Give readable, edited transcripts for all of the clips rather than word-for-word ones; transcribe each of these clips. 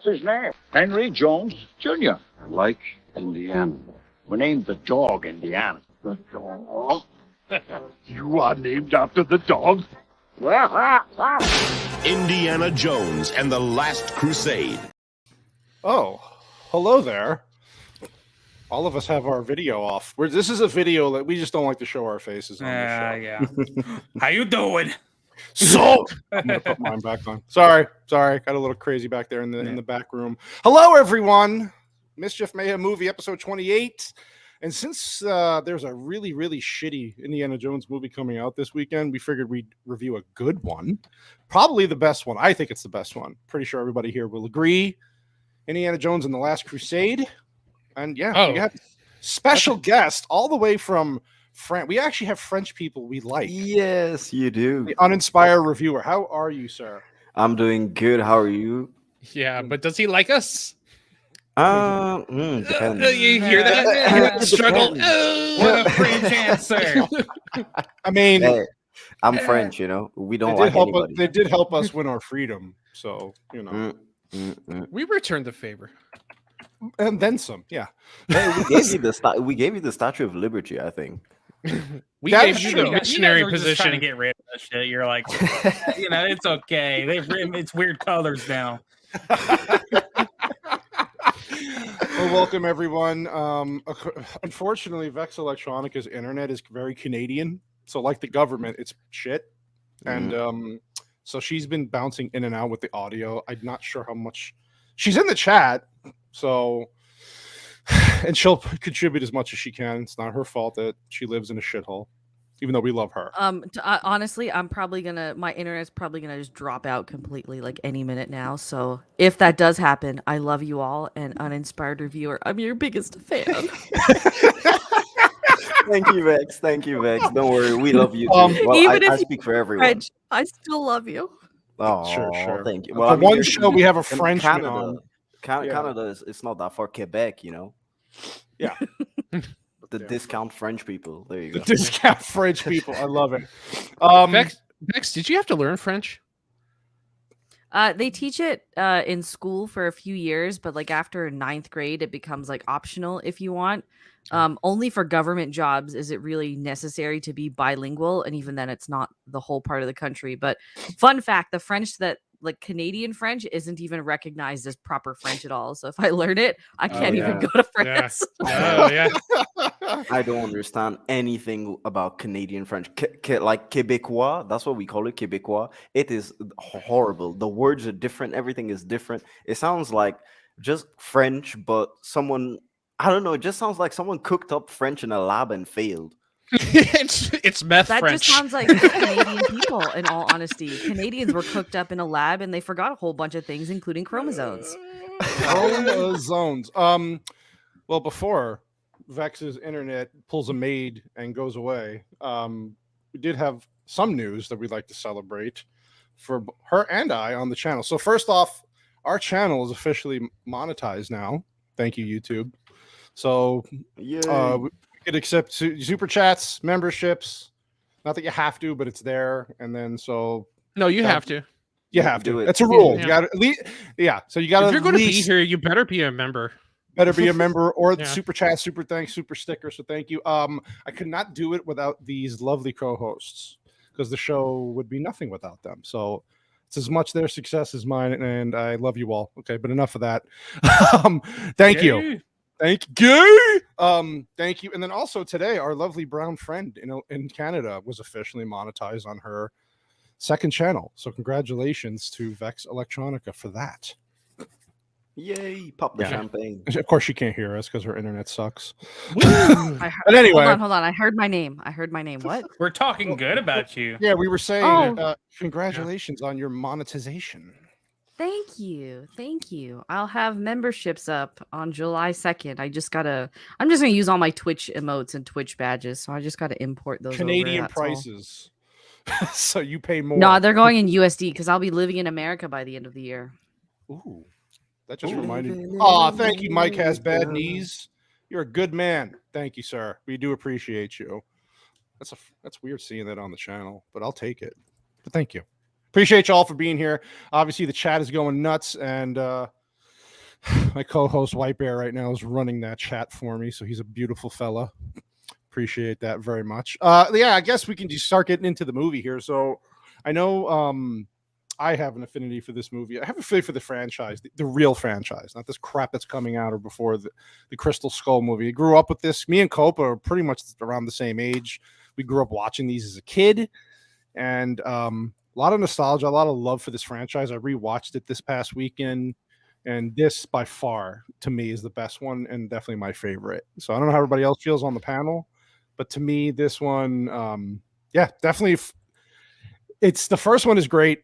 What's his name? Henry Jones Jr. Like Indiana. We named the dog Indiana. The dog? You are named after the dog? Indiana Jones and the Last Crusade. Oh, hello there. All of us have our video off. This is a video that we just don't like to show our faces on the show. Yeah. How you doing? So I'm gonna put mine back on. Sorry. Got a little crazy back there in the back room. Hello, everyone. Mischief Mayhem movie episode 28. And since there's a really, really shitty Indiana Jones movie coming out this weekend, we figured we'd review a good one. Probably the best one. I think it's the best one. Pretty sure everybody here will agree. Indiana Jones and the Last Crusade. And we have special guest all the way from France. We actually have French people we like. Yes, you do. The uninspired reviewer. How are you, sir? I'm doing good. How are you? Yeah, but does he like us? Depends. You hear that? Struggle. Oh, what a French answer. I mean, hey, I'm French, you know. We don't like anybody. They did help us win our freedom, so you know. We returned the favor. And then some, yeah. Hey, we gave you the Statue of Liberty, I think. We gave you the missionary position to get rid of that shit. You're like, it's okay. It's weird colors now. Well, welcome everyone. Unfortunately, Vex Electronica's internet is very Canadian, so like the government, it's shit. And so she's been bouncing in and out with the audio. I'm not sure how much she's in the chat. So, and she'll contribute as much as she can. It's not her fault that she lives in a shithole, even though we love her. Honestly, my internet's probably gonna just drop out completely like any minute now. So if that does happen, I love you all, and uninspired reviewer, I'm your biggest fan. Thank you, Vex. Don't worry, we love you too. Well, even if I speak for everyone. French, I still love you. Oh, sure. Thank you. Well, for one show, we have a Frenchman Canada. on. Canada it's not that far. Quebec, you know. Yeah. The discount French people. There you go. The discount French people. I love it. Vex, did you have to learn French? They teach it in school for a few years, but like after 9th grade, it becomes like optional if you want. Only for government jobs is it really necessary to be bilingual, and even then, it's not the whole part of the country. But fun fact: the French that like Canadian French isn't even recognized as proper French at all. So if I learn it, I can't even go to France. Yeah. I don't understand anything about Canadian French. Like Québécois, that's what we call it, Québécois. It is horrible. The words are different. Everything is different. It sounds like just French, but someone, I don't know, it just sounds like someone cooked up French in a lab and failed. it's meth that French. Just sounds like Canadian people, in all honesty. Canadians were cooked up in a lab and they forgot a whole bunch of things, including chromosomes. Well, before Vex's internet pulls a maid and goes away, we did have some news that we'd like to celebrate for her and I on the channel. So first off, our channel is officially monetized now. Thank you, YouTube. So we could accept super chats, memberships. Not that you have to, but it's there. And then no, you have to. You have to. That's a rule. Yeah. You got to at least, so you got to. If you're going to be here, you better be a member. Better be a member or the super chat, super thanks, super sticker. So thank you. I could not do it without these lovely co-hosts because the show would be nothing without them. So it's as much their success as mine, and I love you all. Okay, but enough of that. Thank you. Thank you. Thank you. And then also today, our lovely brown friend in Canada was officially monetized on her second channel. So congratulations to Vex Electronica for that. Yay! Pop the champagne. Of course, she can't hear us because her internet sucks. But anyway, hold on. I heard my name. What? We're talking good about you. Yeah, we were saying congratulations on your monetization. Thank you. I'll have memberships up on July 2nd. I'm just gonna use all my Twitch emotes and Twitch badges, so I just gotta import those Canadian prices. So you pay more. No, they're going in USD because I'll be living in America by the end of the year. Ooh. That just reminded me. Oh, thank you. Mike has bad knees. You're a good man. Thank you, sir. We do appreciate you. That's weird seeing that on the channel, but I'll take it. But thank you. Appreciate you all for being here. Obviously, the chat is going nuts, and My co-host White Bear right now is running that chat for me, so he's a beautiful fella. Appreciate that very much. Yeah, I guess we can just start getting into the movie here. So I know I have an affinity for this movie. I have an affinity for the franchise, the real franchise, not this crap that's coming out or before the Crystal Skull movie. I grew up with this. Me and Copa are pretty much around the same age. We grew up watching these as a kid, and a lot of nostalgia, a lot of love for this franchise. I rewatched it this past weekend, and this by far to me is the best one and definitely my favorite. So I don't know how everybody else feels on the panel, but to me, this one, yeah, definitely. It's the first one is great.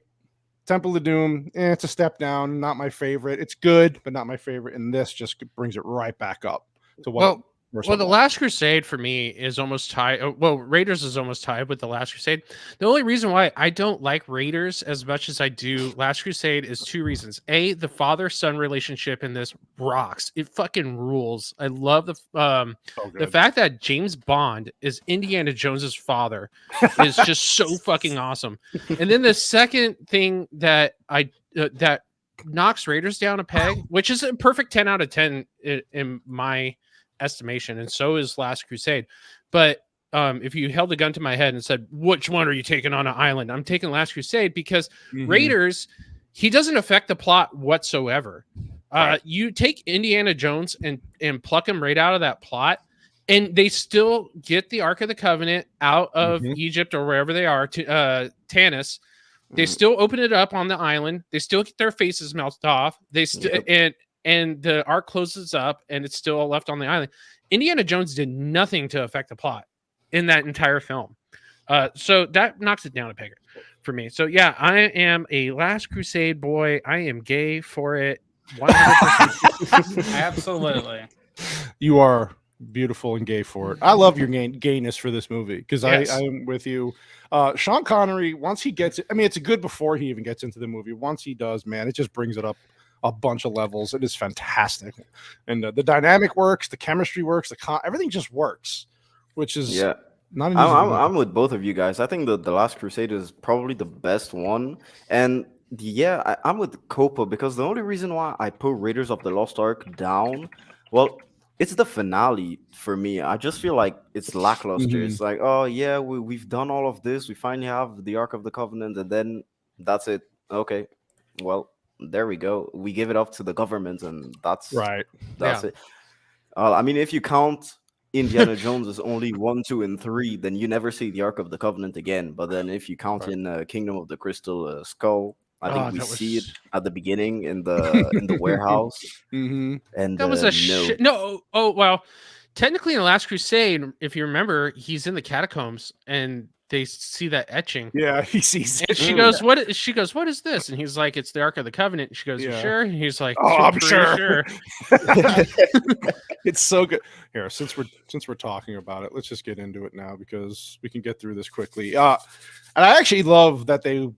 Temple of Doom, it's a step down. Not my favorite. It's good, but not my favorite. And this just brings it right back up to what. Well, the Last Crusade for me is almost tied. Well, Raiders is almost tied with the Last Crusade. The only reason why I don't like Raiders as much as I do Last Crusade is two reasons. A, the father-son relationship in this rocks. It fucking rules. I love the fact that James Bond is Indiana Jones's father is just so fucking awesome. And then the second thing that that knocks Raiders down a peg, which is a perfect 10 out of 10 in my estimation, and so is Last Crusade. But if you held a gun to my head and said, which one are you taking on an island? I'm taking Last Crusade because Raiders, he doesn't affect the plot whatsoever. You take Indiana Jones and pluck him right out of that plot, and they still get the Ark of the Covenant out of Egypt or wherever they are, to Tanis. They still open it up on the island. They still get their faces melted off. They still and the arc closes up and it's still left on the island. Indiana Jones did nothing to affect the plot in that entire film. So that knocks it down a peg for me. So yeah, I am a Last Crusade boy. I am gay for it. 100%. Absolutely. You are beautiful and gay for it. I love your gayness for this movie because I am with you. Sean Connery, once he gets it, I mean, it's good before he even gets into the movie. Once he does, man, it just brings it up a bunch of levels. It is fantastic, and the dynamic works, the chemistry works, everything just works, which is not. I'm with both of you guys. I think the Last Crusade is probably the best one, and I'm with Copa because the only reason why I put Raiders of the Lost Ark down, well, it's the finale for me. I just feel like it's lackluster. It's like, oh yeah, we've done all of this. We finally have the Ark of the Covenant, and then that's it. Okay, well, there we go. We give it up to the government, and that's right. That's it. I mean, if you count Indiana Jones as only 1, 2, and 3, then you never see the Ark of the Covenant again. But then if you count in Kingdom of the Crystal Skull, I think we see it at the beginning in the warehouse. And that was a shit. No. Oh well, technically in the Last Crusade, if you remember, he's in the catacombs and they see that etching. Yeah, he sees it. And she goes, "What?" She goes, "What is this?" And he's like, "It's the Ark of the Covenant." And she goes, "You sure?" And he's like, "Oh, I'm sure." It's so good. Here, since we're talking about it, let's just get into it now because we can get through this quickly. And I actually love that they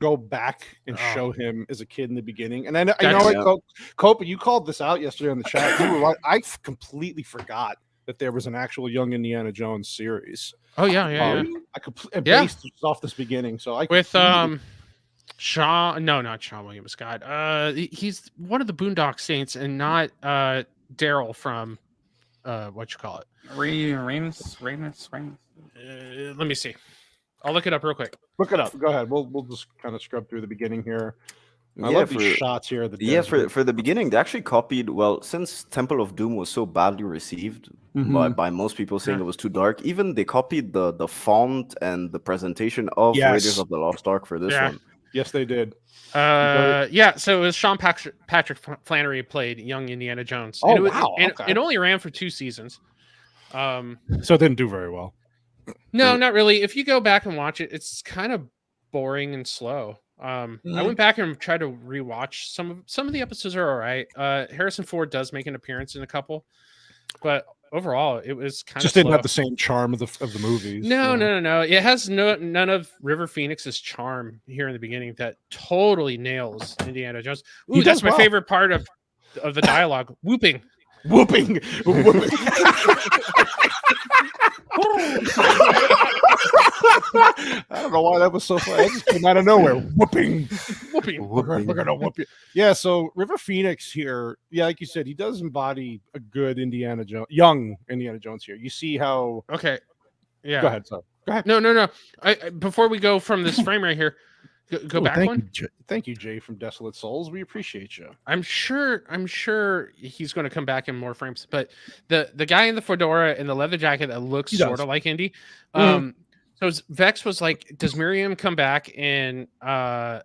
go back and show him as a kid in the beginning. And then Copa, you called this out yesterday on the chat. You were like, I completely forgot that there was an actual Young Indiana Jones series. Oh yeah. I completely based off this beginning. So not Sean William Scott. He's one of the Boondock Saints and not Daryl from what you call it. Ramus. Let me see. I'll look it up real quick. Look it up. Go ahead. We'll just kind of scrub through the beginning here. I love these shots here. For the beginning, they actually copied. Well, since Temple of Doom was so badly received by most people, saying it was too dark, even they copied the font and the presentation of Raiders of the Lost Ark for this one. Yes, they did. So it was Sean Patrick Flannery played young Indiana Jones. Oh, It only ran for 2 seasons. So it didn't do very well. No, not really. If you go back and watch it, it's kind of boring and slow. I went back and tried to rewatch some of the episodes are all right. Harrison Ford does make an appearance in a couple, but overall it was kind of didn't have the same charm of the movies. No. It has none of River Phoenix's charm here in the beginning that totally nails Indiana Jones. Ooh, that's my favorite part of the dialogue. Whooping. I don't know why that was so funny. That just came out of nowhere. Whooping. We're gonna whoop you. Yeah. So River Phoenix here. Yeah, like you said, he does embody a good Indiana Jones, young Indiana Jones here. You see how? Okay. Yeah. Go ahead. Sorry. Go ahead. No. Before we go from this frame right here, go back thank one. Thank you, Jay from Desolate Souls. We appreciate you. I'm sure he's going to come back in more frames. But the guy in the fedora and the leather jacket that looks sort of like Indy. So Vex was like, does Miriam come back in Last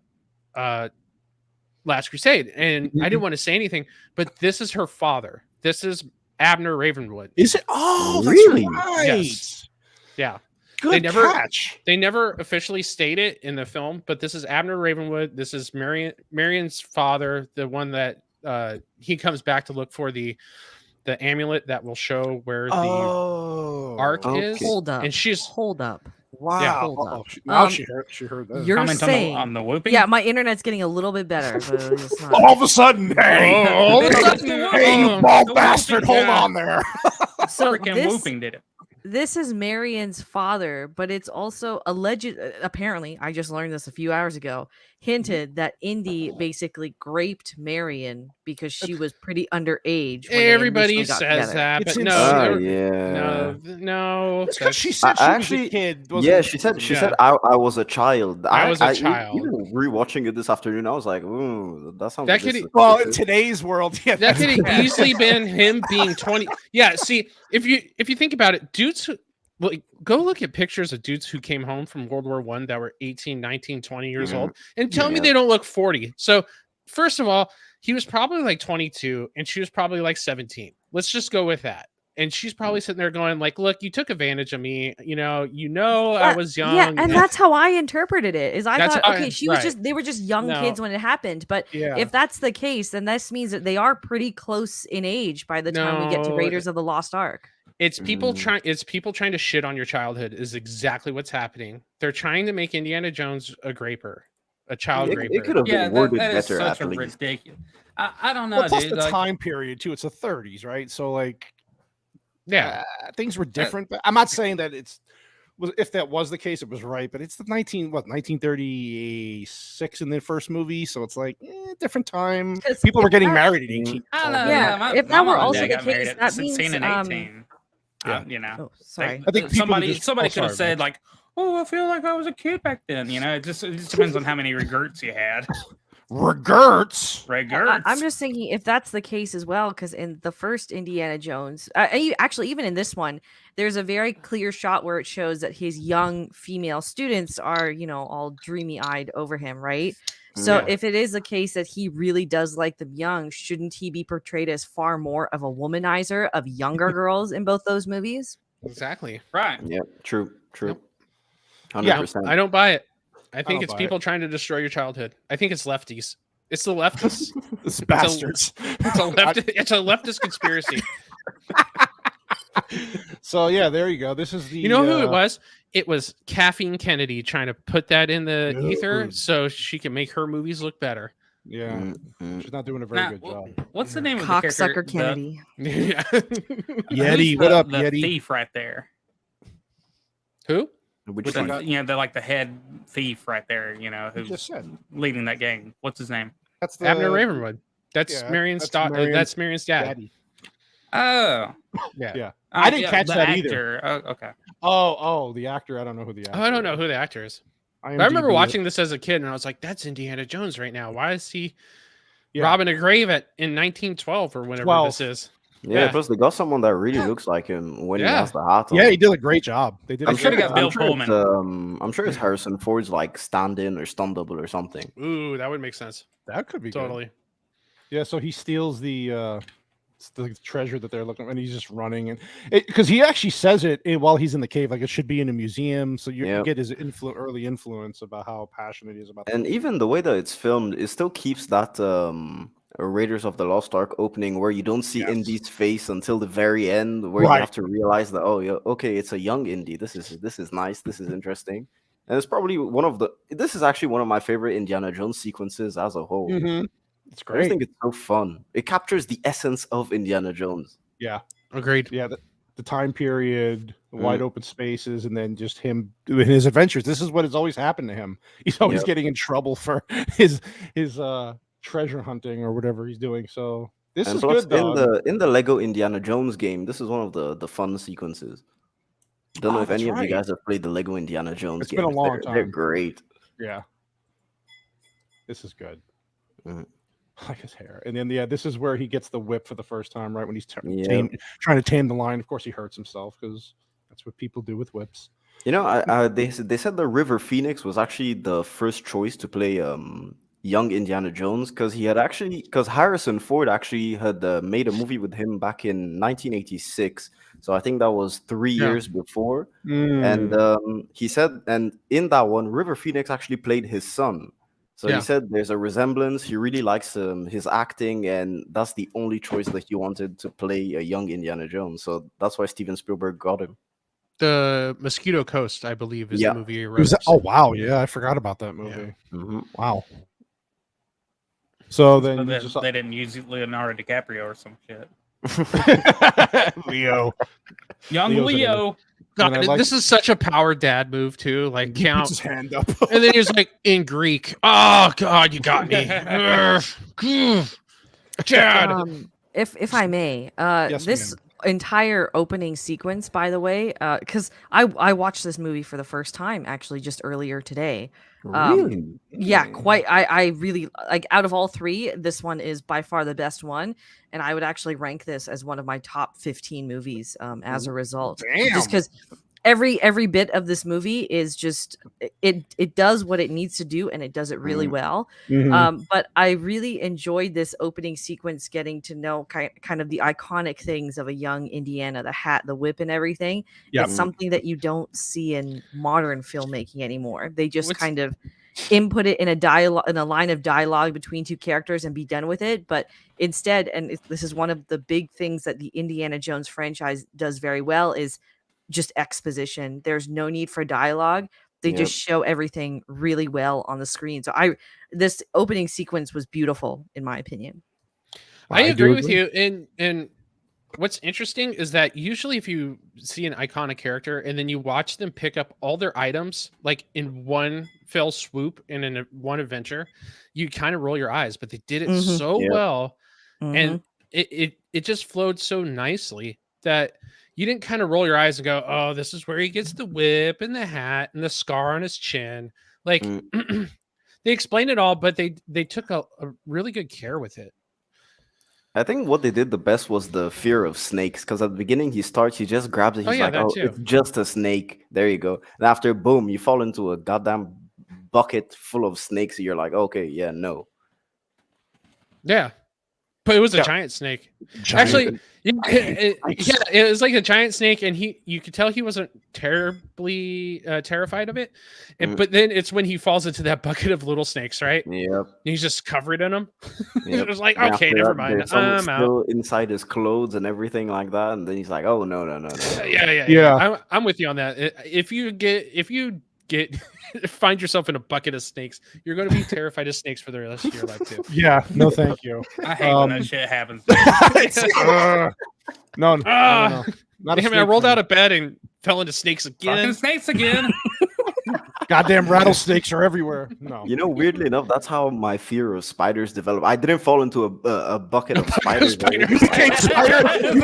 Crusade? And I didn't want to say anything, but this is her father. This is Abner Ravenwood. Is it? Oh, really? That's right. Yes. Yeah. Good catch. They never officially state it in the film, but this is Abner Ravenwood. This is Marion's father, the one that he comes back to look for the amulet that will show where the ark is. Hold up. And she's hold up. Wow. Yeah, hold up. Now she heard that. You're Comment saying on the whooping? Yeah, my internet's getting a little bit better. But it's not. All of a sudden, hey, all of a sudden, hey, you bald the bastard, whooping, hold yeah. on there. So Freaking whooping did it. This is Marion's father, but it's also alleged. Apparently, I just learned this a few hours ago. Hinted that Indy basically graped Marion because she was pretty underage. When everybody they got says together. that, It's but insane. no. It's because she said she was a kid. Yeah, she said I was a child. I was a child. Even rewatching it this afternoon, I was like, ooh, that sounds. That could well in today's world, yeah, that could have easily been him being 20. Yeah, see, if you think about it, dudes who go look at pictures of dudes who came home from World War I that were 18, 19, 20 years old and tell me they don't look 40. So first of all, he was probably like 22 and she was probably like 17. Let's just go with that. And she's probably sitting there going like, look, you took advantage of me. I was young. Yeah, and that's how I interpreted it. Is I That's thought, how okay, right. they were just young No. kids when it happened. But Yeah. if that's the case, then this means that they are pretty close in age by the time we get to No. Raiders of the Lost Ark. It's people trying to shit on your childhood is exactly what's happening. They're trying to make Indiana Jones a graper, a child graper. It could have been worded that is better. such a Actually, ridiculous. I don't know, Well, plus dude. the Like, time period too. It's the 30s, right? So like, Yeah. things were different. But I'm not saying that if that was the case, it was right. But it's the 1936 in the first movie, so it's like different time. 'Cause People were if getting that- married at 18. I don't know. Yeah, if that my were mom and also dad the got married case, at that 16 means, and 18. Yeah. Oh, sorry. I think people somebody just- could sorry, have said like, "Oh, I feel like I was a kid back then." It just depends on how many regrets you had. Regrets. I'm just thinking if that's the case as well, because in the first Indiana Jones, actually even in this one, there's a very clear shot where it shows that his young female students are, all dreamy-eyed over him, right? So Yeah. if it is the case that he really does like them young, shouldn't he be portrayed as far more of a womanizer of younger girls in both those movies? Exactly. Right. Yeah, true. Yep. 100%. I don't buy it. I think don't it's buy people trying to destroy your childhood. I think it's lefties. It's the leftists. It's bastards. It's a leftist conspiracy. So yeah, there you go. This is the. You know who it was? It was Caffeine Kennedy trying to put that in the No. ether so she can make her movies look better. Yeah, Mhm. she's not doing a very Now, good job. what's the name of the character? Cocksucker Kennedy. Yeah. Yeti, Who's what up, the Yeti? thief right there. Who? Which With one? the head thief right there. You Who's just said leading that gang? What's his name? that's the Abner Ravenwood. That's yeah, Marion's that's daughter. Marion's That's Marion's dad. daddy. Oh, Yeah. I didn't catch the that either. actor. Oh, okay. Oh, the actor. I don't know who the actor. Oh, I don't know is. who the actor is. But I IMDb remember it. watching this as a kid, and I was like, "That's Indiana Jones right now. Why is he Yeah. robbing a grave in 1912 or whenever 12. this is?" Yeah, Yeah. plus they got someone that really looks like him when he Yeah. has the hat on. Yeah, he did a great job. They did. I'm a sure great they got job. Bill I'm sure Pullman. I'm sure it's Harrison Ford's like stand-in or stunt double or something. Ooh, that would make sense. That could be good. Totally. Yeah, so he steals the treasure that they're looking, and he's just running, and because he actually says it while he's in the cave, like it should be in a museum, so you Yep. get his early influence about how passionate he is about. And even the way that it's filmed, it still keeps that Raiders of the Lost Ark opening where you don't see Yes. Indy's face until the very end, where Right. you have to realize that yeah, okay, it's a young Indy. This is nice. This is interesting. And it's probably this is actually one of my favorite Indiana Jones sequences as a whole. Mhm. It's I just great. think it's so fun. It captures the essence of Indiana Jones. Yeah, Agreed. yeah. the time period, the wide open spaces, and then just him doing his adventures. This is what has always happened to him. He's always getting in trouble for his treasure hunting or whatever he's doing. So this is plus, good though. in the Lego Indiana Jones game, this is one of the fun sequences. Don't know if any of you guys have played the Lego Indiana Jones It's games. been a long time. They're great. Yeah. This is good. I like his hair. And then this is where he gets the whip for the first time, right? When he's trying to tame the lion. Of course he hurts himself because that's what people do with whips. You know, they said the River Phoenix was actually the first choice to play young Indiana Jones because Harrison Ford actually had made a movie with him back in 1986. So I think that was 3 years before. And he said, and in that one, River Phoenix actually played his son. So he said there's a resemblance. He really likes his acting, and that's the only choice that he wanted to play a young Indiana Jones. So that's why Steven Spielberg got him. The Mosquito Coast, I believe, is the movie he wrote. Oh wow, yeah, I forgot about that movie. Wow. So then they didn't use Leonardo DiCaprio or some shit. Young Leo. God, this is such a power dad move too. Like count his hand up, and then he's like in Greek. Oh God, you got me, Dad. If I may, this entire opening sequence, by the way, because I watched this movie for the first time actually just earlier today. Really? Yeah, quite. I really like, out of all three, this one is by far the best one, and I would actually rank this as one of my top 15 movies as a result. Just because every bit of this movie is just it does what it needs to do, and it does it really well. But I really enjoyed this opening sequence, getting to know kind of the iconic things of a young Indiana, the hat, the whip, and everything. It's something that you don't see in modern filmmaking anymore. They just kind of input it in a line of dialogue between two characters and be done with it. But instead, and this is one of the big things that the Indiana Jones franchise does very well, is just exposition. There's no need for dialogue. They just show everything really well on the screen. So this opening sequence was beautiful in my opinion. I agree with you. And what's interesting is that usually if you see an iconic character and then you watch them pick up all their items like in one fell swoop and in one adventure, you kind of roll your eyes, but they did it so well. And it just flowed so nicely that you didn't kind of roll your eyes and go, oh, this is where he gets the whip and the hat and the scar on his chin. Like they explained it all, but they took a really good care with it. I think what they did the best was the fear of snakes, because at the beginning he just grabs it. He's it's just a snake. There you go. And after, boom, you fall into a goddamn bucket full of snakes. And you're like, okay, yeah, no. Yeah. But it was a giant snake. Actually, it was like a giant snake, and you could tell he wasn't terribly terrified of it. But then it's when he falls into that bucket of little snakes, right? Yep. He's just covered in them. It was like, okay, never mind. I'm still out. Inside his clothes and everything like that, and then he's like, oh no. Yeah. I'm with you on that. If you get find yourself in a bucket of snakes, you're going to be terrified of snakes for the rest of your life too. Yeah, no thank you. I hate when that shit happens. No. Damn, I rolled out of bed and fell into snakes again. Fucking snakes again. Goddamn rattlesnakes are everywhere. No. You know, weirdly enough, that's how my fear of spiders developed. I didn't fall into a bucket of spiders. You became Spider-Man.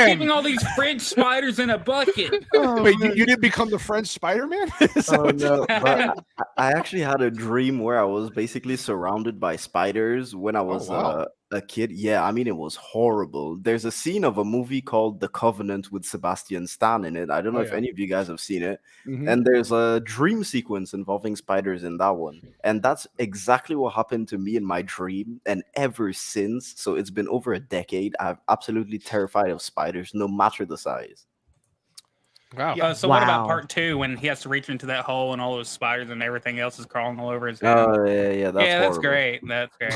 Keeping all these French spiders in a bucket. Wait, you didn't become the French Spider-Man? Oh no! But I actually had a dream where I was basically surrounded by spiders when I was a kid. Yeah, I mean, it was horrible. There's a scene of a movie called The Covenant with Sebastian Stan in it. I don't know if any of you guys have seen it. And there's a dream sequence involving spiders in that one. And that's exactly what happened to me in my dream. And ever since, so it's been over a decade, I'm absolutely terrified of spiders, no matter the size. Wow. What about part 2 when he has to reach into that hole and all those spiders and everything else is crawling all over his head? Oh, yeah. That's great. That's great.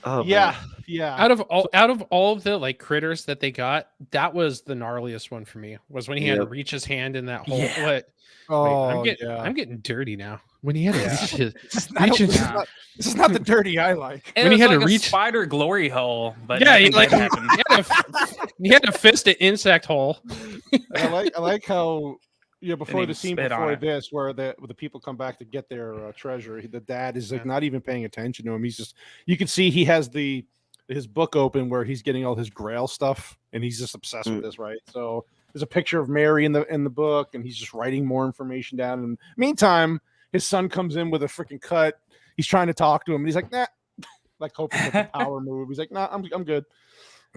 Oh, yeah. Yeah. Out of all of the like critters that they got, that was the gnarliest one for me. Was when he had to Yep. reach his hand in that hole. Yeah. What? Oh, Wait, yeah. I'm getting dirty now. When he had to reach his, I don't- reach his- this is not the dirty I like. It When he was had to like a reach- spider glory hole, but yeah, he nothing like good happened. he had to fist an insect hole. And I like how before even the scene spit on before it. this where the people come back to get their treasure, the dad is like not even paying attention to him. He's just, you can see he has his book open where he's getting all his Grail stuff, and he's just obsessed with this, right? So there's a picture of Mary in the book, and he's just writing more information down. And meantime, his son comes in with a freaking cut. He's trying to talk to him, and he's like, nah, like hoping for the power move. He's like, nah, I'm good.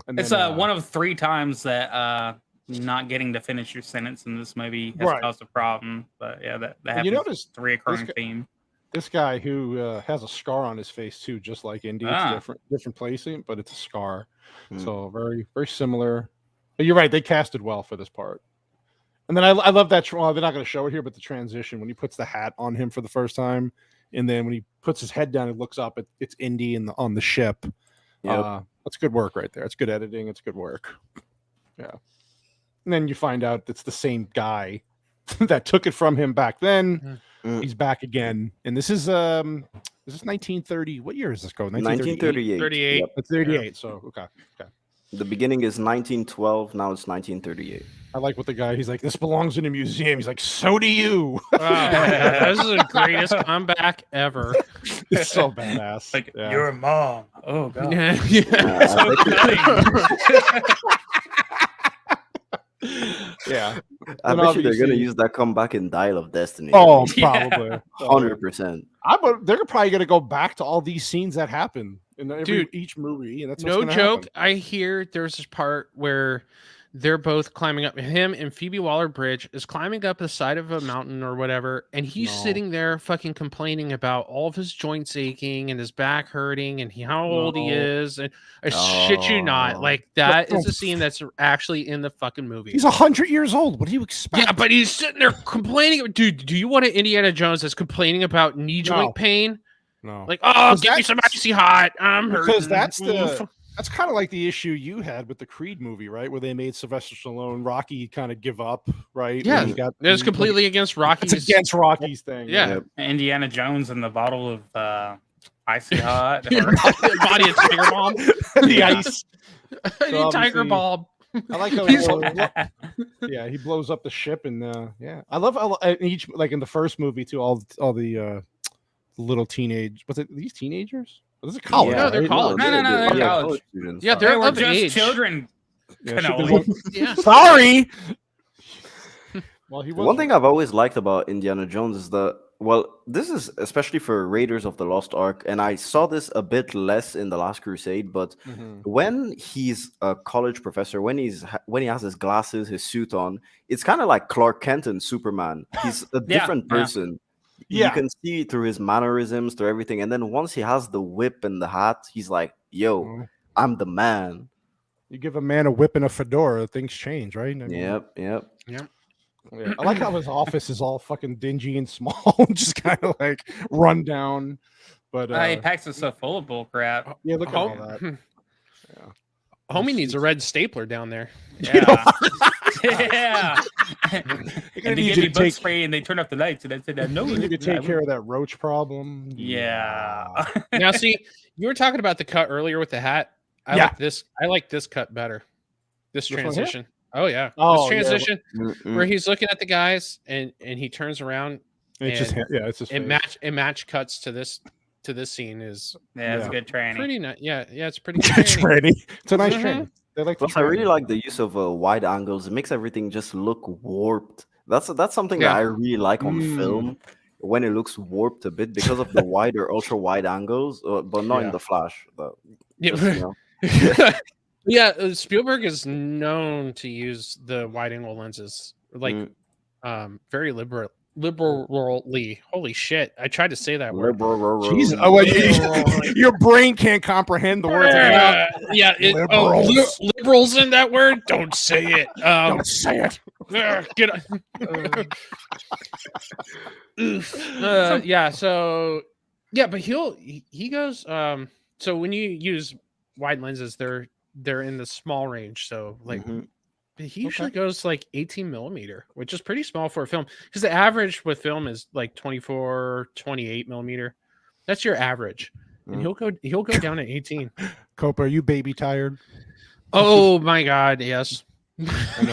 And It's then, one of 3 times that not getting to finish your sentence in this movie has Right. caused a problem. But yeah, that happens. you notice it's a reoccurring this theme. This guy who has a scar on his face too, just like Indy. It's different placing, but it's a scar. So very, very similar. But you're right; they casted well for this part. And then I love that. Well, they're not going to show it here, but the transition when he puts the hat on him for the first time, and then when he puts his head down, he looks up. It's Indy on the ship. Yep. That's good work right there. It's good editing. It's good work. Yeah. And then you find out it's the same guy that took it from him back then. He's back again, and this is 1930. What year is this going? 1938. 38. Yep. It's 38. So okay. The beginning is 1912. Now it's 1938. I like what the guy. He's like, this belongs in a museum. He's like, so do you. Wow, this is the greatest comeback ever. It's so badass. Like Yeah. your mom. Oh god. Yeah. So cutting. Yeah. I And bet you they're gonna obviously- use that comeback in Dial of Destiny. Oh, Yeah. probably. 100%. They're probably gonna go back to all these scenes that happen in Dude, each movie, and that's what's No gonna joke. happen. I hear there's this part where they're both climbing up. Him and Phoebe Waller-Bridge is climbing up the side of a mountain or whatever, and he's No. sitting there fucking complaining about all of his joints aching and his back hurting and how old he No. is. And I shit you not, Oh. like that No. is a scene that's actually in the fucking movie. He's 100 years old. What do you expect? Yeah, but he's sitting there complaining. Dude, do you want an Indiana Jones that's complaining about knee joint No. pain? no, Like, oh, 'Cause give me some icy hot. I'm hurting. because that's Oof. that's kind of like the issue you had with the Creed movie, right? Where they made Sylvester Stallone, Rocky kind of give up, right? Yeah, And he got It's completely against it's Rocky's. against Rocky's thing. Yeah. Yep. Indiana Jones and the bottle of icy hot. Or, Body of Tiger Bomb. the Yeah. ice. I need Tiger obviously- Bomb. I like how He's- yeah, he blows up the ship, and yeah, I love each, like in the first movie too. All the little teenage, was it these teenagers? This is college. No, they're right? college. No, they're yeah, college. students. Yeah, they they're were of just age. children. Yeah, should Cannoli. be- Yeah. Sorry. Well, he was One thing I've always liked about Indiana Jones is this is especially for Raiders of the Lost Ark, and I saw this a bit less in The Last Crusade, but Mhm. when he's a college professor, when he has his glasses, his suit on, it's kind of like Clark Kent and Superman. He's a Yeah, different yeah. person. Yeah. You can see through his mannerisms, through everything, and then once he has the whip and the hat, he's like, "Yo, Mhm. I'm the man." You give a man a whip and a fedora, things change, right? I mean, Yep. yeah. I like how his office is all fucking dingy and small, just kind of like run down. But He packs us so full of bull crap. yeah, look at all that. Hom- Yeah. Homie needs a red stapler down there. Yeah. Yeah. They're And gonna they need gave you me to bug take. spray and they turned off the lights and I said, no, You need to take I care of that roach problem. Yeah. Now, see, you were talking about the cut earlier with the hat. I Yeah. like this. I like this cut better. This This one here? transition. Oh yeah. Oh, This yeah, transition Mm-mm. where he's looking at the guys and he turns around. It's just And yeah, it's just It match cuts to this scene is Yeah, it's Yeah. a good training. pretty nice. Yeah, it's pretty good. training. training. It's a nice Mhm. training. They like. to Plus, I really train. like the use of wide angles. It makes everything just look warped. That's something Yeah. that I really like on Mm. film when it looks warped a bit because of the wide or ultra wide angles, but not Yeah. in the Flash. But Yeah. just, you know. Yeah, Spielberg is known to use the wide angle lenses like very liberally. Holy shit. I tried to say that word. Jesus. Oh, well, your brain can't comprehend the words. Yeah, Liberals. liberals in that word. Don't say it. Don't say it. Get yeah. So yeah, but he goes. So when you use wide lenses, they're in the small range. So like Mhm. he usually goes like 18 millimeter, which is pretty small for a film because the average with film is like 24, 28 millimeter. That's your average. And he'll go down to 18. Copa, are you baby tired? Oh my god, yes. I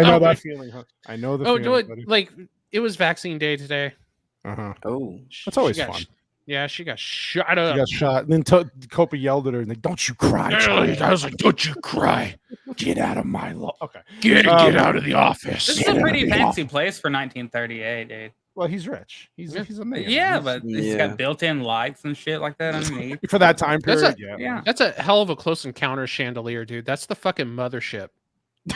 know that feeling. Huh? I know the feeling. Buddy. Like it was vaccine day today. Oh, that's always She got fun. Yeah, she got shot up. She got shot. And then Copa yelled at her and like, "Don't you cry, child." I was like, "Don't you cry. Get out of my law." Okay. Get out of the office." This is a pretty fancy place for 1938, dude. Well, he's rich. He's a man. Yeah, but it's got built-in lights and shit like that underneath. For that time period. Yeah. That's a hell of a close encounter chandelier, dude. That's the fucking mothership.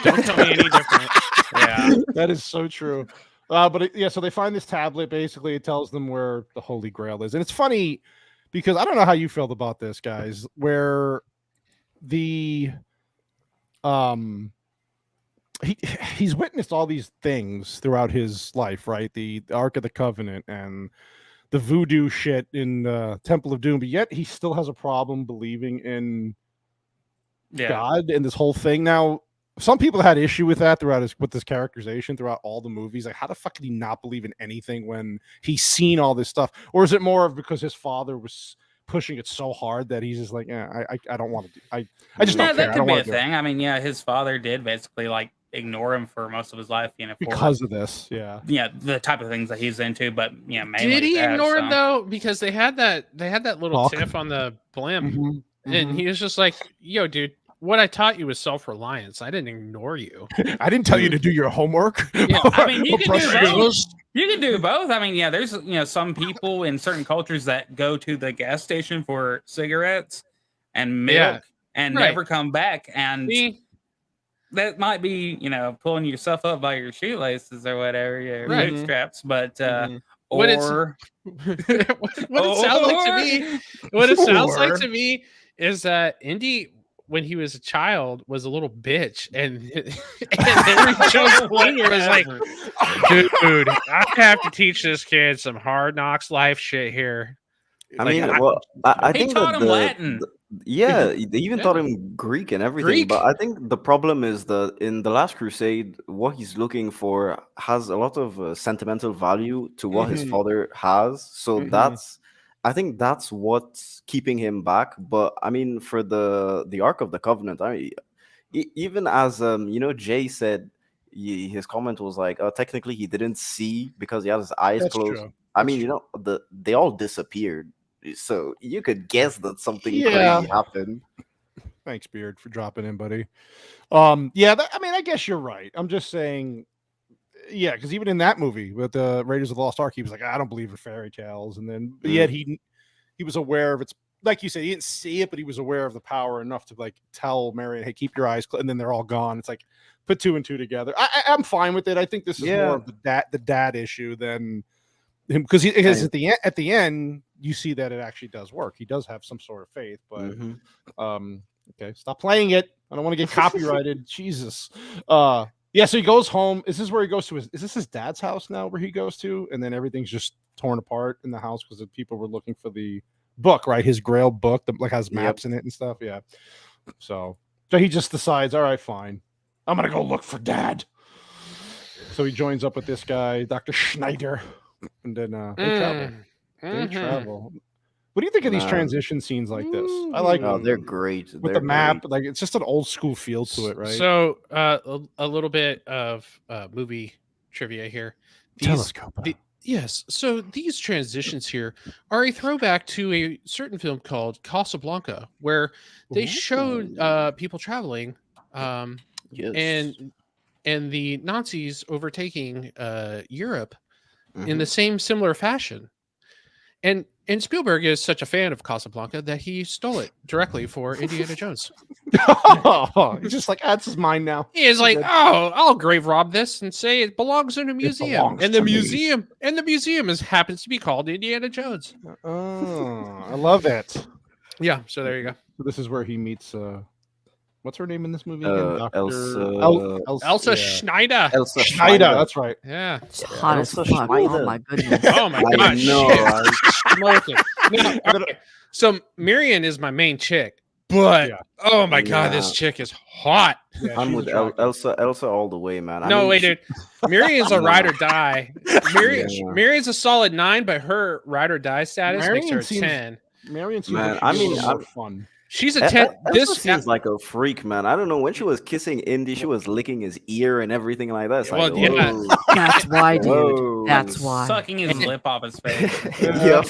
Don't tell me any different. Yeah, that is so true. So they find this tablet. Basically, it tells them where the Holy Grail is, and it's funny because I don't know how you felt about this, guys. Where the he's witnessed all these things throughout his life, right? The Ark of the Covenant and the voodoo shit in Temple of Doom, but yet he still has a problem believing in God and this whole thing. Now, some people had issue with that with this characterization throughout all the movies. Like, how the fuck did he not believe in anything when he's seen all this stuff? Or is it more of because his father was pushing it so hard that he's just like, yeah, I don't want to do. I just don't care. That could be a thing. I mean, yeah, his father did basically like ignore him for most of his life, because of this. Yeah, the type of things that he's into. But yeah, did he ignore him though? Because they had that little tiff on the blimp, and he was just like, "Yo, dude, what I taught you was self-reliance. I didn't ignore you. I didn't tell you to do your homework." Yeah, I mean, you can do both. You can do both. I mean, yeah, there's some people in certain cultures that go to the gas station for cigarettes and milk and never come back, and that might be pulling yourself up by your shoelaces or whatever, your bootstraps, but what it sounds like to me is that Indy, when he was a child, was a little bitch, and Henry Jones Jr. was like, "Dude, I have to teach this kid some hard knocks life shit here." I think he taught him Latin. They even taught him Greek and everything. But I think the problem is that in the Last Crusade, what he's looking for has a lot of sentimental value to what his father has. So I think that's what's keeping him back. But I mean, for the Ark of the Covenant, even as Jay said, his comment was like, technically he didn't see because he had his eyes closed. True. I mean, they all disappeared. So you could guess that something crazy happened. Thanks, Beard, for dropping in, buddy. I guess you're right. I'm just saying, because even in that movie with the Raiders of the Lost Ark, he was like, I don't believe in fairy tales, and then but yet he was aware of its. Like you said, he didn't see it, but he was aware of the power enough to like tell Marion, "Hey, keep your eyes closed," and then they're all gone. It's like put two and two together. I'm fine with it. I think this is more of the dad issue than him because at the end you see that it actually does work. He does have some sort of faith, but okay, stop playing it. I don't want to get copyrighted. Jesus. So he goes home. Is this where he goes to? Is this his dad's house now where he goes to? And then everything's just torn apart in the house because the people were looking for the book, right? His Grail book that like has maps in it and stuff. Yeah. So he just decides, all right, fine. I'm gonna go look for Dad. So he joins up with this guy, Dr. Schneider, and then they travel. They travel. What do you think of these transition scenes like this? I like them. They're great. With the map, like it's just an old school feel to it, right? So a little bit of movie trivia here. Telescope. Yes. So these transitions here are a throwback to a certain film called Casablanca, where they showed people traveling and the Nazis overtaking Europe in the same similar fashion. And Spielberg is such a fan of Casablanca that he stole it directly for Indiana Jones. He's just like, that's his mine now. He is like, I'll grave rob this and say it belongs in a museum. And the museum happens to be called Indiana Jones. Oh, I love it. Yeah, so there you go. So this is where he meets what's her name in this movie again? Elsa Schneider. Elsa Schneider, that's right. Yeah. It's hot as fuck. Oh my goodness. Oh my gosh. No, Smoking. Okay. So Marion is my main chick, But Yeah. oh my god, this Yeah. chick is hot. Yeah, I'm she's with attractive. Elsa all the way, man. I No, mean, wait, dude. Marion's a No. ride or die. Yeah. Marion's a solid 9, but her ride or die status makes her a 10. Marion seems Man, like I she's a mean, little more fun. She's a 10. Elsa seems like a freak, man. I don't know, when she was kissing Indy, she was licking his ear and everything like that. It's like, Well, yeah. whoa. That's why, dude. Whoa. That's why. Sucking his lip off his face. Yeah.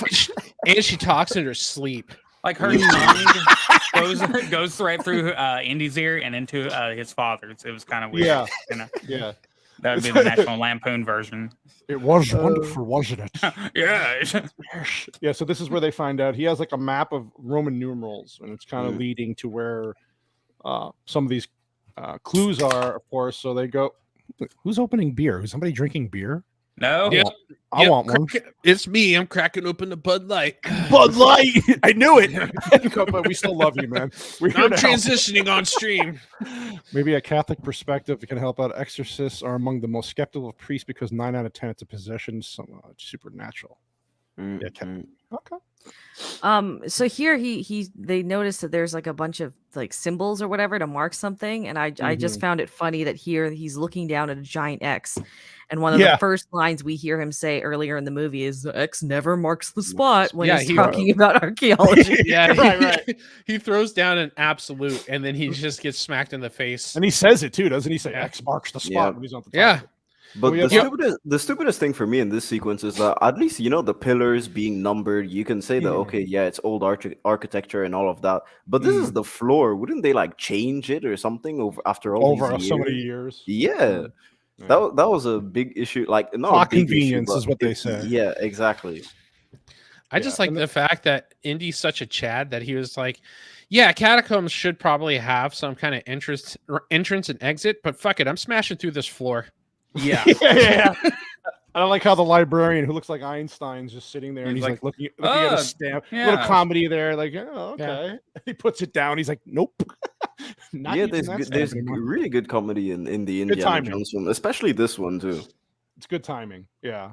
And she talks in her sleep. Like her tongue goes right through Indy's ear and into his father's. It was kind of weird. Yeah. You know? Yeah. That would be the National Lampoon version. It was wonderful, wasn't it? Yeah. Yeah, so this is where they find out he has like a map of Roman numerals, and it's kind of leading to where some of these clues are, of course. So they go, who's opening beer? Is somebody drinking beer? No. Yeah. I want one. It's me. I'm cracking open the Bud Light. Bud Light. I knew it. But we still love you, man. We're here I'm to help. transitioning on stream. Maybe a Catholic perspective can help out. Exorcists are among the most skeptical of priests because 9 out of 10 it's a possession, supernatural. Yeah, okay. So here they notice that there's like a bunch of like symbols or whatever to mark something, and I just found it funny that here he's looking down at a giant X, and one of the first lines we hear him say earlier in the movie is the X never marks the spot when he's talking about archaeology. Yeah, right. He throws down an absolute, and then he just gets smacked in the face. And he says it too, doesn't he? Say X marks the spot when he's on the top. Yeah. But the stupidest thing for me in this sequence is that at least, you know, the pillars being numbered, you can say that, okay, yeah, it's old architecture and all of that. But this is the floor. Wouldn't they like change it or something after all these years? So many years? Yeah. That was a big issue. Like, not Plot a big convenience issue, is what they say. Yeah, exactly. I just like the fact that Indy's such a Chad that he was like, yeah, Catacombs should probably have some kind of entrance and exit, but fuck it, I'm smashing through this floor. Yeah. Yeah. I don't like how the librarian who looks like Einstein's just sitting there and he's like looking at a stamp. Little comedy there, like, oh, okay. Yeah. He puts it down. He's like, nope. Yeah, there's really good comedy in the Indiana Jones film, especially this one too. It's good timing. Yeah.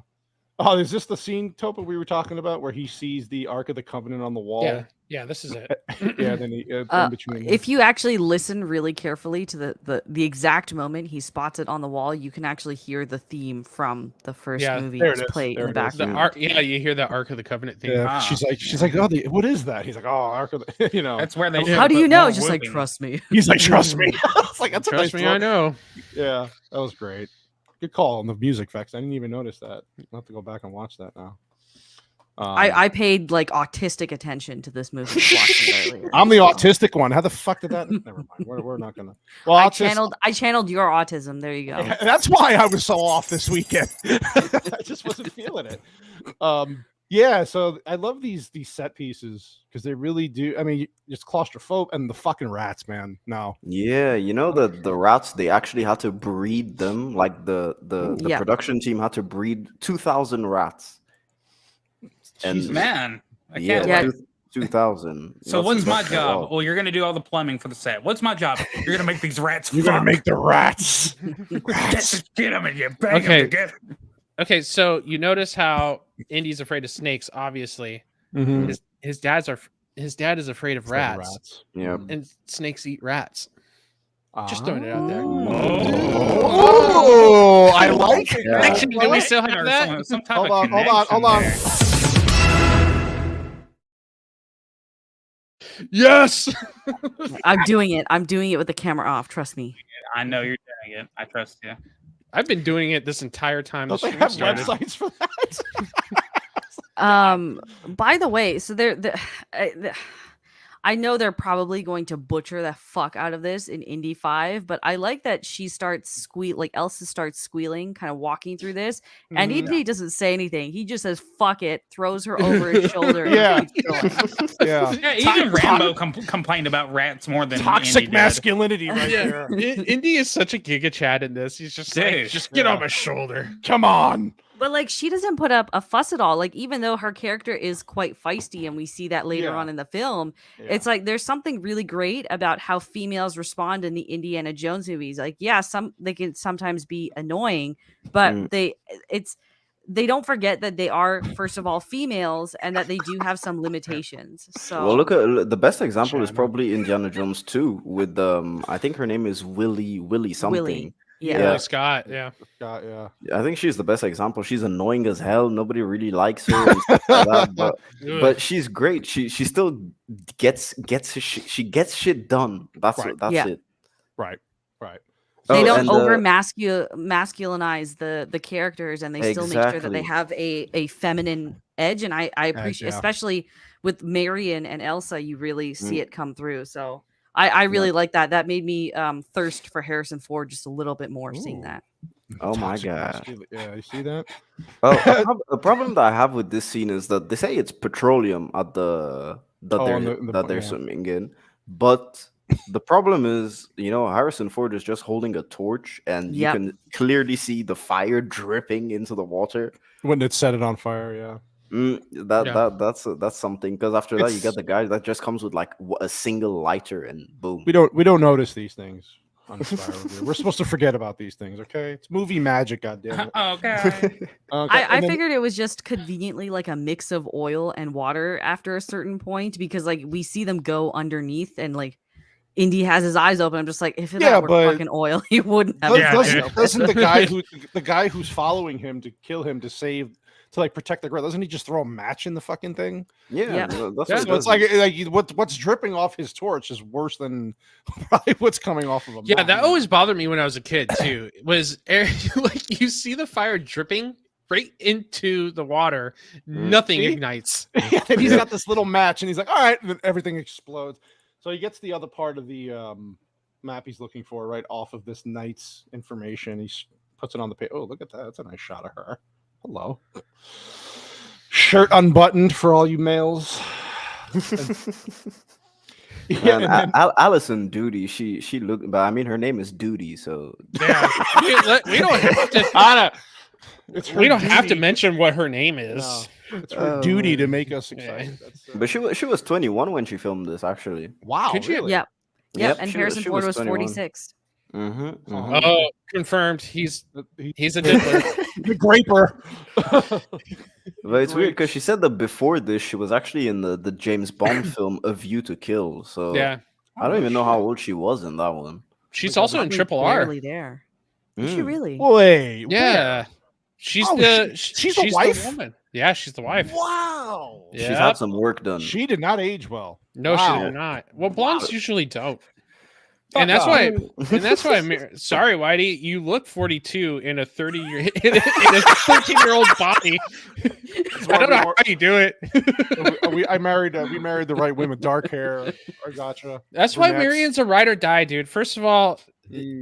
Oh, is this the scene, Topa, we were talking about where he sees the Ark of the Covenant on the wall? Yeah, this is it. Yeah, then he in between. If you actually listen really carefully to the exact moment he spots it on the wall, you can actually hear the theme from the first movie just play in the background. You hear the Ark of the Covenant theme. Yeah, she's like, oh, what is that? He's like, oh, Ark of the, you know. That's where they. How do you know? Just like, trust me. He's like, trust me. It's like, that's trust me, I know. Yeah, that was great. Good call on the music effects. I didn't even notice that. I'll have to go back and watch that now. I paid like autistic attention to this movie. I'm the autistic one. How the fuck did that? Never mind. We're not gonna. Well, I channeled your autism. There you go. Yeah, that's why I was so off this weekend. I just wasn't feeling it. Yeah. So I love these set pieces because they really do. I mean, it's claustrophobic and the fucking rats, man. No. Yeah, you know the rats. They actually had to breed them. Like the production team had to breed 2,000 rats. And man, I can't. Yeah, 2,000. So what's my job? Well, you're gonna do all the plumbing for the set. What's my job? You're gonna make these rats. You're gonna make the rats. Get them and you bang them together. Okay, so you notice how Indy's afraid of snakes. Obviously, his dad is afraid of rats. Yeah, and snakes eat rats. Just throwing it out there. Oh, I like it. Actually, do we still have that? Some type Hold of on. Yes. I'm doing it. I'm doing it with the camera off. Trust me. I know you're doing it. I trust you. I've been doing it this entire time. Don't they have websites for that? By the way, so I know they're probably going to butcher the fuck out of this in Indy 5, but I like that she starts Elsa starts squealing, kind of walking through this, and Indy doesn't say anything. He just says "fuck it," throws her over his shoulder. Yeah. Even Rambo complained about rats more than toxic Indy masculinity right there. Indy is such a giga Chad in this. He's just like, just get on my shoulder. Come on. But like, she doesn't put up a fuss at all. Like, even though her character is quite feisty, and we see that later on in the film, it's like there's something really great about how females respond in the Indiana Jones movies. Like, yeah, they can sometimes be annoying, but they don't forget that they are, first of all, females, and that they do have some limitations. So Well, look at the best example is probably Indiana Jones 2 with I think her name is Willie something. Willie. Yeah. Scott. Yeah. Scott, yeah. I think she's the best example. She's annoying as hell. Nobody really likes her and stuff like that, but she's great. She still gets shit done. That's it. Right. They don't over masculinize the characters, and they still make sure that they have a feminine edge. And I appreciate, especially with Marion and Elsa, you really see it come through. So I really like that. That made me thirst for Harrison Ford just a little bit more seeing that. Oh my god! Yeah, you see that? Oh, a problem that I have with this scene is that they say it's petroleum at they're swimming in, but the problem is, Harrison Ford is just holding a torch, and you can clearly see the fire dripping into the water when it set it on fire. Yeah. That's something, because after that you get the guy that just comes with like a single lighter and boom. We don't notice these things on Spy Review. We're supposed to forget about these things, okay? It's movie magic, goddammit. Okay. I figured it was just conveniently like a mix of oil and water after a certain point, because like we see them go underneath, and like Indy has his eyes open. I'm just like, if that were fucking oil, he wouldn't have. Doesn't the guy who's following him to kill him to like protect the girl, doesn't he just throw a match in the fucking thing? Yeah. So it's like what's dripping off his torch is worse than probably what's coming off of him. Yeah, that always bothered me when I was a kid too. Was like you see the fire dripping right into the water, nothing ignites. And he's got this little match, and he's like, all right, and then everything explodes. So he gets the other part of the map he's looking for right off of this knight's information. He puts it on the page. Oh, look at that. That's a nice shot of her. Hello. Shirt unbuttoned for all you males. Alison Doody, she looked, but I mean her name is Doody, so yeah. we don't have to. We don't have to mention what her name is. No, it's her duty to make us excited. But she was 21 when she filmed this, actually. Wow. Could you? Really? Yep. And Harrison Ford was 46. Oh, confirmed. He's a diddler. The graper. But it's weird because she said that before this she was actually in the James Bond film A View to Kill. So yeah, I don't even know how old she was in that one. She's also in Triple R. There. Is she really? Wait. Yeah. She's the wife? The woman. Yeah, she's the wife. Wow. She's had some work done. She did not age well. No, she did not. Well, blondes usually don't. And that's why. Sorry, Whitey, you look 42 in a 30-year in a 13-year-old body. I don't know how you do it. We married the right women, dark hair. I gotcha. That's why Marion's a ride or die, dude. First of all,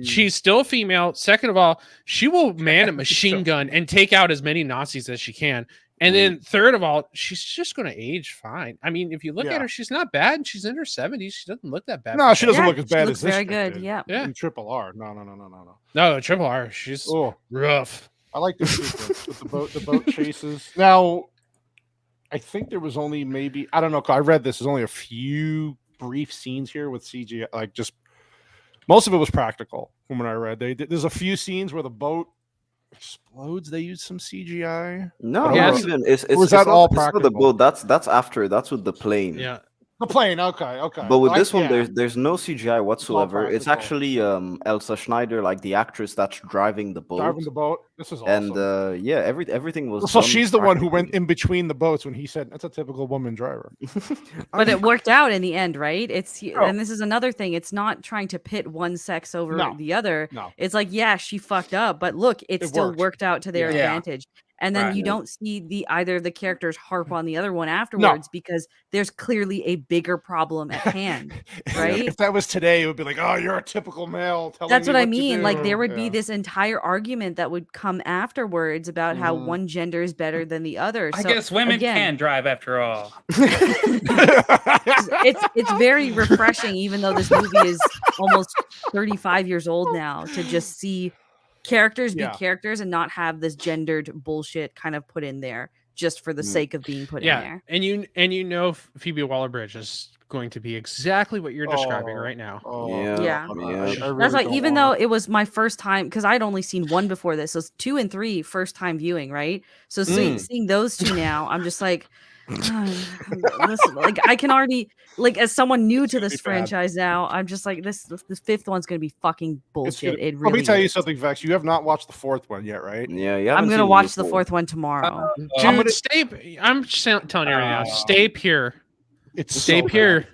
she's still a female. Second of all, she will man a machine gun and take out as many Nazis as she can. And then third of all, she's just going to age fine. I mean, if you look at her, she's not bad. She's in her 70s. She doesn't look that bad. No, she doesn't look as bad as this. Very good. Yeah. In Triple R. No. No, Triple R. She's rough. I like the sequence with the boat chases. Now, I think there was only maybe, I don't know. I read this. There's only a few brief scenes here with CGI. Like just most of it was practical from what I read. There's a few scenes where the boat explodes. They use some CGI. No, it's that all practical? The boat. That's after. That's with the plane. Yeah. The plane, okay. But with this one, there's no CGI whatsoever. It's actually Elsa Schneider, like the actress that's driving the boat. This is awesome. And everything was. So she's the one who went in between the boats when he said, "That's a typical woman driver." But it worked out in the end, right? And this is another thing. It's not trying to pit one sex over the other. No. It's like, yeah, she fucked up, but look, it still worked out to their advantage. And then you don't see either of the characters harp on the other one afterwards because there's clearly a bigger problem at hand, right? If that was today, it would be like, "Oh, you're a typical male." That's what I mean. Like there would be this entire argument that would come afterwards about how one gender is better than the other. I guess women can drive after all. It's very refreshing, even though this movie is almost 35 years old now, to just see characters be characters and not have this gendered bullshit kind of put in there just for the sake of being put in there. And you know Phoebe Waller-Bridge is going to be exactly what you're describing right now. Yeah. Really That's why, even though it was my first time, because I'd only seen one before this, so it's 2 and 3 first time viewing, right? So seeing those two now, I'm just like, listen, like I can already, like as someone new to this franchise now, I'm just like, this fifth one's gonna be fucking bullshit. It really. Let me tell you something, Vex. You have not watched the fourth one yet, right? Yeah. I'm gonna watch the fourth one tomorrow. Dude, I'm just telling you right now, stay pure. Stay pure.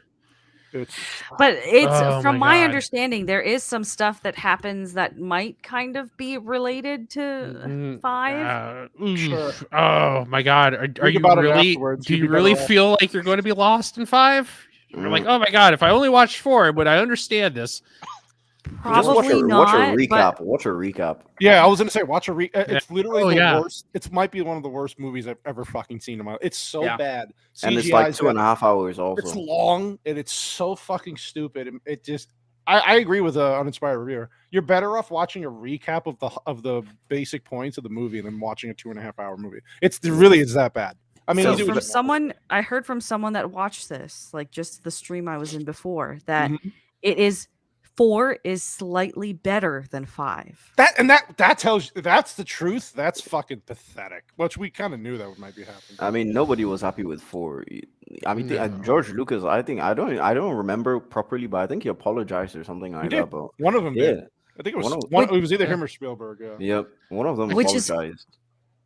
But it's from my understanding, there is some stuff that happens that might kind of be related to 5. Sure. Oh my god, are you really? Do you really feel like you're going to be lost in 5? You're like, oh my god, if I only watched 4, would I understand this? Probably not. Watch a recap. Watch a recap. Yeah, I was gonna say watch a recap. It's literally the worst. It might be one of the worst movies I've ever fucking seen in my life. It's so bad. And it's like 2.5 hours also. It's long and it's so fucking stupid. It just I agree with the uninspired reviewer. You're better off watching a recap of the basic points of the movie than watching a 2.5 hour movie. It really is that bad. I mean, so I heard from someone that watched this, like just the stream I was in before, that it is 4 is slightly better than 5. That tells you that's the truth. That's fucking pathetic. Which we kind of knew that might be happening. I mean, nobody was happy with 4. I mean, George Lucas. I don't remember properly, but I think he apologized or something like that. But one of them did. I think it was it was either him or Spielberg. Yep, one of them apologized.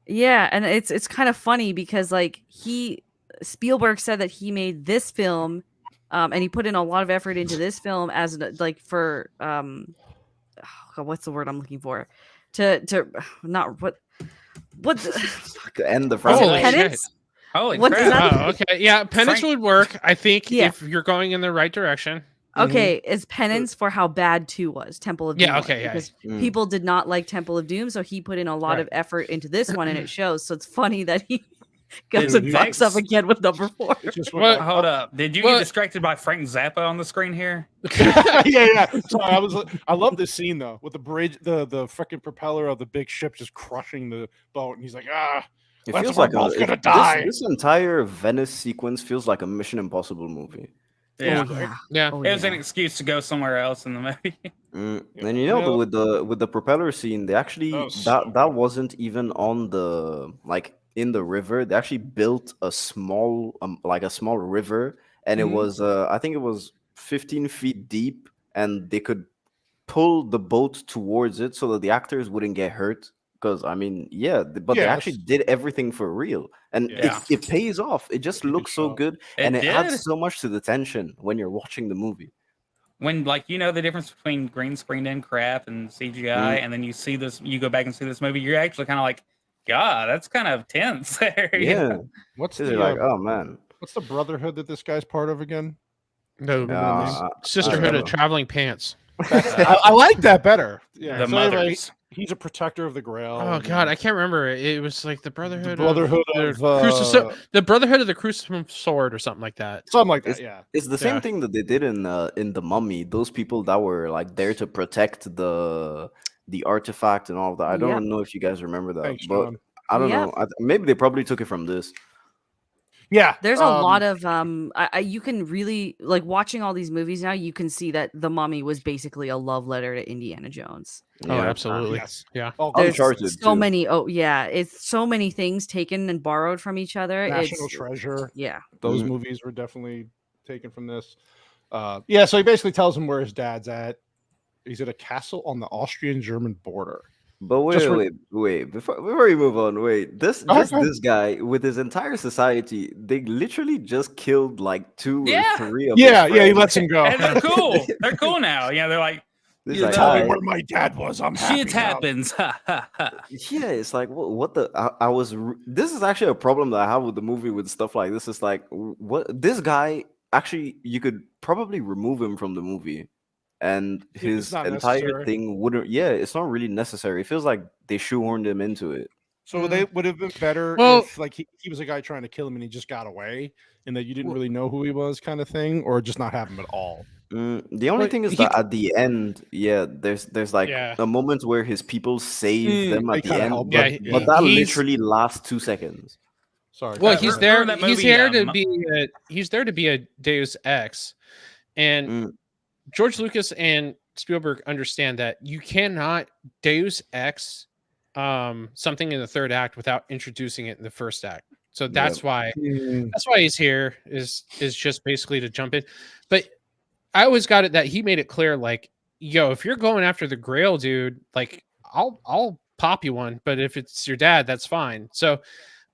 And it's kind of funny because like Spielberg said that he made this film. And he put in a lot of effort into this film as like for what's the word I'm looking for? To not what to end the penance? Holy crap. Okay. Yeah, penance would work. I think if you're going in the right direction. Okay, it's penance for how bad 2 was, Temple of Doom. Because people did not like Temple of Doom, so he put in a lot of effort into this one, and it shows. So it's funny that he goes and fucks up again with number 4. Hold up. Did you get distracted by Frank Zappa on the screen here? yeah. Sorry, I love this scene though, with the bridge, the freaking propeller of the big ship just crushing the boat, and he's like, it feels like gonna die. This entire Venice sequence feels like a Mission Impossible movie. Yeah. It was an excuse to go somewhere else in the movie. And with the propeller scene, they actually that wasn't even on the in the river. They actually built a small river, and it was I think it was 15 feet deep, and they could pull the boat towards it so that the actors wouldn't get hurt. Because I mean, they actually did everything for real, and it pays off. It just looks so good, and it adds so much to the tension when you're watching the movie. When the difference between green screen and crap and CGI, and then you see this, you go back and see this movie, you're actually kind of like, God, that's kind of tense there. Yeah. What's oh man, what's the brotherhood that this guy's part of again? No, Sisterhood of Traveling Pants. I like that better. Yeah, the mothers. He's a protector of the Grail. Oh God, I can't remember. It was like the Brotherhood of the Brotherhood of the Crucible Sword or something like that. Something like that. Yeah, it's the same thing that they did in the Mummy. Those people that were like there to protect the artifact and all of that. I don't know if you guys remember that, but I don't know. Maybe they probably took it from this. Yeah, there's a lot of you can really like watching all these movies now. You can see that The Mummy was basically a love letter to Indiana Jones. Oh, absolutely. Yes. Yeah. There's so many. It's so many things taken and borrowed from each other. National Treasure. Yeah, those movies were definitely taken from this. So he basically tells him where his dad's at. He's at a castle on the Austrian-German border. But wait! Before you move on, this guy with his entire society, they literally just killed like 2 or 3 of his friends. He lets him go. And they're cool. They're cool now. Yeah, they're like, you tell me where my dad was. I'm happy. Shit happens. It's like what the This is actually a problem that I have with the movie with stuff like this. It's like what this guy actually, you could probably remove him from the movie. And his entire thing wouldn't. Yeah, it's not really necessary. It feels like they shoehorned him into it. So they would have been better if like he was a guy trying to kill him and he just got away, and that you didn't really know who he was, kind of thing, or just not have him at all. The only thing is that at the end, there's like a moment where his people save them at the end, but that literally lasts 2 seconds. Sorry. Well, he's there. Remember that He's movie, here to be. He's there to be a Deus Ex, and George Lucas and Spielberg understand that you cannot Deus Ex something in the third act without introducing it in the first act. So that's why he's here is just basically to jump in. But I always got it that he made it clear, like, yo, if you're going after the Grail, dude, like I'll pop you one, but if it's your dad, that's fine. So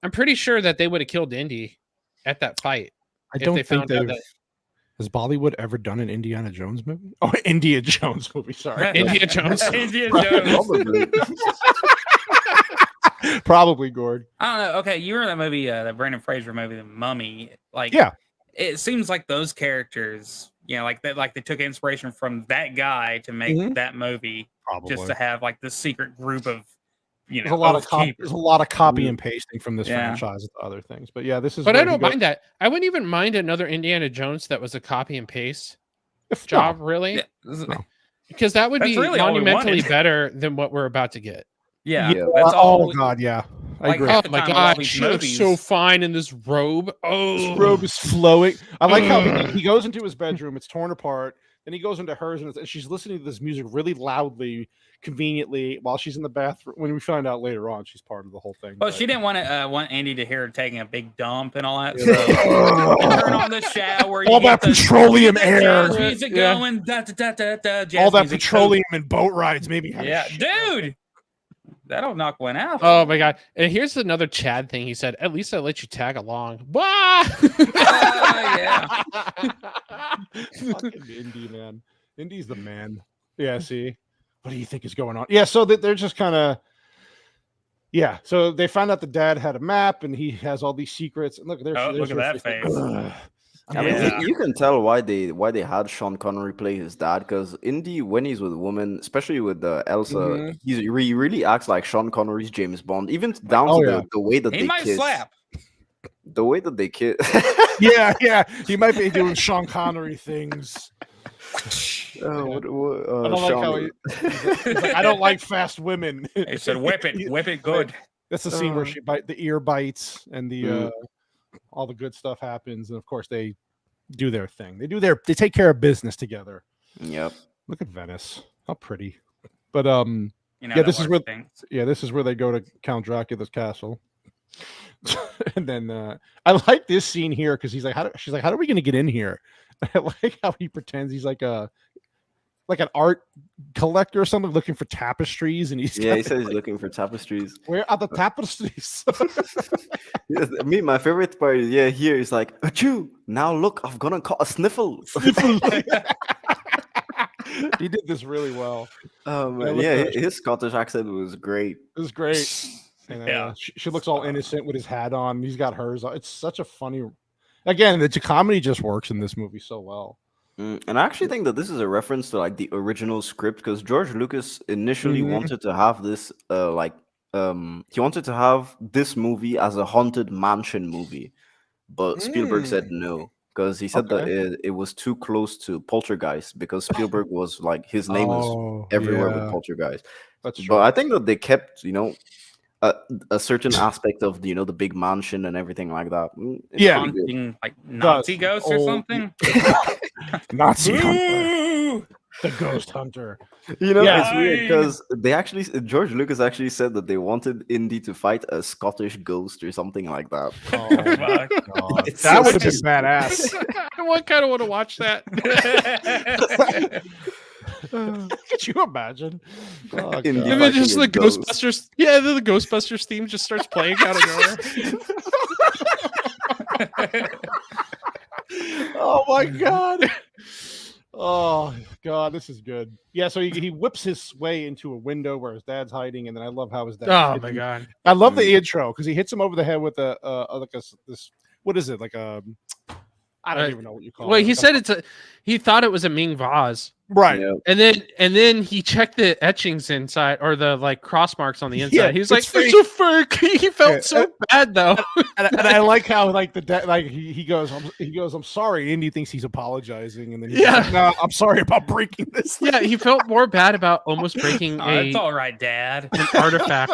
I'm pretty sure that they would have killed Indy at that fight. I don't think has Bollywood ever done an Indiana Jones movie? Oh, India Jones movie. Sorry, India Jones. India Jones. Probably Gord. I don't know. Okay, you remember that movie, that Brendan Fraser movie, The Mummy? Like, yeah, it seems like those characters, you know, like they took inspiration from that guy to make that movie, just to have like this secret group of, you know, there's a lot of copy and pasting from this franchise to other things. But yeah, this is. But I don't mind that. I wouldn't even mind another Indiana Jones that was a copy and paste job, really, because that would be really monumentally better than what we're about to get. Yeah, that's all. Oh God, yeah. I Like, agree. Oh my God, she looks so fine in this robe. Oh, this robe is flowing. I like how he goes into his bedroom. It's torn apart. Then he goes into hers, and she's listening to this music really loudly, conveniently, while she's in the bathroom. When we find out later on, she's part of the whole thing. Well, she didn't want Andy to hear her taking a big dump and all that. So turn on the shower. All that petroleum air. Jazz music going. All that petroleum and boat rides. Maybe. Yeah, dude. That'll knock one out. Oh my God. And here's another Chad thing. He said, at least I let you tag along. Bah! Yeah. Fucking Indy, man. Indy's the man. Yeah, see? What do you think is going on? Yeah, so they're just kind of... Yeah, so they found out the dad had a map and he has all these secrets. And look at that face. I mean, you can tell why they had Sean Connery play his dad, because Indy, when he's with a woman, especially with Elsa, he really acts like Sean Connery's James Bond, even down to the way that he they might kiss. Slap. The way that they kiss. yeah, he might be doing Sean Connery things. I don't like how he's like, I don't like fast women. He said, "Whip it good." That's the scene where the ear bites and the all the good stuff happens, and of course they do their thing. They take care of business together. Yep. Look at Venice, how pretty. But this is where they go to Count Dracula's castle. And then I like this scene here because she's like, how are we going to get in here? I like how he pretends he's like an art collector or something, looking for tapestries, and he says he's looking for tapestries. Where are the tapestries? My favorite part is here is like, achoo, now look, I've gonna caught a sniffle. He did this really well. His Scottish accent was great. It was great. And she looks all innocent with his hat on. He's got hers on. It's such a funny. Again, the comedy just works in this movie so well. And I actually think that this is a reference to like the original script, because George Lucas initially wanted to have this he wanted to have this movie as a haunted mansion movie, but Spielberg said no, because he said that it was too close to Poltergeist, because Spielberg was like, his name is everywhere with Poltergeist. That's true. But I think that they kept, a certain aspect of the big mansion and everything like that. Haunting, like Nazi ghosts or something. Nazi hunter. The ghost hunter. It's weird because George Lucas actually said that they wanted Indy to fight a Scottish ghost or something like that. Oh my God. That would have been badass. I kind of want to watch that. Could you imagine? Then just the Ghostbusters. Yeah, then the Ghostbusters theme just starts playing out of nowhere. Oh my God. Oh God, this is good. Yeah, so he whips his way into a window where his dad's hiding, and then I love how his dad. Oh my God, I love the intro because he hits him over the head with this. What is it, like a? I don't even know what you call it. Well, he said he thought it was a Ming vase. Right. Yeah. And then he checked the etchings inside, or the like cross marks on the inside. Yeah, He's like, fake. it's a fake. He felt so bad though. and I like how like the dad, like he goes, I'm sorry. Indy thinks he's apologizing, and then he's like, no, I'm sorry about breaking this thing. Yeah, he felt more bad about almost breaking It's all right, Dad. an artifact.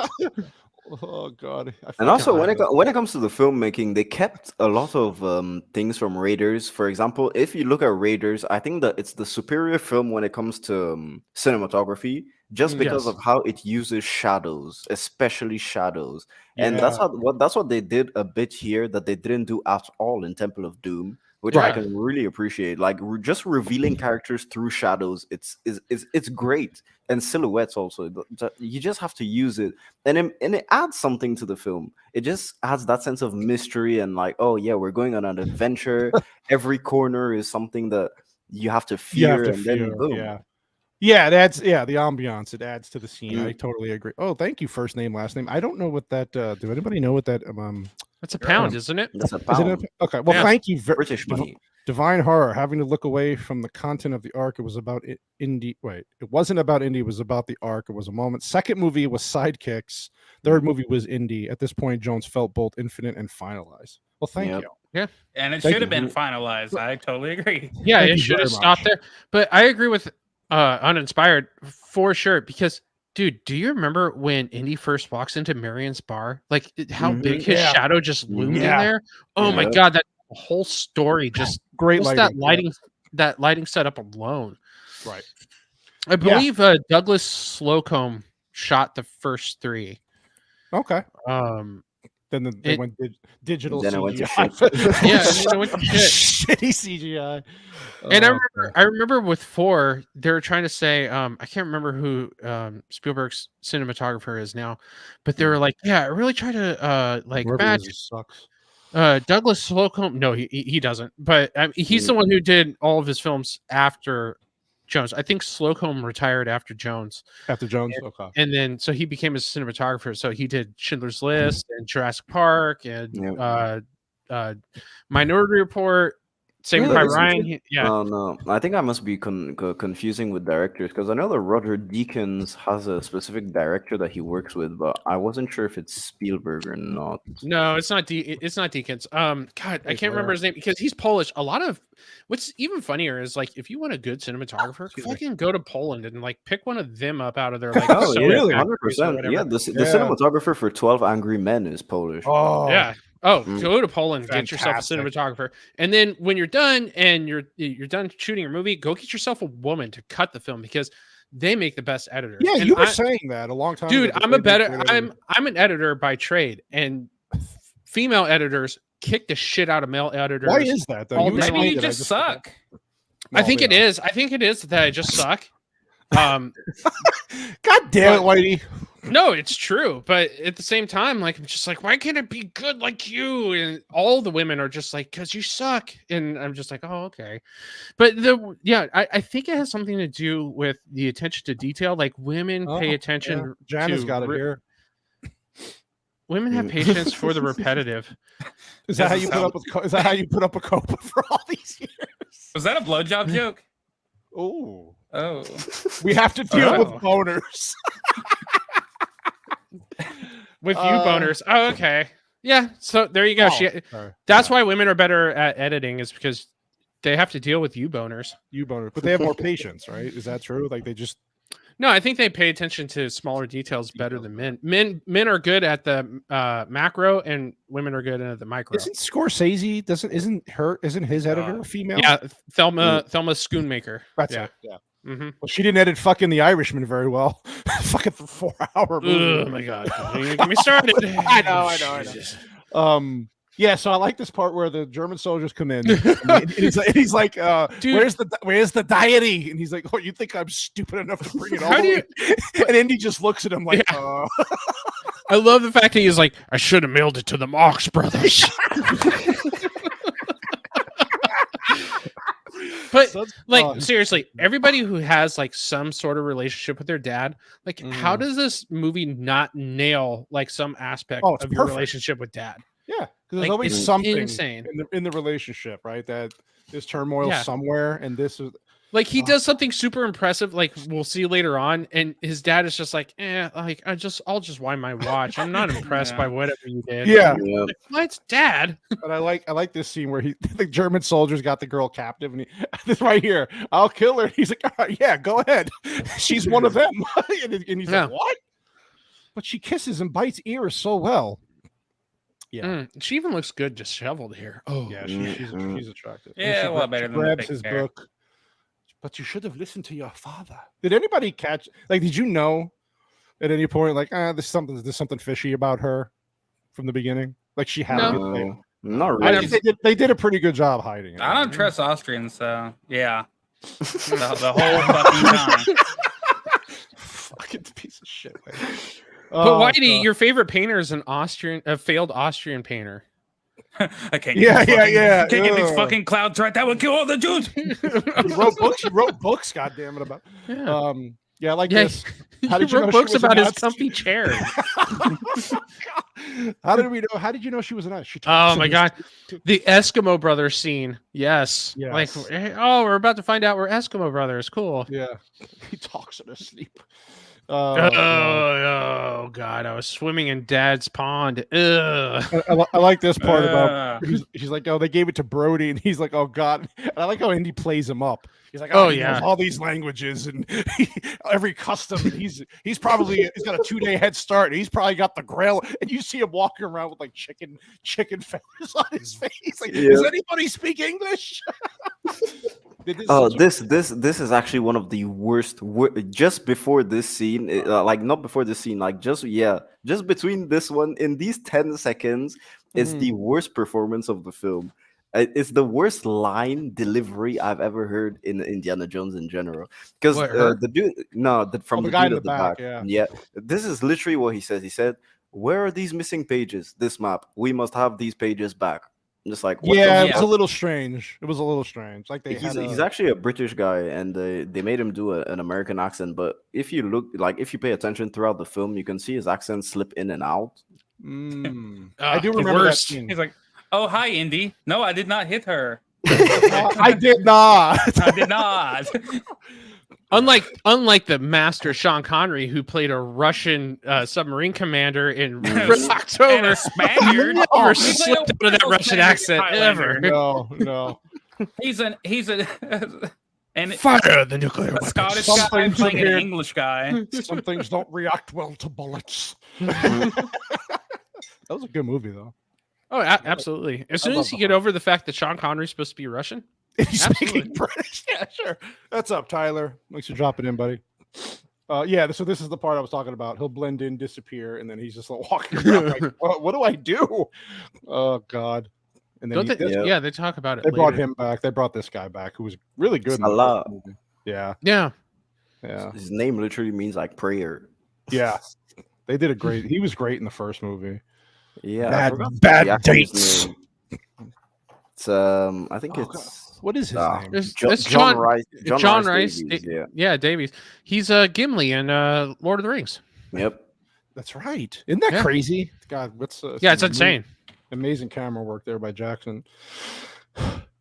Oh God! And also, when it comes to the filmmaking, they kept a lot of things from Raiders. For example, if you look at Raiders, I think that it's the superior film when it comes to cinematography, just because of how it uses shadows, especially shadows. And that's what they did a bit here that they didn't do at all in Temple of Doom, which I can really appreciate. Like just revealing characters through shadows, it's great, and silhouettes also. You just have to use it, and it adds something to the film. It just adds that sense of mystery and like, oh yeah, we're going on an adventure. Every corner is something that you have to fear, then boom. Yeah, that's the ambiance. It adds to the scene. I totally agree. Oh, thank you. First name, last name. I don't know what that. Do anybody know what that? That's a pound, isn't it? That's a pound. Okay. Well, thank you. British money. Divine Horror. Having to look away from the content of the Ark. It was about Indy. Wait, it wasn't about Indy. It was about the Ark. It was a moment. Second movie was Sidekicks. Third movie was Indy. At this point, Jones felt both infinite and finalized. Well, thank you. Yeah. And it should have been finalized. I totally agree. Yeah, it should have stopped there. But I agree with Uninspired for sure, because dude, do you remember when Indy first walks into Marion's bar? Like how big his shadow just loomed in there? Oh my God, that whole story just great lighting. That lighting setup alone. Right. I believe Douglas Slocum shot the first three. Okay. Then they went digital then CGI. It went to shit. Shitty CGI. And I remember with 4, they were trying to say, I can't remember who Spielberg's cinematographer is now, but they were like, yeah, I really try to match sucks. Douglas Slocum. No, he doesn't. But he's the one who did all of his films after Jones. I think Slocum retired after Jones. Okay. And then so he became a cinematographer. So he did Schindler's List and Jurassic Park and Minority Report. Saving Private Ryan. No. I think I must be confusing with directors, because I know that Roger Deakins has a specific director that he works with, but I wasn't sure if it's Spielberg or not. No, it's not. It's not Deakins. God, I can't remember his name because he's Polish. A lot of what's even funnier is like if you want a good cinematographer, fucking go to Poland and like pick one of them up out of their like. Really, 100%. Yeah, the cinematographer for 12 Angry Men is Polish. Oh yeah. Oh, go to Poland, get yourself a cinematographer, and then when you're done and you're done shooting your movie, go get yourself a woman to cut the film because they make the best editors. Yeah, and you were saying that a long time ago. Dude, I'm an editor by trade, and female editors kick the shit out of male editors. Why is that though? Maybe you just suck. I think it is. I think it is that I just suck. God damn it, Whitey. No, it's true, but at the same time, like I'm just like, why can't it be good like you? And all the women are just like, because you suck, and I'm just like, oh, okay. But I think it has something to do with the attention to detail. Like women pay attention. Yeah. Jana's got it here. Women have patience for the repetitive. Is that how you put up a copa for all these years? Was that a blowjob joke? Oh, we have to deal with boners. With you boners. Oh, okay. Yeah. So there you go. That's why women are better at editing, is because they have to deal with you boners. But they have more patience, right? Is that true? Like they just. No, I think they pay attention to smaller details better than men. Men are good at the macro, and women are good at the micro. Isn't Scorsese? Isn't his editor a female? Yeah, Thelma Schoonmaker. That's it. Yeah. Mm-hmm. Well, she didn't edit fucking The Irishman very well. Fucking for 4-hour movie. Oh my God! Get me started. I know. Yeah, so I like this part where the German soldiers come in. And he's like, "Where's the deity?" And he's like, "Oh, you think I'm stupid enough to bring it all?" And Indy just looks at him like, I love the fact that he's like, "I should have mailed it to the Marx Brothers." But seriously, everybody who has like some sort of relationship with their dad, like how does this movie not nail like some aspect of your relationship with dad? Yeah, because there's always something insane in the relationship, right? That there's turmoil somewhere, and this is like he does something super impressive, like we'll see later on, and his dad is just like, like I'll just wind my watch. I'm not impressed by whatever you did. Yeah, like, well, it's dad. But I like this scene where the German soldiers got the girl captive, and this right here, I'll kill her. He's like, yeah, go ahead. She's one of them. and he's like, what? but she kisses and bites ears so well. Yeah, she even looks good disheveled here. Oh, yeah, she's attractive. Yeah, a lot better than grabs his book. But you should have listened to your father. Did anybody catch? Like, did you know at any point, like, there's something fishy about her from the beginning? Like, she had a good thing. Not really. They did a pretty good job hiding it. I don't trust Austrians, so yeah. the whole fucking time. Fucking piece of shit. But Whitey, your favorite painter is a failed Austrian painter. I can't. Yeah. Can't get these fucking clouds right. That would kill all the Jews. He wrote books. God damn it! About yeah, like this. How did you know books about his comfy chair? How did we know? How did you know she was a Nazi? Oh my god, the Eskimo brothers scene. Yes. Like, oh, we're about to find out we're Eskimo brothers. Cool. Yeah, he talks in his sleep. Oh god, I was swimming in Dad's pond. I like this part about he's like, oh, they gave it to Brody, and he's like, oh god. And I like how Indy plays him up. He's like, he knows all these languages and every custom. And he's got a 2-day head start. And he's probably got the Grail, and you see him walking around with like chicken feathers on his face. Like, does anybody speak English? This is actually one of the worst. Just before this scene, like not before this scene, like just between this one in these 10 seconds, it's the worst performance of the film. It's the worst line delivery I've ever heard in Indiana Jones in general. Because the dude, from the guy dude in at the the back, yeah, this is literally what he says. He said, "Where are these missing pages? This map. We must have these pages back." I'm just like, it was a little strange. Like he's actually a British guy, and they made him do an American accent. But if you pay attention throughout the film, you can see his accent slip in and out. I do remember that scene. He's like, "Oh, hi, Indy. No, I did not hit her. I did not. I did not." Unlike the master Sean Connery, who played a Russian submarine commander in October, and a Spaniard, never slipped out of that Russian accent ever. No. He's a and fire the nuclear a Scottish guy playing an English guy. Some things don't react well to bullets. That was a good movie, though. Oh, absolutely. As soon as you get over the fact that Sean Connery's supposed to be Russian. He's speaking British. Yeah, sure. That's up, Tyler. Thanks for dropping in, buddy. So this is the part I was talking about. He'll blend in, disappear, and then he's just like walking around like, what do I do? Oh, God. And then they talk about it. They brought him back. They brought this guy back who was really good in the movie. Yeah. His name literally means like prayer. Yeah. They did a great. He was great in the first movie. Yeah. Bad dates. It's I think it's what is his name? It's John Rhys-Davies. Davies. He's Gimli in Lord of the Rings. Yep. That's right. Isn't that crazy? God, what's it's insane. Amazing camera work there by Jackson.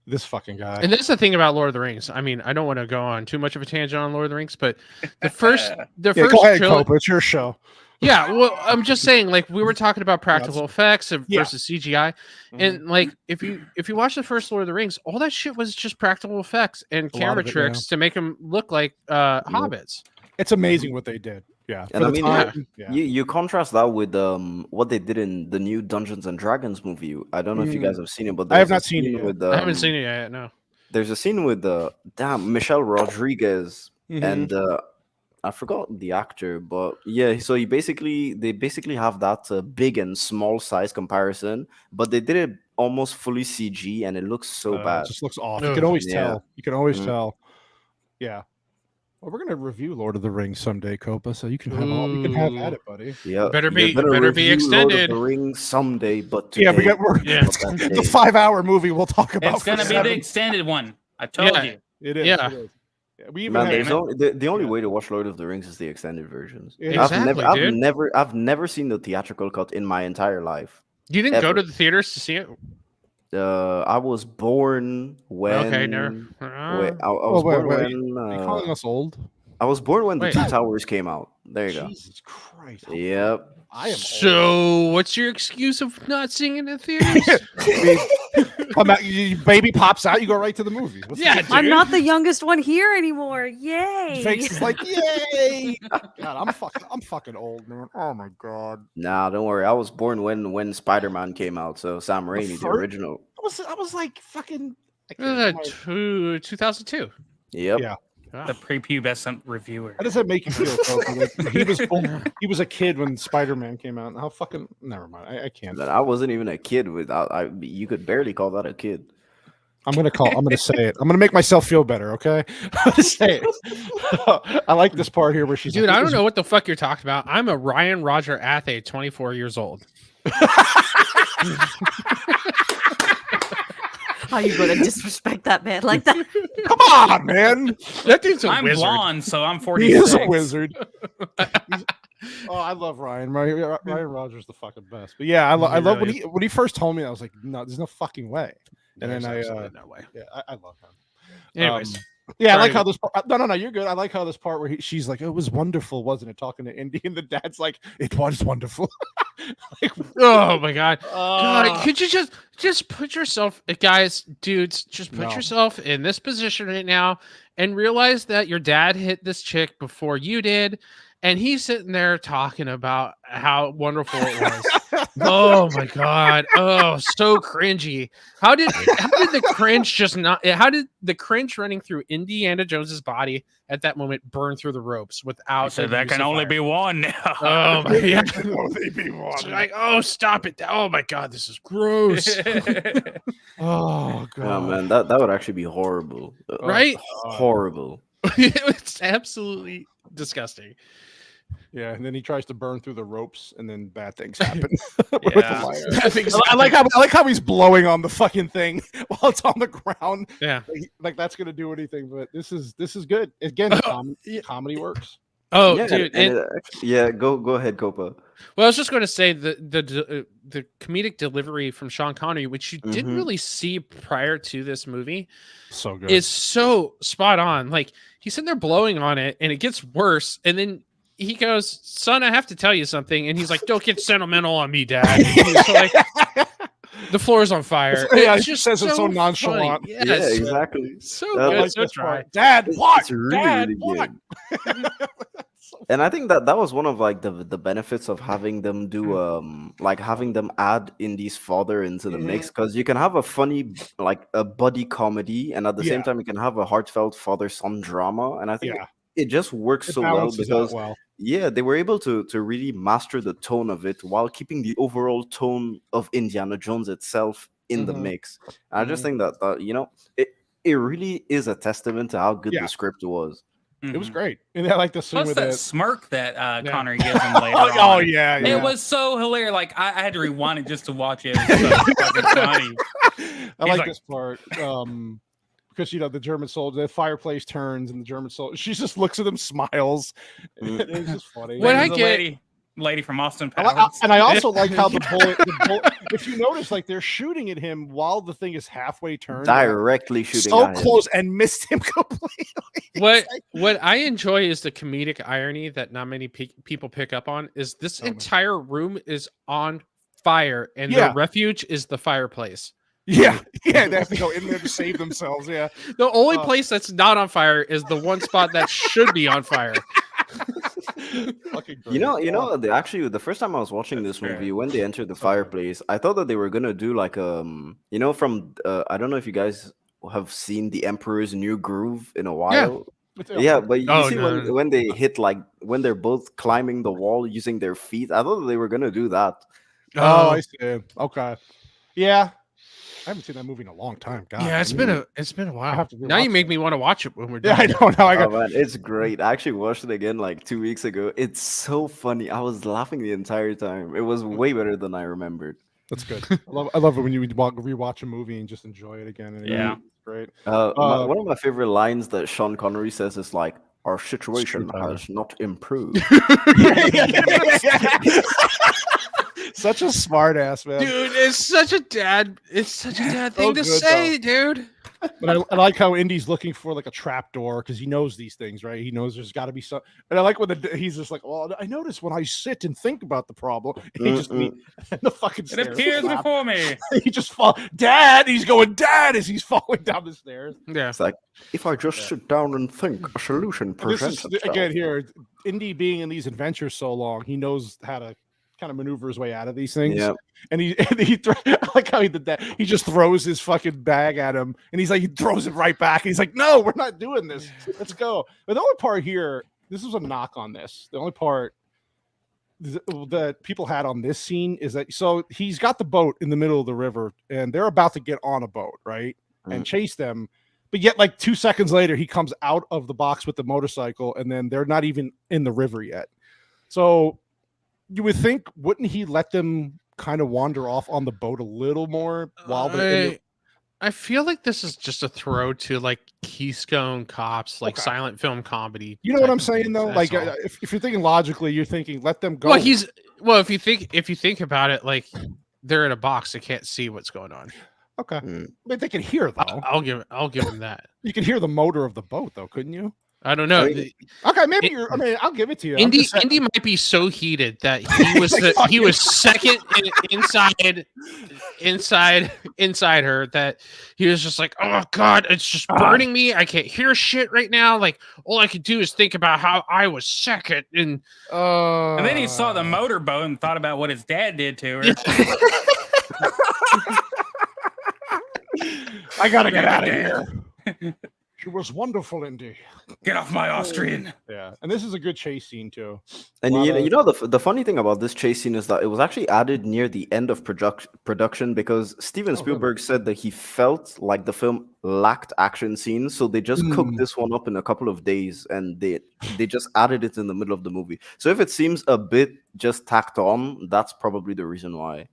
This fucking guy. And that's the thing about Lord of the Rings. I mean, I don't want to go on too much of a tangent on Lord of the Rings, but the first go ahead, Cope, it's your show. Yeah, well, I'm just saying, like, we were talking about practical effects versus CGI, and like, if you watch the first Lord of the Rings, all that shit was just practical effects and camera tricks to make them look like hobbits. It's amazing what they did. Yeah, and I mean, you contrast that with what they did in the new Dungeons and Dragons movie. I don't know if you guys have seen it, but I have not seen it yet. I haven't seen it yet. No, there's a scene with Michelle Rodriguez and. I forgot the actor, but yeah. So they basically have that big and small size comparison, but they did it almost fully CG, and it looks so bad. It just looks off. You can always tell. You can always tell. Yeah. Well, we're gonna review Lord of the Rings someday, Copa. So you can have at it, buddy. Yeah. Better be extended. Lord of the Rings someday, but today, the 5-hour movie we'll talk about. It's gonna be the extended one. I told you. It is. Yeah. It is. We even the only way to watch Lord of the Rings is the extended versions. Exactly, I've never seen the theatrical cut in my entire life. You didn't go to the theaters to see it? I was born when. Okay, never. I was born when. Are you calling us old? I was born when the Two Towers came out. There you go. Jesus Christ. Yep. I am So, what's your excuse of not seeing it in theaters? Come out, baby pops out, you go right to the movie. Yeah, I'm dude. not the youngest one here anymore. Yay! Face is like, yay! God, I'm fucking old, man. Oh my god. Nah, don't worry. I was born when Spider-Man came out, so Sam Raimi, the original. I was like fucking. 2002. Yep. Yeah. The prepubescent reviewer. How does that make you feel? Like, he was a kid when Spider-Man came out. How fucking never mind. I can't. But I wasn't even a kid you could barely call that a kid. I'm gonna say it. I'm gonna make myself feel better, okay? I'm gonna say it. I like this part here where she's Dude, like, I don't know what the fuck you're talking about. I'm a Ryan Roger Athe, 24 years old. How you gonna disrespect that man like that? Come on, man. That dude's a I'm wizard. blonde, so I'm He 46. is a wizard. Oh, I love Ryan. Ryan Rogers the fucking best. But yeah, I love really when he first told me, I was like, no, there's no fucking way. And There's then absolutely no way. yeah, I love him. Anyways, Yeah, I sorry like how this part. No, you're good. I like how this part where she's like, "It was wonderful, wasn't it?" Talking to Indy, and the dad's like, "It was wonderful." Like, oh my god. God, could you just put yourself, guys, dudes, just put No. yourself in this position right now and realize that your dad hit this chick before you did, and he's sitting there talking about how wonderful it was. Oh my god. Oh, so cringy. How did the cringe just not how did the cringe running through Indiana Jones's body at that moment burn through the ropes without So the that use can of only fire? be one now. Oh my god. only be one. It's like, oh, stop it. Oh my god, this is gross. Oh god, Oh man, that would actually be horrible. Right? Horrible. It's absolutely disgusting. Yeah, and then he tries to burn through the ropes, and then bad things happen. With Yeah. the wire. I like how he's blowing on the fucking thing while it's on the ground. Yeah. Like that's gonna do anything. But this is good. Again, comedy works. Oh, Yeah, dude. go ahead, Copa. Well, I was just going to say the comedic delivery from Sean Connery, which you didn't really see prior to this movie, So good. is so spot on. Like he's sitting there blowing on it, and it gets worse, and then he goes, "Son, I have to tell you something," and he's like, "Don't get sentimental on me, Dad." And he's like, the floor is on fire. Yeah, It's he just says so it so nonchalant. funny. Yes. Yeah, exactly. So That good, like so this dry. part. Dad, what? It's really, Dad, really what? good. And I think that was one of like the benefits of having them do having them add Indy's father into the mix, because you can have a funny like a buddy comedy, and at the same time you can have a heartfelt father-son drama, and I think it just works It so well balances out because well. yeah, they were able to really master the tone of it while keeping the overall tone of Indiana Jones itself in the mix. And I just think that you know it really is a testament to how good the script was. It was great. And I like the scene Plus with that it. smirk that Connery gives him later Oh on. yeah. It was so hilarious. Like I had to rewind it just to watch it. It was so fucking funny. I like like- this part. Because the German soldier, the fireplace turns, and the German soldier, she just looks at him, smiles. It's just funny. What I There's a get- lady from Austin I Powers. and I also like how the bullet, if you notice, like they're shooting at him while the thing is halfway turned, Directly shooting so at him. close, and missed him completely. What I enjoy is the comedic irony that not many people pick up on is this entire room is on fire, and the refuge is the fireplace. Yeah, they have to go in there to save themselves. Yeah, The only place that's not on fire is the one spot that should be on fire. fucking great. Actually, the first time I was watching this movie, when they entered the fireplace, I thought that they were gonna do like from I don't know if you guys have seen The Emperor's New Groove in a while. Yeah, but you see when they hit when they're both climbing the wall using their feet, I thought that they were gonna do that. Oh, I see. Okay, yeah. I haven't seen that movie in a long time. God, Yeah, it's been a while. have to Now you rewatch make it. me want to watch it when we're Yeah, done. I know. Now I got. Oh man, it's great. I actually watched it again like 2 weeks ago. It's so funny. I was laughing the entire time. It was way better than I remembered. That's good. I love it when you rewatch a movie and just enjoy it again. And Yeah. it's great. One of my favorite lines that Sean Connery says is like, "Our situation has not improved." Such a smart ass man. Dude, it's such a dad thing to good, say, dude. But I like how Indy's looking for like a trap door because he knows these things, right? He knows there's got to be some. And I like when he's just like, "Well, I notice when I sit and think about the problem, he just and the fucking It stairs appears flap. before me. He just fall, Dad. He's going, Dad, as he's falling down the stairs. Yeah, It's like if I just sit down and think, a solution presents itself. Again here. Indy being in these adventures so long, he knows how to kind of maneuver his way out of these things. Yeah. And I like how he did that. He just throws his fucking bag at him, and he throws it right back. He's like, "No, we're not doing this. Let's go." But the only part here, this was a knock on this. The only part that people had on this scene is that so he's got the boat in the middle of the river, and they're about to get on a boat, right, and chase them. But yet, like 2 seconds later, he comes out of the box with the motorcycle, and then they're not even in the river yet. So you would think, wouldn't he let them kind of wander off on the boat a little more while they're I feel like this is just a throw to like Keystone Cops, like silent film comedy. You know what I'm saying, though? Like, if you're thinking logically, you're thinking, let them go. Well, if you think about it, like they're in a box, they can't see what's going on. Okay, but they can hear though. I'll give him that. You can hear the motor of the boat, though, couldn't you? I don't know. Okay, maybe you're. I mean, I'll give it to you. Indy might be so heated that he was second inside her that he was just like, oh God, it's just burning me. I can't hear shit right now. Like all I could do is think about how I was second, and then he saw the motorboat and thought about what his dad did to her. I gotta get out of here. She was wonderful, Indy. Get off my Austrian. Yeah, and this is a good chase scene too. And you know the funny thing about this chase scene is that it was actually added near the end of production because Steven Spielberg said that he felt like the film lacked action scenes, so they just cooked this one up in a couple of days, and they just added it in the middle of the movie. So if it seems a bit just tacked on, that's probably the reason why.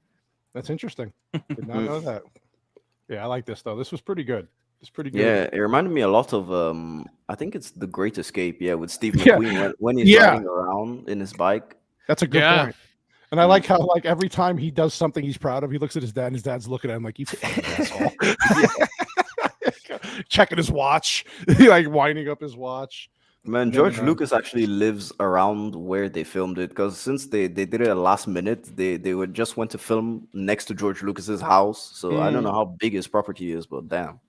That's interesting. Did not know that. Yeah, I like this though. This was pretty good. It's pretty good. Yeah, it reminded me a lot of I think it's The Great Escape. Yeah, with Steve McQueen when he's riding around in his bike. That's a good point. And I like how like every time he does something he's proud of, he looks at his dad, and his dad's looking at him like, "You fucking asshole." Checking his watch, like winding up his watch. Man, George Lucas actually lives around where they filmed it because since they did it at last minute, they just went to film next to George Lucas's house. So I don't know how big his property is, but damn.